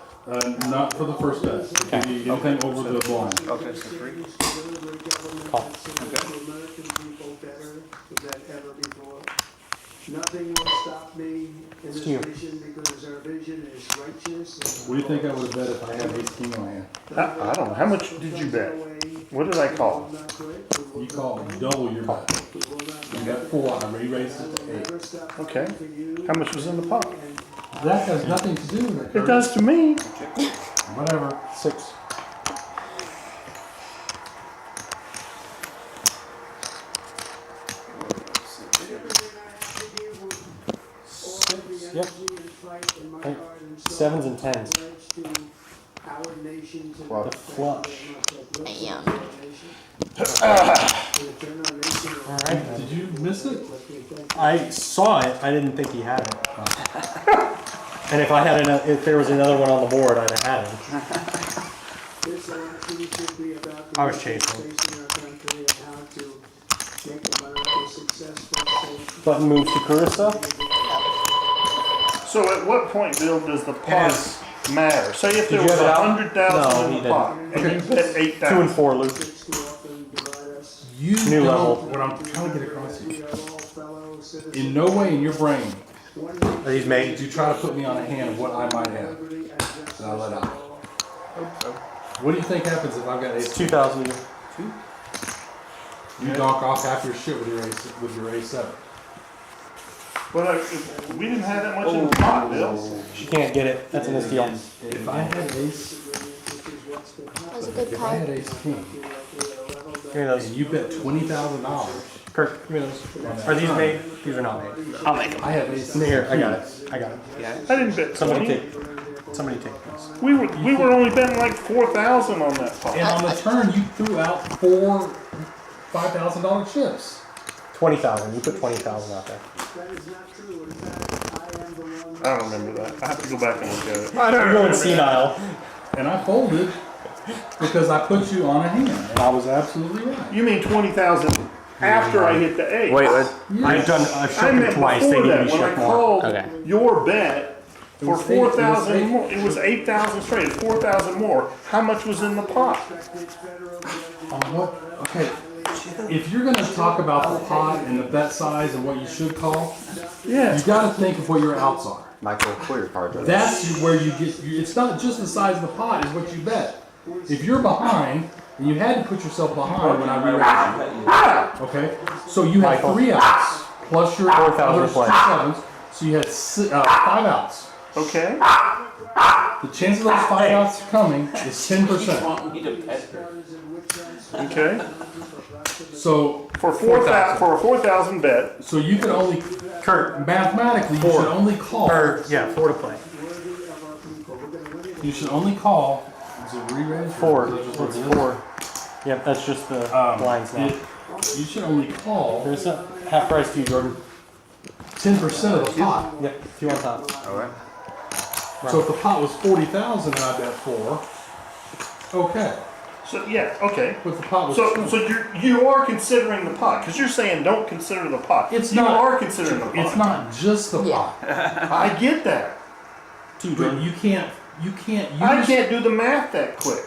Not for the first bet. It can be anything over the blind. Okay, so 3. Call. American people better than ever before. Nothing will stop me in this you. vision because our vision is righteous. What do you think I would have bet if I had ace king on my hand? I don't know. How much did you bet? What did I call? You called double your bet. You bet 4, I re-raised it to 8. Okay. How much was in the pot? That has nothing to do with it. It does to me. Whatever. 6. Yep. 7s and 10s. The flush. Damn. Alright. Did you miss it? I saw it. I didn't think he had it. And if I had if there was another one on the board, I'd have had him. I was chasing. Button moves to Carissa. So at what point, Bill, does the pot matter? Say if there Did you was have it out? 100,000 No, in he the pot, and you bet 2 8,000. and 4, Luke. You New don't, level. what I'm trying to get across here. In no way in your brain Are these made? did you try to put me on a hand of what I might have that I let out. What do you think happens if I've got ace? 2,000. You knock off half your shit with your A7. But we didn't have that much in the pot, Bill. She can't get it. That's in this deal. If I had ace, That was a good if I had card. ace king, Give me those. and you bet $20,000, Kirk, give me those. Are these made? These are not made. I'll make them. I have ace. Here, I got it. I got it. I didn't bet Somebody 20. take. Somebody take this. We were only betting like 4,000 on that pot. And on the turn, you threw out 4 $5,000 chips. 20,000. You put 20,000 out there. I don't remember that. I have to go back and look at it. You're going senile. And I folded because I put you on a hand, and I was absolutely right. You mean 20,000 after I hit the 8? Wait, I've I shook it meant twice. They before need to that, be when I shook more. called Okay. your bet for was eight- it was 4,000 eight- more. It was 8,000 straight. 4,000 more. How much was in the pot? On what? Okay. If you're going to talk about the pot and the bet size and what you should call, Yeah. you got to think of what your outs are. Michael, pull your cards out. That's where you get. It's not just the size of the pot; is what you bet. If you're behind, and you had to put yourself behind when I re-raised you. Okay. So you had Michael. 3 outs plus your 4,000 other 2 play. 7s. So you had 5 outs. Okay. The chance of those 5 outs coming is 10%. Want me to pet her? Okay. So For 4,000 for a 4,000 bet. So you could only, Kurt. mathematically, you should only call. Or, yeah, 4 to play. You should only call. Is it re-raise? 4. Is it It's just what it 4. Yep, that's just the blinds now. You should only call There's a half price to you, Jordan. 10% of the pot. Yep, 2 on top. Alright. So if the pot was 40,000 and I bet 4, okay. So yeah, okay. But the pot was So you are considering the pot because you're saying don't consider the pot. It's you not- are considering the pot. It's not just the pot. I get that. But you can't use. I can't do the math that quick.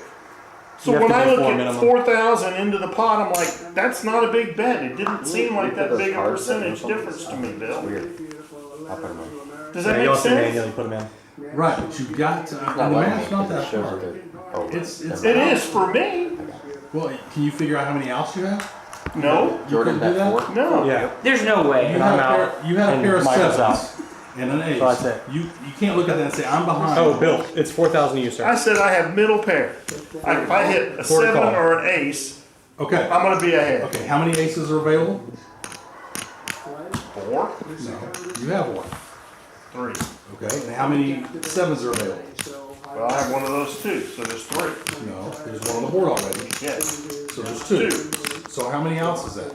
So You have when to I do look 4 at minimum. 4,000 into the pot, I'm like, that's not a big bet. It didn't seem like that big a percentage difference to me, Bill. Weird. I'll put them on. Does Yeah, that you make also sense? manually put them in. Right, but you got to. Not And the like math's not it that shows hard. that they're over. It's It is for me. Well, can you figure out how many outs you have? No. Jordan couldn't do bet that? 4. No. Yeah. There's no way. You I'm had a out, pair. You had a and pair of Michael's sevens and an ace. So that's it. You can't look at that and say I'm behind. Oh, Bill, it's 4,000 to you, I sir. said I have middle pair. If I hit a Four to 7 call. or an ace, Okay. I'm going to be ahead. Okay. How many aces are available? 4, No. You have 1. 3. Okay. And how many sevens are available? Well, I have one of those too, so there's 3. No. There's 1 on the board already. Yes. So there's 2. So how many outs is that?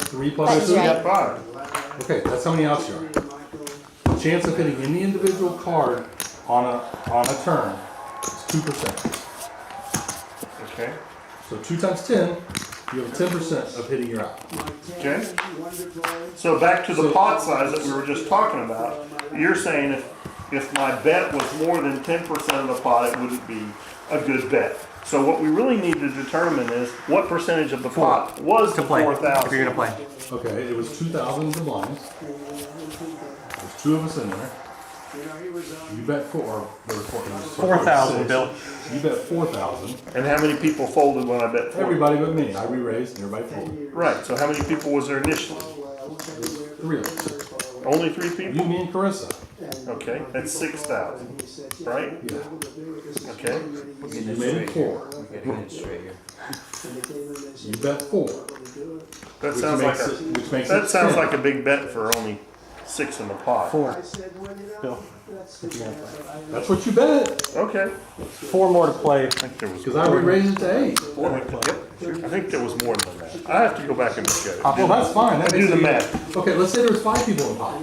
3 plus That's 2? right. 5. Okay, that's how many outs you are. The chance of hitting any individual card on a turn is 2%. Okay. So 2 times 10, you have 10% of hitting your out. Okay. So back to the pot size that we were just talking about. You're saying if my bet was more than 10% of the pot, it wouldn't be a good bet. So what we really need to determine is what percentage of the pot was the If you're 4,000. gonna play. Okay, it was 2,000 to blinds. There's 2 of us in there. You bet 4. Or there were 4,000, Bill. You bet 4,000. And how many people folded when I bet 4? Everybody but me. I re-raised and everybody folded. Right. So how many people was there initially? 3 of us. Only 3 people? You, me, and Carissa. Okay, that's 6,000, right? Yeah. Okay. You made it 4. We're getting it straight here. You bet 4. That Which sounds like makes it- which makes that it sounds 10. like a big bet for only 6 in the pot. 4. Bill. That's what you bet. Okay. 4 more to play. I think there was. Because I re-raised it to 8. I think there was more than that. I have to go back and look at it. Well, that's fine. That Do makes the it- math. Okay, let's say there was 5 people in the pot.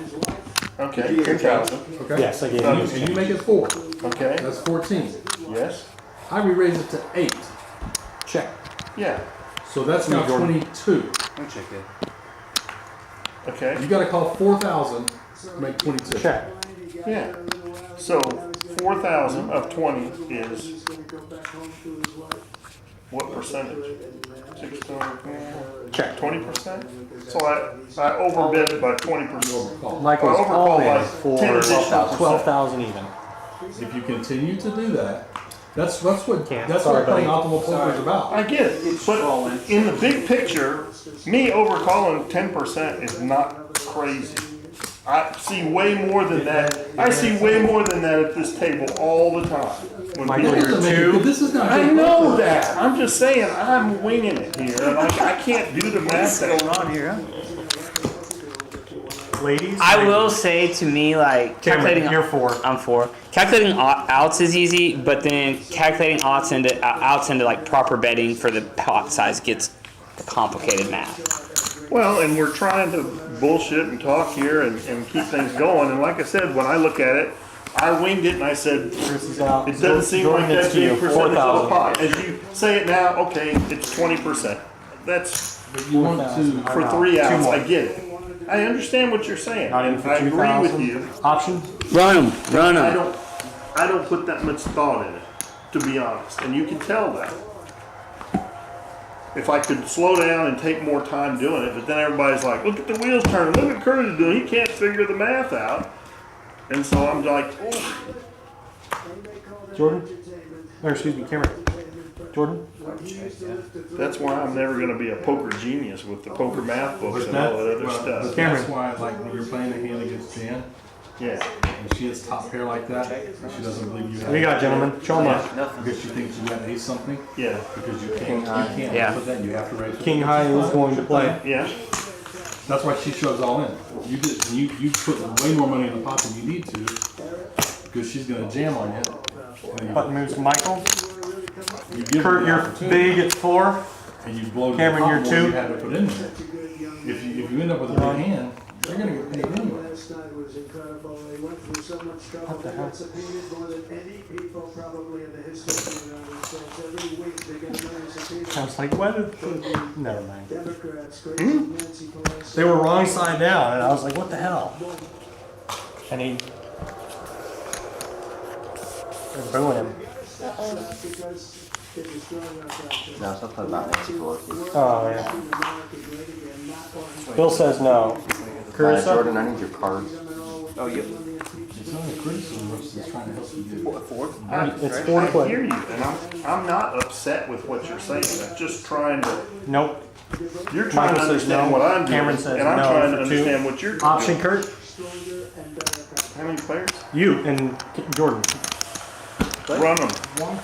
Okay, 10,000. Okay. Yes, I gave And you. you make it 4. Okay. That's 14. Yes. I re-raised it to 8. Check. Yeah. So that's now 22. I'll check it. Okay. You got to call 4,000 to make 22. Check. Yeah. So 4,000 of 20 is what percentage? 600. Check. 20%. So I overbid it by 20%. Michael's Overcall all in by for 10 additional 12,000 even. If you continue to do that, that's what Can't. that's Sorry, what playing buddy. optimal poker is about. I get it, but in the big picture, me overcalling 10% is not crazy. I see way more than that. I see way more than that at this table all the time. When Michael, people- you're 2. This is not. I know that. I'm just saying I'm winging it here. Like I can't do the math. What's going on here, huh? Ladies? I will say to me, like, Cameron, calculating. you're 4. I'm 4. Calculating outs is easy, but then calculating outs into like proper betting for the pot size gets complicated math. Well, and we're trying to bullshit and talk here and keep things going. And like I said, when I look at it, I winged it and I said, Chris is out. it doesn't seem Jordan, like it's that to you. big percentage of the 4,000. pot. As you say it now, okay, it's 20%. That's You want to. for 3 outs. more. I get it. I understand what you're saying. Not even And for I agree 2,000. with you. Option? Run them. I don't put that much thought in it, to be honest, and you can tell that. If I could slow down and take more time doing it, but then everybody's like, look at the wheels turning, look what Curtis is doing, he can't figure the math out. And so I'm like, oh, Jordan? Or excuse me, Cameron. Jordan? that's why I'm never gonna be a poker genius with the poker math books and all that other But stuff. that's why, like, when you're playing a hand against Jan, Yeah, and she has top pair like that, she doesn't believe you have. What do you got, gentlemen? Show them up. Because she thinks you got ace something. yeah, Because you can't. You can't Yeah. put that. You have to raise. it. King high is going to play. yeah. That's why she shows all in. You put way more money in the pot than you need to, because she's gonna jam on you. And Button moves to Michael. you give her Kurt, the you're opportunity, big at 4. and you blow the Cameron, pot you're more 2. you had to put in there. If you end up with a big hand, you're gonna get paid anyway. Last night was incredible. They went through so much trouble. They got subpoenaed more than any people probably in the history of the United States. Every week they get a million subpoenas. I was like, what? Never mind. Democrats, crazy Nancy Pelosi. They were wrong side down, and I was like, what the hell? And he... They're booing him. Because they're destroying our country. No, something about Nancy Pelosi. Oh, yeah. Bill says no. Carissa? Jordan, I need your cards. Oh, yep. It's not a criticism, it's just trying to help you get. It's 4 to I play. hear you, and I'm not upset with what you're saying. I'm just trying to. Nope. You're trying Michael to says understand no. what I'm doing, Cameron says and I'm no trying to for 2. understand what you're Option, doing. Kurt? How many players? You and Jordan. Run them. Watch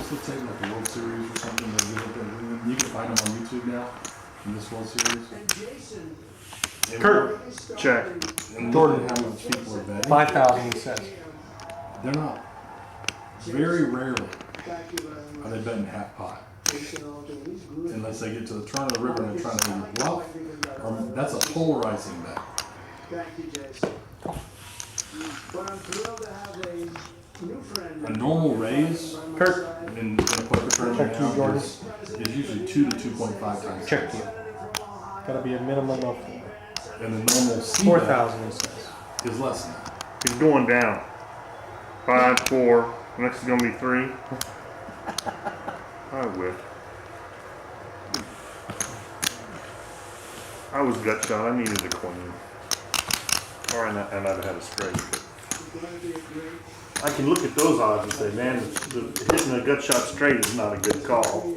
the tape like the World Series or something. They get up there. You can find them on YouTube now in this World Series. Kurt? Check. And Jordan. look at how much people are betting. 5,000, he says. They're not. Very rarely are they betting half pot. Unless they get to the turn of the river and they're trying to either bluff, or that's a polarizing bet. Thank you, Jason. But I'm thrilled to have a new friend. A normal raise Kurt, in a poker tournament Check to you, now Jordan. is usually 2 to 2.5 times. check you. Gotta be a minimum of And the normal C 4,000, he says. is less than that. He's going down. 5, 4. Next is gonna be 3. I whiff. I was gut shot. I needed a queen. Or I'd have had a straight. I can look at those odds and say, man, hitting a gut shot straight is not a good call.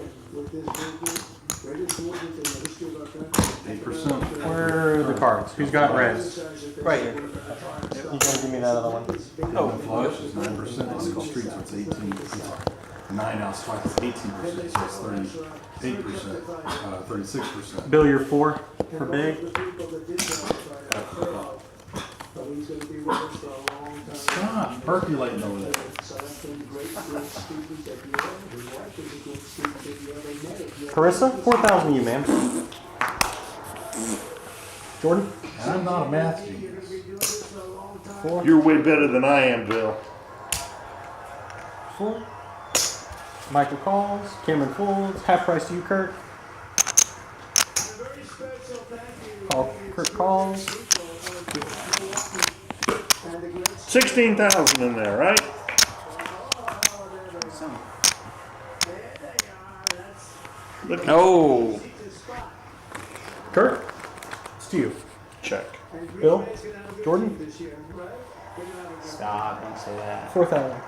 8%. Where are the cards? Who's got reds? Right here. You gonna give me that other one? Oh, flush is 9%. It's the street, so it's 18. It's 9 ounce twice. It's 18%. So it's 38%. 36%. Bill, you're 4 for big. Stop percolating over there. Carissa, 4,000 you, ma'am. Jordan? And I'm not a math genius. 4. You're way better than I am, Bill. 4. Michael calls. Cameron folds. Half price to you, Kurt. Kurt calls. 16,000 in there, right? Oh, Kurt? It's to you. Check. Bill? Jordan? stop! Don't say that. 4,000.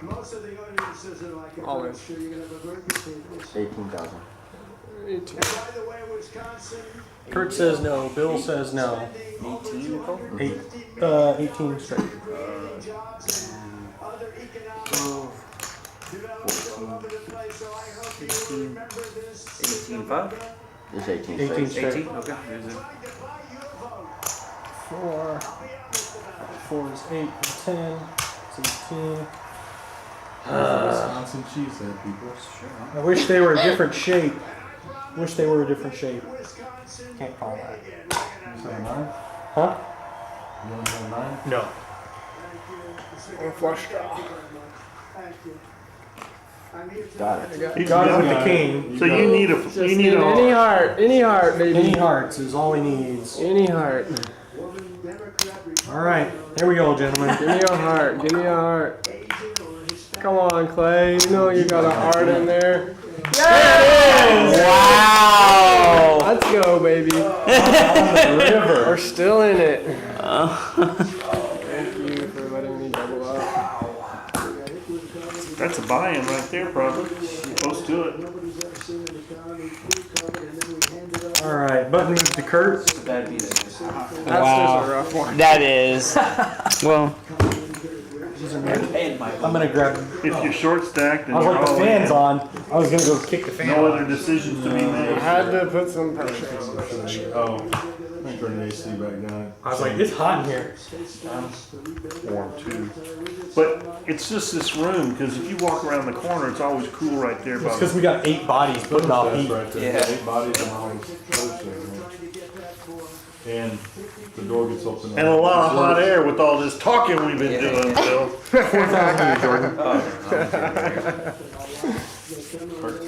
Most of the audiences are like, All in. I'm sure you're gonna have a very good business. 18,000. And by the way, Wisconsin. Kurt says no. Bill says no. 18, Nicole? 18 straight. Other economic developments all over the place, so I hope you will remember this. 18.5? It's 18. 18 straight. straight. 18? Okay. There's it. 4. 4 is 8 and 10. It's 18. Wisconsin cheesehead, people. I wish they were a different shape. Wish they were a different shape. Can't call that. You say 9? Huh? You only have 9? No. Or flush draw. Thank you. I'm here to. Got it. He got it with the king. So you need a Just you need need any a heart, baby. Any hearts is all he needs. Any heart. All right. Here we go, gentlemen. Give me a heart. Give me a heart. Come on, Clay. You know you got a heart in there. Wow! Let's go, baby. River. We're still in it. Thank you for letting me double up. that's a buy-in right there, probably. Close to it. All right. Button moves to Kurt. That'd be there. That's Wow. just a rough one. That is. Well, I'm gonna grab. If you're short stacked and I was you're like, the all fan's in, on. I was gonna go kick the fan. no other decisions to be I made. had to put some pressure on this. Oh, I'm turning the AC back down. I was like, it's hot in here. Warm too. But it's just this room, because if you walk around the corner, it's always cool right there. It's By because the, we got 8 bodies putting off That's heat. right there. Yeah. 8 bodies and all these posts there, man. And the door gets open. and a lot of hot air with all this talking we've been doing, Bill. 4,000 Jordan.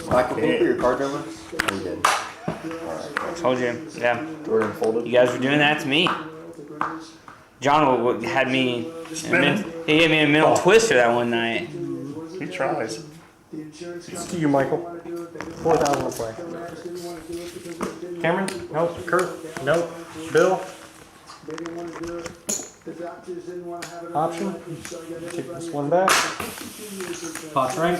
Michael, can you put your card over? Oh, you did. told you. Yeah. We're unfolded. You guys were doing that to me. John had me. Spinning? He gave me a mental twister that one night. He tries. It's to you, Michael. 4,000 to play. Cameron? Nope. Kurt? Nope. Bill? Option? Take this one back. Pot's right.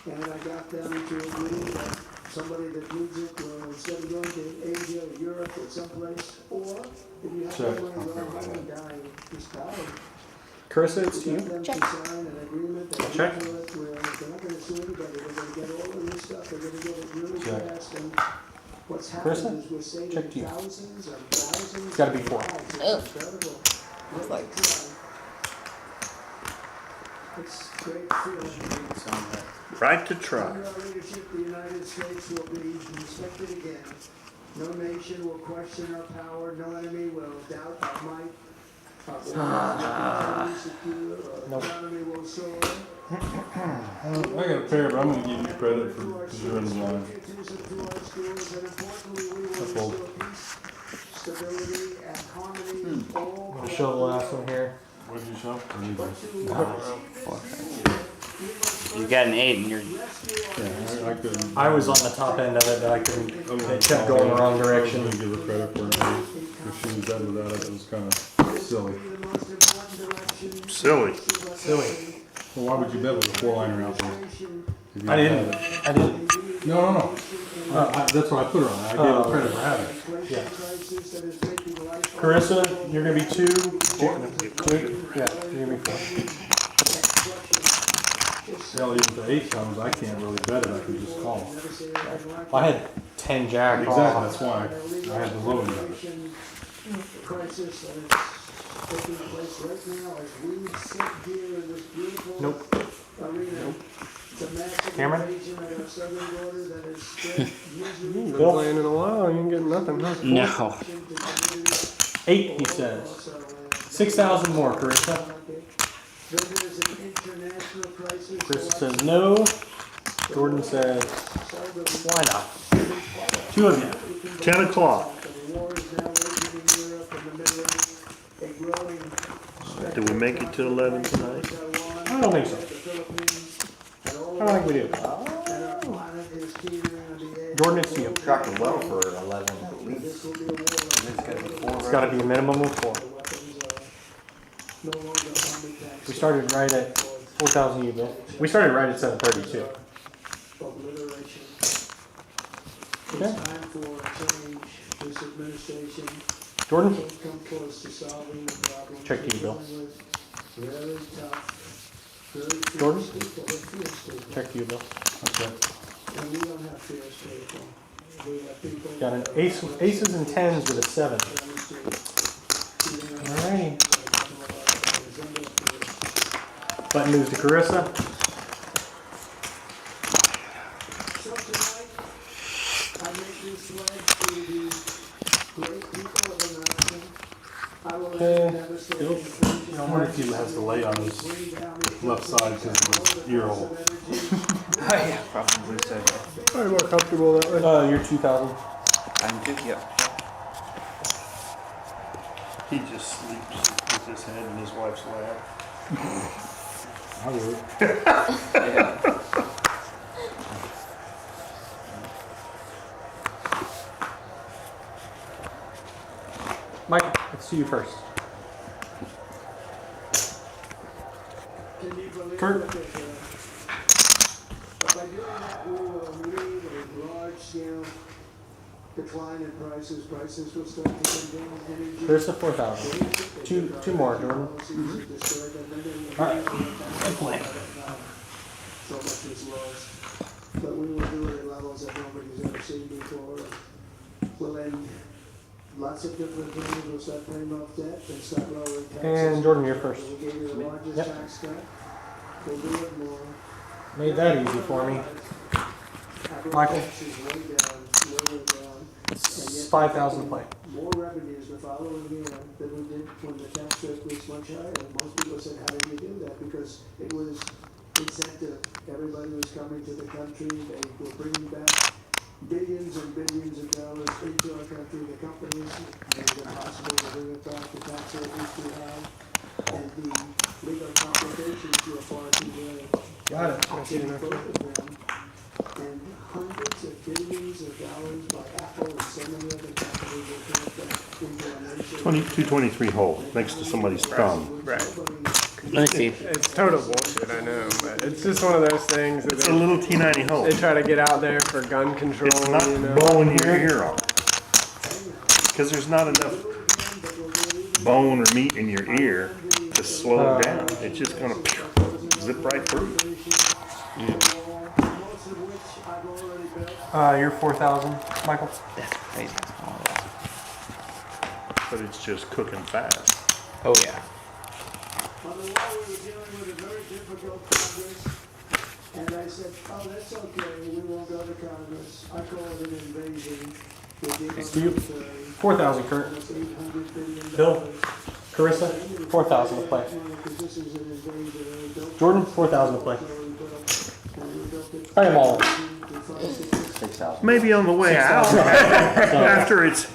And I got them to agree that somebody that needs it will, instead of going to Asia or Europe or someplace, or if you have Check. someone who's going dying, just die. Carissa, it's to you. Get them to sign an agreement that Check. where they're not gonna sue anybody, they're gonna get all of this stuff, they're gonna get it really Check. fast, and what's Carissa, happened is we're saving check to you. thousands and thousands. It's gotta be 4. of lives. It's Oh. incredible. It's like- It's great feeling. Right to try. Under our leadership, the United States will be inspected again No nation will question our power, no enemy will doubt our might. Our borders will be secure, our economy will soar. I got a pair, but I'm gonna give you credit for doing the line. That's old. Stability and harmony. I'll show the last one here. What did you show? Or you just- You got an 8 and you're. Yeah, I couldn't. I was on the top end of it, but I couldn't. It kept going the wrong direction. I'm gonna give her credit for it. If she was done without it, it was kind of silly. Silly. Silly. Well, why would you bet with a 4-liner out there? If you I didn't. had it? I didn't. No. That's what I put her on. I gave her credit for having it. Yeah. Carissa, you're gonna be 2. Yeah, you're gonna be 4. Hell, even if the 8 comes, I can't really bet it. I can just call. I had 10 jack. Exactly. That's why I had the low end of it. Crisis that is taking place right now as we sit here in this beautiful Nope. arena. It's a massive Cameron? invasion of our southern border that is spread usually Been playing in a while, you ain't getting nothing, huh? No. 8, he says. 6,000 more, Carissa. Then there's an international crisis. Carissa says no. Jordan says, why not? 2 of you. 10 o'clock. The war is now raging in Europe and the Middle East. A growing Did we make it to 11 tonight? I don't think so. I don't think we do. Jordan, it's you. Tracking well for 11 at least. It's got to be a minimum of 4. We started right at 4,000 U bill. We started right at 732. Obliteration. Okay. It's time for a change. This administration Jordan, can't come close to solving the problem. check to you, Bill. Very tough. Very fierce Jordan? people. They're fierce people. Check to you, Bill. Okay. And we don't have fierce people. We have people. Got an aces and 10s with a 7. Alrighty. Button moves to Carissa. So tonight, I make this pledge to the great people of America. I will Okay. end devastating I wonder if he has to lay on his left side because of his ear hole. Yeah, probably so. Probably more comfortable that way. You're 2,000. I'm good, yeah. He just sleeps with his head in his wife's lap. I would. Yeah. Mike, let's see you first. Can you believe Kurt. that by doing that, we will lead a large-scale decline in prices. Prices will start to come down. Energy. Carissa, 4,000. Two more, Jordan. Alright. So much is lost. But we will do it at levels that nobody's ever seen before. We'll end lots of different things. We'll start paying off debt and start lowering taxes. And Jordan, you're first. We gave you the largest Yep. tax cut. We'll do it more. Made that easy for me. Michael. Taxes way down, way down. It's 5,000 play. More revenues the following year than we did when the tax rate was much higher. And most people said, how did you do that? Because it was incentive. Everybody was coming to the country. They were bringing back billions and billions of dollars into our country. The companies made it impossible to bring it back. The tax rate was too high. And the legal complications were far too great. Got it. In both of them, and hundreds of billions of dollars by Apple and so many other companies that came back into our nation. 223 hole next to somebody's thumb. Right. Let me see. It's total bullshit, I know, but it's just one of those things that It's a little T90 hole. they try to get out there for gun control, It's not you know. blowing your ear off. Because there's not enough bone or meat in your ear to slow it down. It's just going to zip right through. You're 4,000, Michael. That's crazy. But it's just cooking fast. Oh yeah. On the wall, we were dealing with a very difficult Congress, and I said, oh, that's okay, we won't go to Congress. I call it an invasion. It's to you. 4,000, Kurt. Bill, Carissa, 4,000 to play. Jordan, 4,000 to play. I am all in. 6,000. Maybe on the way out, after it's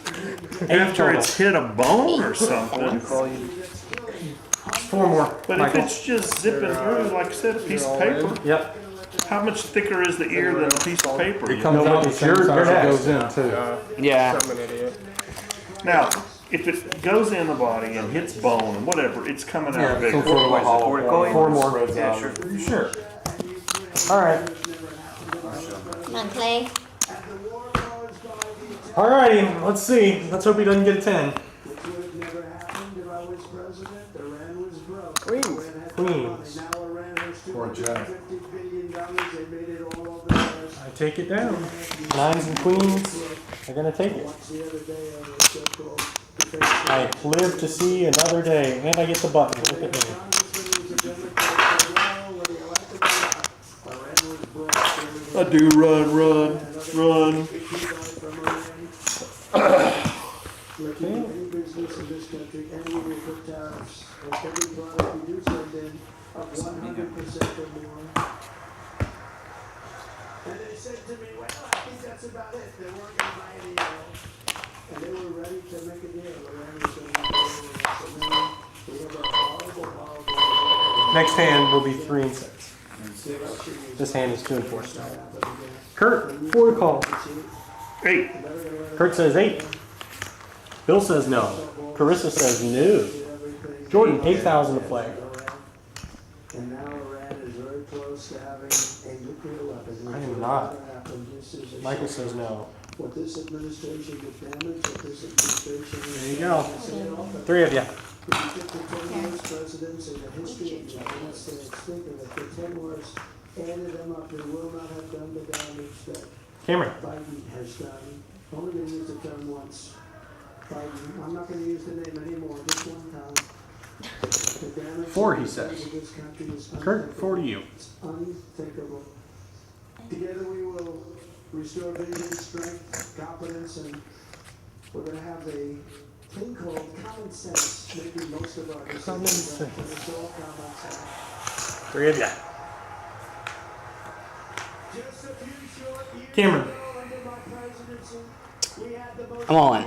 hit a bone or something. 4 more. But if it's just zipping through, like I said, a piece of paper, Yep. how much thicker is the ear than a piece of paper? It comes out the same size it goes in too. Yeah. I'm an idiot. Now, if it goes in the body and hits bone and whatever, it's coming out bigger. Some sort of a hollow Four point. Four more. Spreads Yeah, out. sure. Sure. All right. Come on, play. All righty. Let's see. Let's hope he doesn't get a 10. Which would have never happened if I was president. Iran was broke. Queens. Iran had Queens. now Iran has Or Jack. $250 billion. They made it all over the place. I take it down. 9s and queens. They're gonna take it. Watched the other day on the so-called defense. I live to see another day, and I get the button. Look at me. Congressman was a Democrat. Well, whether you like it or not, Iran was broke. I do run. Like any business in this country, any of you put tariffs on every product you do send in of 100% or more. And they said to me, well, I think that's about it. They weren't going to buy any oil. And they were ready to make a deal. Iran was going to make a deal with us. And then we have a horrible. Next hand will be 3 and 6. This hand is 2 and 4 still. Kurt, 4 to call. 8. Kurt says 8. Bill says no. Carissa says no. Jordan, 8,000 to play. And now Iran is very close to having a nuclear weapon. I am not. Michael says no. What this administration did damage, what this administration. There you go. 3 of you. If you get the 10 worst presidents in the history of the United States, thinking that the 10 worst added them up, they will not have done the damage that Cameron. Biden has done. Only going to use the term once. Biden, I'm not going to use the name anymore, just one time. The damage 4, he that says. to this country is Kurt, 4 to you. It's unthinkable. Together we will restore vision, strength, confidence, and we're going to have a thing called common sense, making most of our decisions. Common sense. But it's all common sense. 3 of you. Just a few short years Cameron. ago, under my presidency, we had the most I'm all in.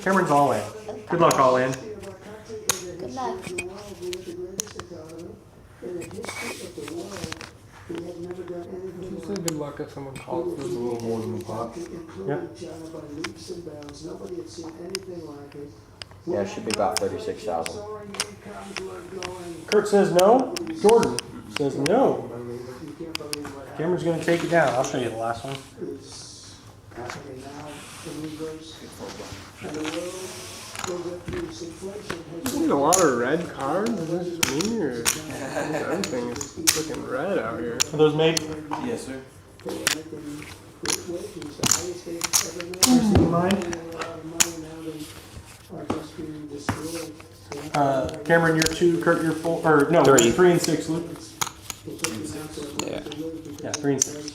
Cameron's all in. Good luck, all in. Good luck. You say good luck if someone calls It's a for little more than the pot. Yep. Yeah, it should be about 36,000. Kurt says no. Jordan says no. Cameron's going to take it down. I'll show you the last one. You need a lot of red cards? Is this me or everything is looking red out here? Are those made? Yes, sir. Mine. Cameron, you're 2. Kurt, you're 4. Or no, 3. 3 and 6. Luke. Yeah. Yeah, 3 and 6.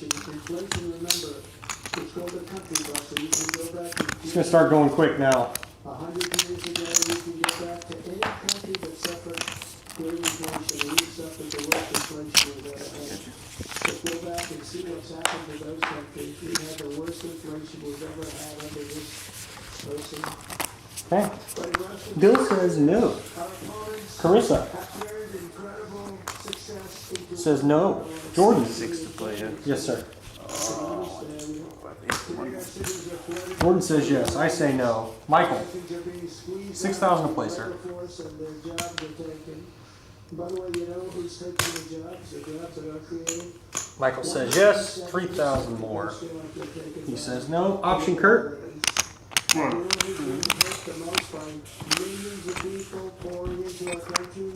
Just gonna start going quick now. 100 years ago, you can go back to any country that suffered great inflation. We suffered the worst inflation we've ever had. But go back and see what's happened to those countries. We had the worst inflation we've ever had under this person. Okay. But Russia, Bill says no. our opponents Carissa have carried incredible success into says no. Jordan. 6 to play, yeah. Yes, sir. Jordan says yes. I say no. Michael. 6,000 to play, sir. By the way, you know who's taking the jobs? The jobs that are created? Michael says yes. 3,000 more. He says no. Option Kurt. You know who's being hurt the most by millions of people pouring into our country?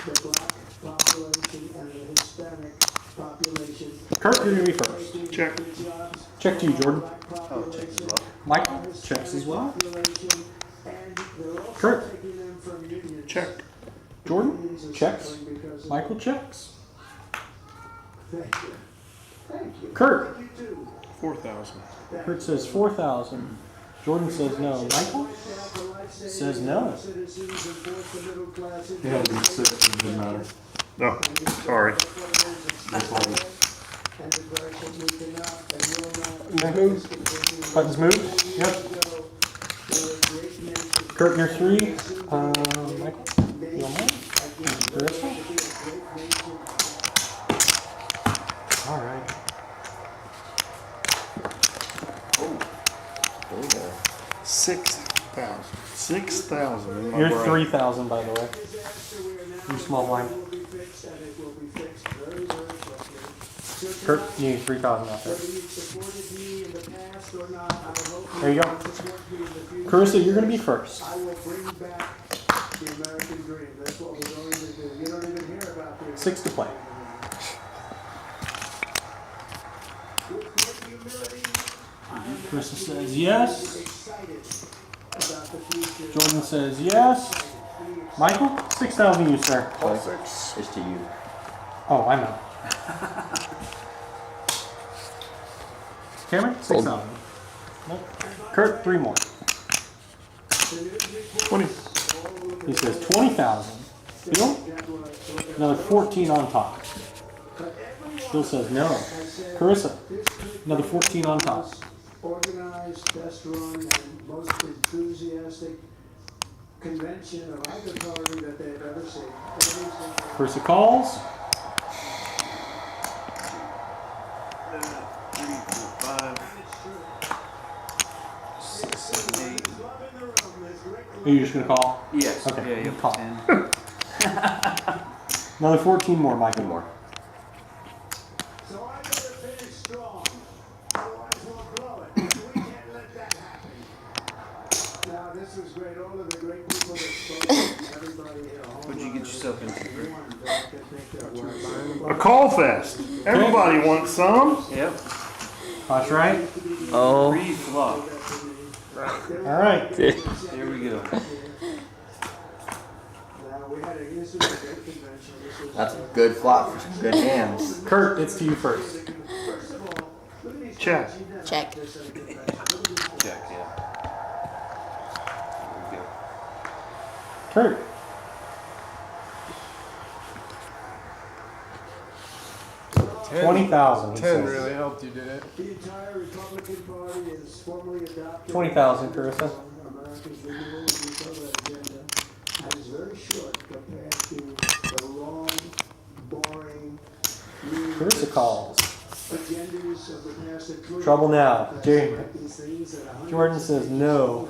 The black population and the Hispanic population. Kurt, you're gonna be first. Check. Check to you, Jordan. Oh, check as well. Michael checks as well. Kurt. Check. Jordan checks. Michael checks. Thank you. Thank you. Kurt. 4,000. Kurt says 4,000. Jordan says no. Michael says no. He had to be 6, it didn't matter. No, sorry. That's all. Buttons move. Yep. Kurt, you're 3. Michael, you don't mind? Carissa? All right. There you go. 6,000. 6,000. You're 3,000, by the way. You small blind. Kurt, you need 3,000 out there. There you go. Carissa, you're going to be first. I will bring back the American dream. That's what we're going to do. You don't even hear about the 6 to play. Carissa says yes. Jordan says yes. Michael, 6,000 you, sir. It's to you. Oh, I know. Cameron, 6,000. Nope. Kurt, 3 more. 20. He says 20,000. Bill, another 14 on top. Bill says no. Carissa, another 14 on top. organized, best run, and most enthusiastic convention of either party that they've ever seen. Carissa calls. 3, 4, 5, 6, 7, 8. Are you just going to call? Yes. Okay, Yeah, you yep. call. 10. Another 14 more, Michael. More. So I gotta finish strong, otherwise we'll blow it. We can't let that happen. Now, this was great, all of the great people that spoke, everybody, What'd you get yourself into? A call fest. Everybody wants some. Yep. That's right. Oh, Pre-flop. All right. Here we go. That's a good flop for some good hands. Kurt, it's to you first. Check. Check. Check, yeah. Here we go. Kurt. $20,000. 10 really helped you, did it? The entire Republican Party is formally adopted. 20,000, Carissa. America's renewal of the Soviet agenda, and is very short compared to the long, boring, Carissa calls. agendas of the past. Trouble now. Jordan says no.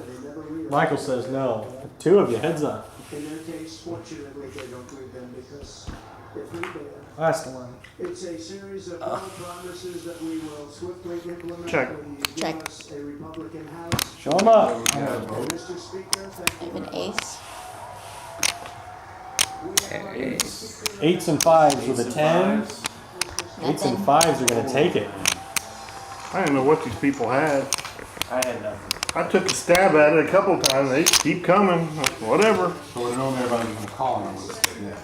Michael says no. The two of you, heads up. In their case, fortunately, they don't read them because if we did, Last one. it's a series of bold promises that we will swiftly implement. Check. When you give Check. us a Republican House. Show them up. Mr. Speaker, I thank have you. an ace. Eights and fives with a 10. Eights and Nothing. fives are going to take it. I didn't know what these people had. I had nothing. I took a stab at it a couple times. They keep coming. Whatever. So we're knowing everybody's gonna call on this. Yeah.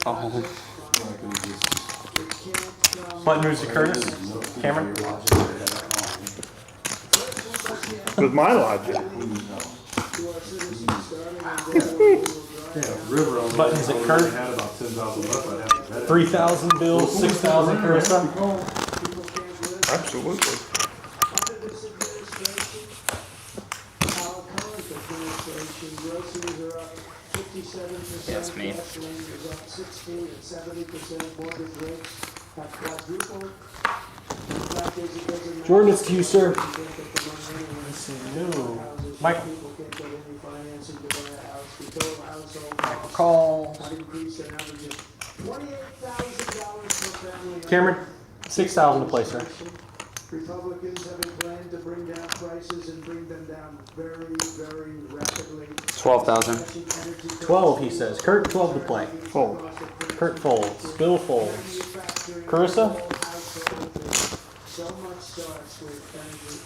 oh, Button moves to Curtis. Cameron. With my logic. River on Buttons at Kurt. had about 10,000 left. I'd have to bet it. 3,000 Bill, 6,000 Carissa. Absolutely. Under this administration, our current administration, groceries are up 57%. Yes, me. Gasoline is up 16 and 70%. Mortgage rates have quadrupled. The fact is, it doesn't matter. Jordan, it's to you, sir. You can't get the money anyway. No. Michael. People can't get any financing to buy a house. The total household costs Call. have increased an average of $28,000 per family. Cameron, 6,000 to play, sir. Republicans have been planned to bring down prices and bring them down very, very rapidly. 12,000. 12, he says. Kurt, 12 to play. Fold. Kurt folds. Bill folds. Carissa So much starts with energy.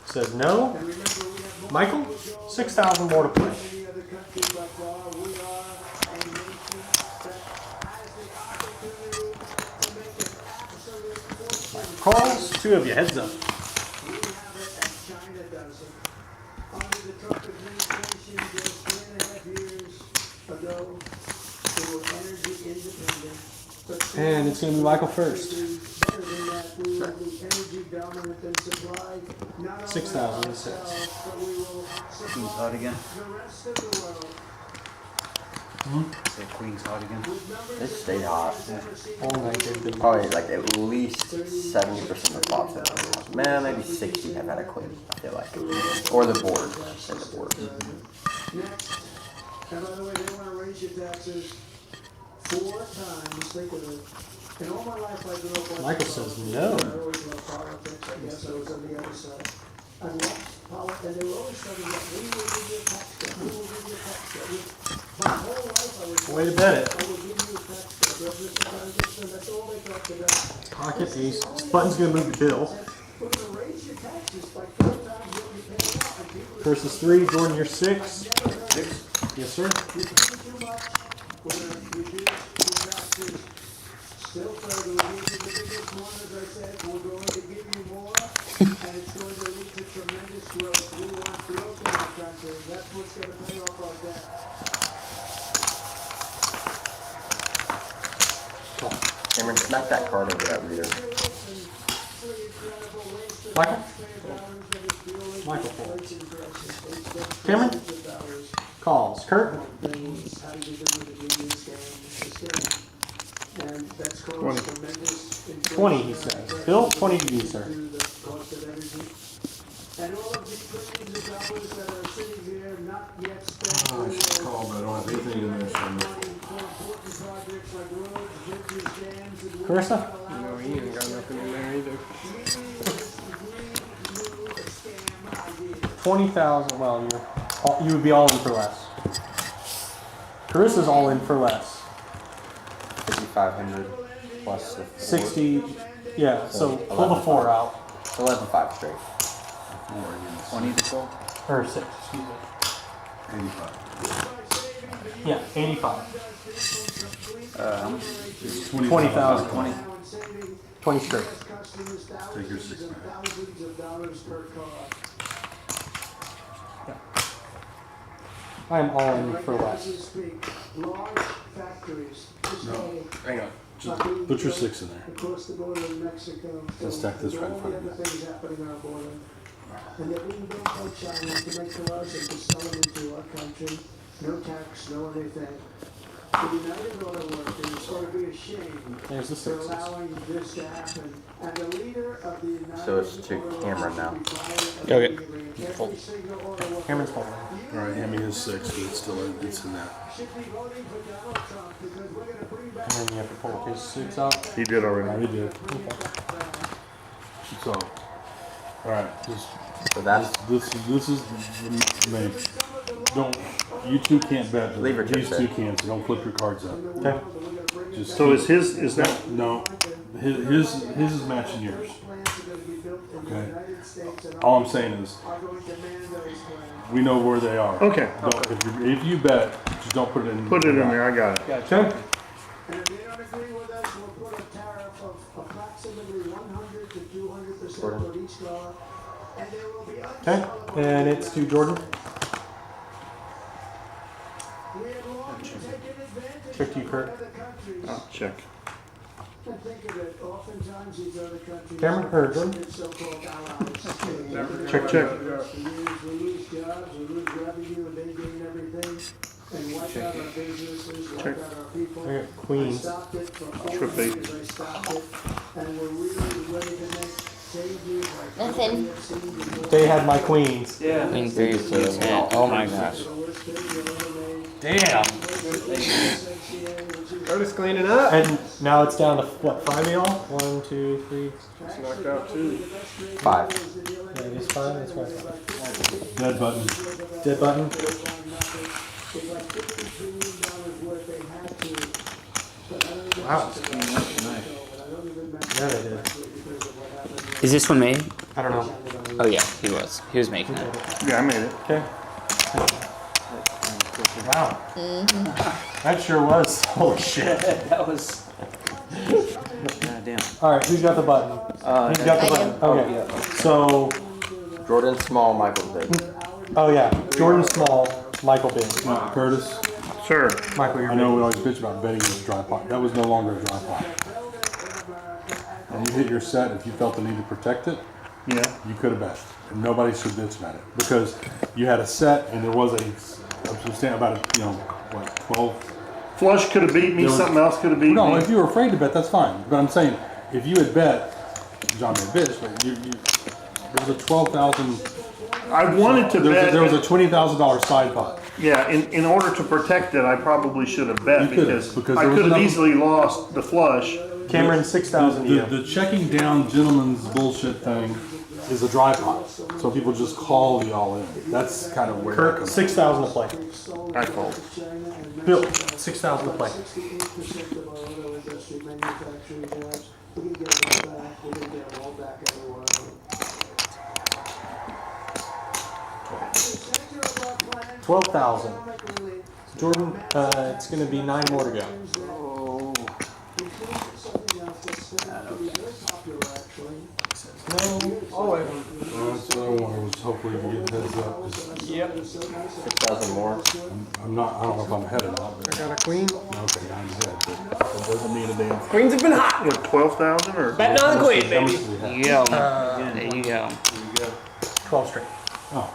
says no. And remember, we have more Michael, people go 6,000 more to play. than any other country by far. We are a nation that has the opportunity to make an absolute fortune calls. 2 of you, heads up. We have it as China does it. Under the Trump administration, just 3.5 years ago, they were energy independent. But And it's going to be Michael first. better than that, we will be energy dominant and supply not only 6,000 ourselves, but we will Queen's supply hot again. the rest of the world. Say Queen's hot again. They stay hot. All night they've been. Probably like at least 70% of the flops have been hot. Man, maybe 60 have had a queen, I feel like. Or the board. Say the board. Next, and by the way, they want to raise your taxes 4 times. Think of it. In all my life, I grew up. Michael says no. I always loved politics. I guess I was on the other side. I loved politics, and they were always talking about we will give you a tax cut. We will give you a tax cut. My whole life, I was. Way to bet it. I will give you a tax cut. That's all they talked about. Pocket ace. This button's going to move the bill. We're going to raise your taxes by 4 times what you pay now. And people Chris is 3. Jordan, you're 6. Yes, sir. You're paying too much. We're going to reduce your taxes still further. We're going to give you the biggest one, as I said. We're going to give you more, and it's going to lead to tremendous growth. We want growth in our country. That's what's going to pay off our debt. Cameron, smack that card over that reader. Michael? Michael folds. Cameron? Calls. Kurt? Things, how do you do with the union scam? And that's caused tremendous inflation. 20, he says. Bill, 20 to you, sir. To the cost of energy. And all of these billions of dollars that are sitting here, not yet spent. I should call, but I don't have anything in there. So Money for important projects like roads, bridges, dams, and Carissa? No, he ain't got nothing in there either. 20,000. Well, you would be all in for less. Carissa's all in for less. 5,500 plus the 4. 60. Yeah, so pull the 4 out. 11.5 straight. 20 to 12. Or 6, excuse me. 85. Yeah, 85. How much? 20,000. 20. 20 straight. Take your 6 back. Thousands of dollars per car. I'm all in for As less. we speak, large factories. No, hang on. Just put your 6 in there. Across the border in Mexico. Let's stack this right in front of you. All the other things happening on our border. And that we built from China to make to us and to sell them into our country. No tax, no anything. The United Auto Workers are to be ashamed There's the for 6s. allowing this to happen. And the leader of the United So it's to Auto Cameron now. Workers will be fired Okay. immediately. Every single auto worker Cameron's holding. All right, hand me his 6, but it's still it's in that. should be voting for Donald Trump because we're going to bring back. And then you have to pull his 6 out. He did I already. already did. So, all right, So that's this is the main. Don't you 2 can't bet, but Leave your these chips 2 there. can, so don't flip your cards up. Okay. Just So is that, no, his is matching yours. Okay. All I'm saying is we know where they are. okay, If you bet, just don't put it in. put it in there, I got it. Okay. And if they don't agree with us, we'll put a tariff of approximately 100 to 200% on each car. And there will be Okay. And it's to Jordan. We have long taken advantage Check to you, of Kurt. other countries. I'll check. And think of it, oftentimes these other countries Cameron, or Jordan? are so-called allies. Check. We lose jobs, we lose revenue, and they gain everything. And wipe out our businesses, wipe out our people. I got queens. I stopped it for 4 Trippy. years, I stopped it. And we're really ready to make changes like Nothing. we have seen before. They had my queens. Yeah. Queen 3, please, man. Oh my gosh. The worst thing we've ever made. Damn. Curtis cleaning up. And now it's down to what, 5 of y'all? 1, 2, 3. It's knocked out too. 5. Yeah, it is 5. That's right. Dead button. Dead button. Wow. Yeah, they did. Is this one made? I don't know. Oh yeah, he was. He was making it. Yeah, I made it. Okay. Wow. That sure was. Holy shit. That was. God damn. All right, who's got the button? Who's got the I button? do. Okay. yeah. So, Jordan Small, Michael Big. oh yeah, Jordan Small, Michael Big. Curtis, Sure. Michael, you're I know big. we always bitch about betting with dry pot. That was no longer a dry pot. And you hit your set, if you felt the need to protect it, Yeah. you could have bet. And nobody should bitch about it. Because you had a set and there was a substantial, about, 12. Flush could have beat me. There was- Something else could have beat No, me. if you were afraid to bet, that's fine. But I'm saying, if you had bet, John may bitch, but there was a 12,000, I wanted to bet. there was a $20,000 side pot. Yeah, in order to protect it, I probably should have bet You could've, because because I there was could have enough- easily lost the flush. Cameron, 6,000 to you. The checking down gentleman's bullshit thing is a dry pot. So people just call the all in. That's kind of where that Kurt, comes 6,000 to play. I fold. Bill, 6,000 to play. 68% of our auto industry manufacturing jobs, we can get them back, we can get them all back every one of them. 12,000. Jordan, it's going to be 9 more to go. No, all of them. That's what I wanted, was hopefully we get heads up. 'Cause Yep. 6,000 more. I'm not, I don't know if I'm ahead or not, I but, got a queen. okay, I'm ahead, but it doesn't mean a damn. Queens have been hot. 12,000 or Betting on the queen, How much baby. do we have? There you go. There you go. 12 straight. Oh.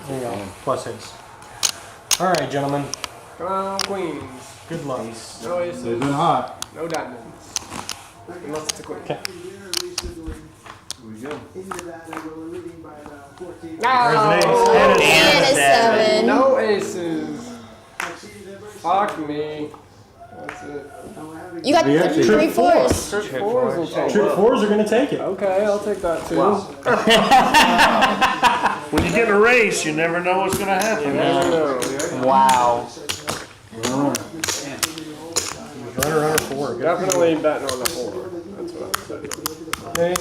There you go. Plus his. All right, gentlemen. Come on, queens. Good luck. No They've aces. been hot. No diamonds. Unless it's a queen. Okay. In Nevada, we're leading by about 14. There's an ace. And a 7. No aces. Fuck me. That's it. You got Yeah, 3 fours. Trick fours will take Trick it. 4s are going to take it. Okay, I'll take that too. when you get in a race, you never know what's going to happen. Never know. Wow. Runner 4. Good. Definitely betting on the 4. That's what I'm saying. Okay.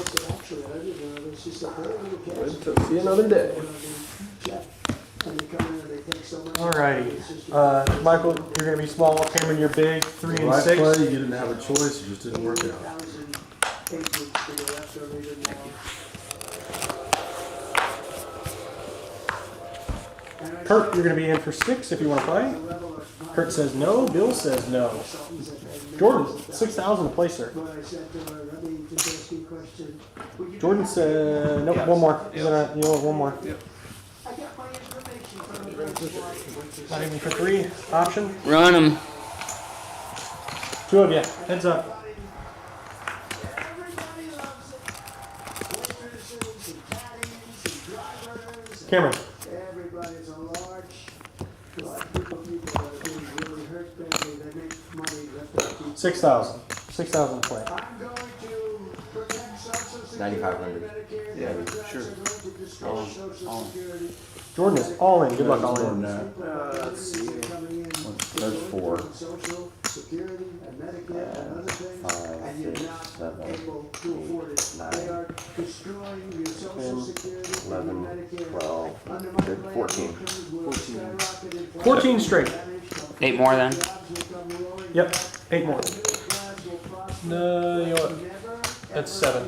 Good to see another day. Alrighty. Michael, you're going to be small. Cameron, you're big. 3 and Right 6. play, you didn't have a choice, it just didn't work out. Kurt, you're going to be in for 6 if you want to play. Kurt says no. Bill says no. Jordan, 6,000 to play, sir. Jordan said nope. One more. You want one more? Not even for 3 option. Run him. 2 of you. Heads up. Cameron. Everybody's a large group of people that are being really hurt badly. They make money left and keep. 6,000. 6,000 to play. I'm going to protect Social Security. 9,500. Yeah, sure. Social Security. Jordan is all in. Good luck, all More in. than that. There's 4. Social Security and Medicare and other things, 5, and you're 6, not 7, able to afford it. 9, They are destroying your Social Security and 11, your Medicare. 12, Under my plan, 14. incomes will skyrocket. 14 straight. 8 more then. Jobs will come rolling. Yep. 8 more. Middle class will prosper. No, you know what? That's 7.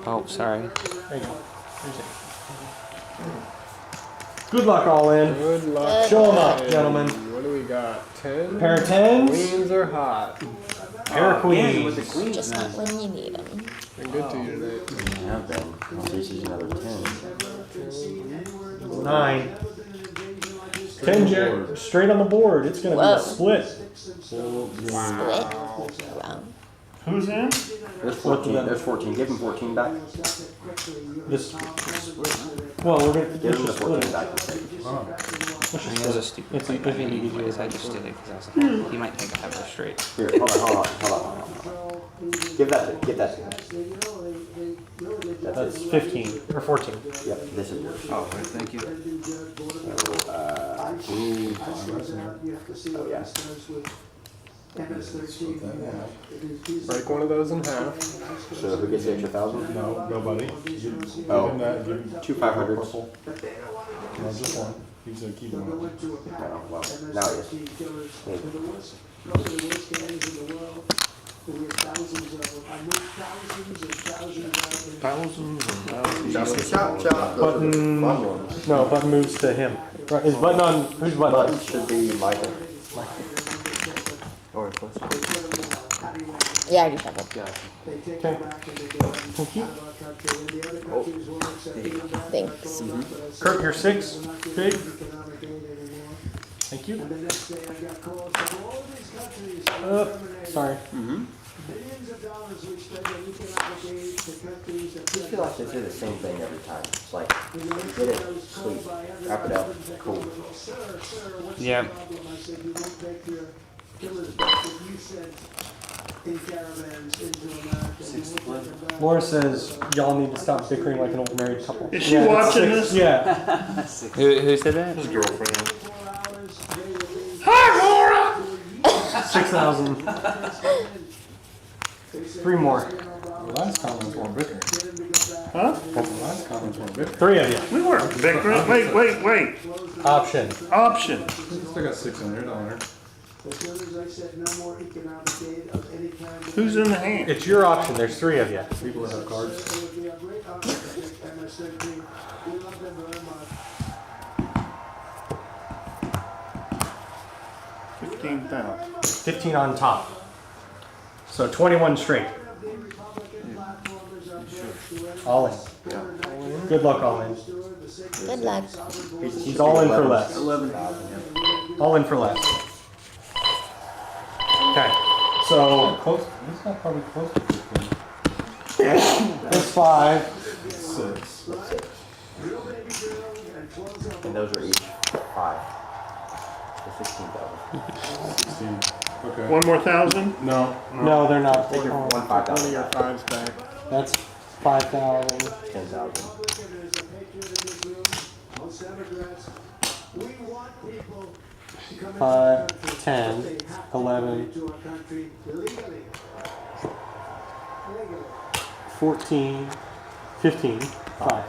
Oh, sorry. There you go. There's 8. Good luck, all in. Good luck. Show 'em up, gentlemen. What do we got? 10? Pair of 10s. Queens are hot. Pair of queens. With the queen. Just not when you need them. Been good to you today. Yeah, Ben. This is another 10. 9. 10 jack straight on the board. It's going to be a Whoa. split. Split. Wow. Who's in? There's 14. There's 14. Give him 14 back. This. Well, we're going to Give him the split 14 it. back. I mean, it was a stupid It's play, but easy. I just did it because I was like, oh, he might think I have it straight. Here, hold on. Give that to him. That's 15 or 14. Yep, this is yours. Oh, right, thank you. Oh, yeah. Break one of those in half. So who gets the extra 1,000? No, nobody. Oh. Give him that, give him 2 500s. no, just one. He's gonna keep him. No, well, now he is. We have thousands of them. I moved thousands and thousands of them. Thousands. Chop, chop. Those are the Button. fun ones. No, button moves to him. Right, is button on? Who's button on? Buttons should be Michael. Or close. Yeah, I just shuffled. They take Okay. them back and they go Thank you. out of our country. And the other countries won't accept them back. Thanks. Kurt, you're 6. Big. Economic aid anymore. Thank you. And the next day I got calls from all of these countries. Sorry. Billions of dollars we spend on economic aid to countries that I feel like they do the same thing every time. It's like, get it, sweet, wrap it up, cool. Sir, what's Yeah. the problem? I said, you won't take your killers back that you sent in caravans into America. You won't take them back. Laura says y'all need to stop bickering like an old married couple. Is she Yeah, watching that's this? 6. Yeah. Who said that? His girlfriend. 24 hours, they will be- Hi, Laura! 6,000. 3 more. The last comments weren't bickering. Huh? The last comments weren't bickering. 3 of you. We weren't bickering. Wait. Option. Option. Still got 6 in there, don't there? As soon as I said no more economic aid of any kind. Who's in the hand? It's your option. There's 3 of you. People that have cards. It would be a great honor to take MSNP. We love them very much. 15,000. 15 on top. So 21 straight. All in. Good luck, all in. Good luck. He's all in for less. 11,000. All in for less. Okay. So Close. He's not probably close to 15. this 5. 6. And those are each 5. So 16,000. 16. Okay. One more 1,000? No. No, they're not. Take your one One of 5,000. your fives back. That's 5,000. 10,000. We want people to come into 5, our country. 10, They have to 11, come into our country legally. 14, 15, 5.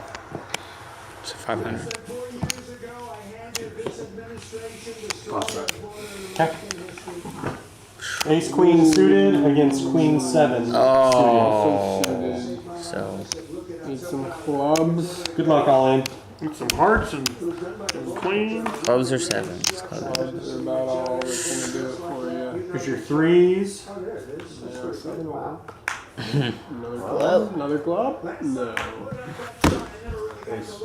It's 500. 4 years ago, I handed this administration the strongest border in Okay. American history. Ace Queen suited against Queen 7 Oh. So Need some clubs. suited. Good luck, all in. With some hearts and queens. clubs or sevens? Clubs are about all that's gonna do it for you. Here's your 3s. Yeah, 7 work. Another club? Another club? No.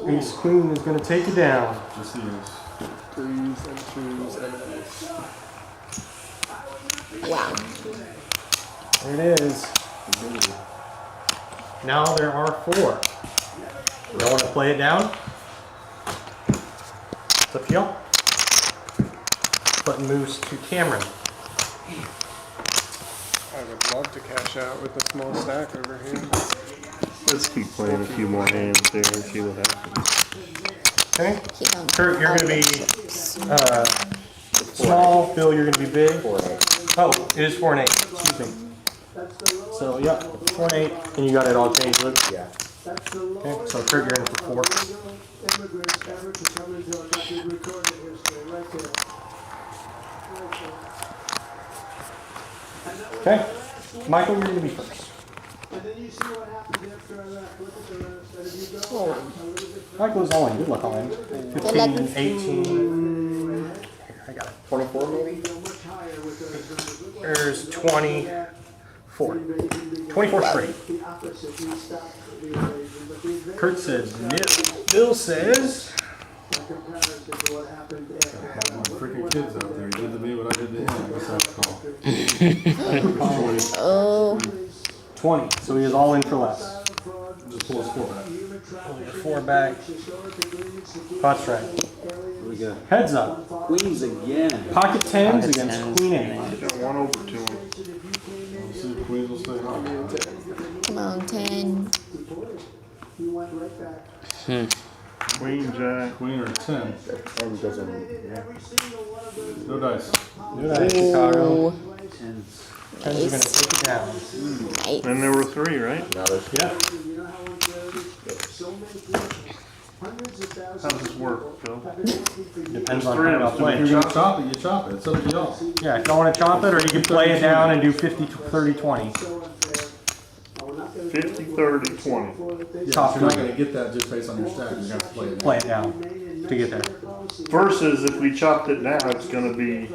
Ace Queen is going to take you down. Just he is. 3s and 2s and an ace. Wow. There it is. Now there are 4. Y'all want to play it down? It's up to y'all. Button moves to Cameron. I would love to cash out with a small stack over here. Let's keep playing a few more hands there and see what happens. Okay. Keep on. Kurt, you're going to be small. Phil, you're going to be big. 4 and 8. Oh, it is 4 and 8. Excuse me. So, yep, 4 and 8. And you got it all changed, Luke? Yeah. Okay, so Kurt, you're in for 4. Immigrants ever to come into our country, recorded history, right there. Okay. Michael, you're going to be first. And then you see what happened after I left. Look at the rest. And if you go a little bit Michael's all in. Good luck, all in. 15, 18. Here, I got it. 24 maybe? much higher with those numbers. There's 24. 24 straight. The opposite. We stopped the invasion, but the invasion Kurt says no. Bill says in comparison to what happened after. I had my freaking kids out there. He did to me what I did to him. What's that called? Oh. 20. So he is all in for less. Just pull his 4 back. Pull your 4 back. Pot's right. We got Heads up. queens again. Pocket 10s Pocket against 10s. Queen 8. Got one over to him. Let's see if Queens will stay on. Come on, 10. You went right back. Queen, jack. Queen or 10. 10 doesn't. Every single one of those. No dice. Good night, Chicago. Tens. 10s are going to take it down. Nice. And there were 3, right? Now there's Yeah. You know how unfair it is? So many people Hundreds of thousands How does this work, Bill? have been working for years. Depends on Three how of y'all us. play. If you're gonna chop it, you chop it. It's up to y'all. Yeah, if y'all want to chop it, or you can play it down and do 50, 30, 20. So unfair. We're not gonna 50, do it. 30, 20. Yeah, Top you're not three. gonna get that just based on your stack. You're gonna have to play it. Play it down to get there. Versus if we chopped it now, it's gonna be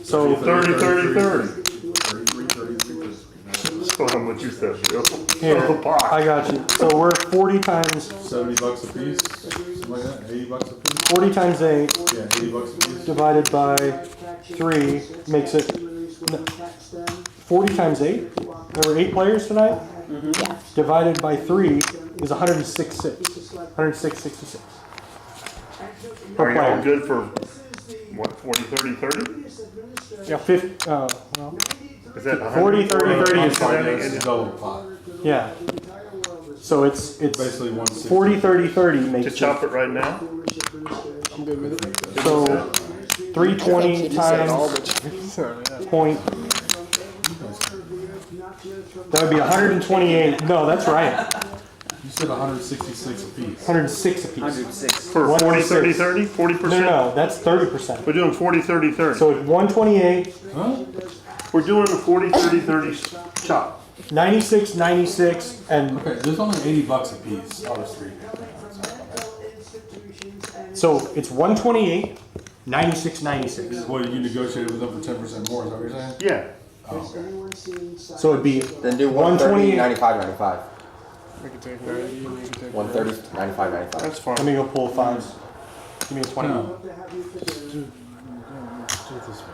So 30, 30, 30. 33, 33. So how much you said, Bill? here, Oh, box. I got you. So we're 40 times $70 a piece, something like that. $80 a piece. 40 times 8 Yeah, $80 a piece. divided by 3 makes it 40 times 8. There were 8 players tonight. Yeah. Divided by 3 is 106.6. 106.66 per Are y'all player. good for, what, 40, 30, 30? Yeah, 50. Well, Is that 40, 30, 30 is fine. It's a double pot. yeah. So it's Basically 160. 40, 30, 30 makes To it. chop it right now? I'm good with it. So 320 times Sorry, yeah. point. That would be 128. No, that's right. You said 166 a piece. 106 apiece. 106. For 40, 30, 30? 40%? No, that's 30%. We're doing 40, 30, 30. So it's 128, Huh? We're doing a 40, 30, 30 chop. 96, 96, and Okay, there's only $80 a piece. Oh, there's 3. so it's 128, 96, 96. What, you negotiated with them for 10% more, is that what you're saying? Yeah. So it'd be Then do 130, 128. 95, 95. We can take 90, and we can take 130, 95, 95. That's fine. Let me go pull 5s. Give me a 20. No. Do it this way.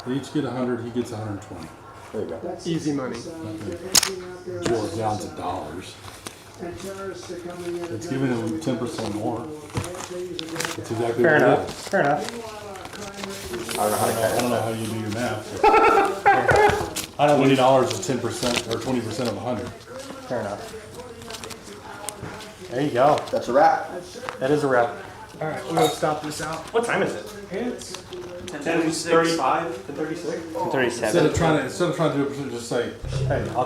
They each get 100, he gets 120. There you go. easy money. Draw it down to dollars. It's giving him 10% more. That's exactly Fair what it enough. is. Fair enough. I don't know how you do your math. But I don't need $20 is 10% or 20% of 100. Fair enough. There you go. That's a wrap. That is a wrap. All right, we're gonna stop this out. What time is it? It's 10:35 to 36. 37. Instead of trying to do it, just say, Hey, I'll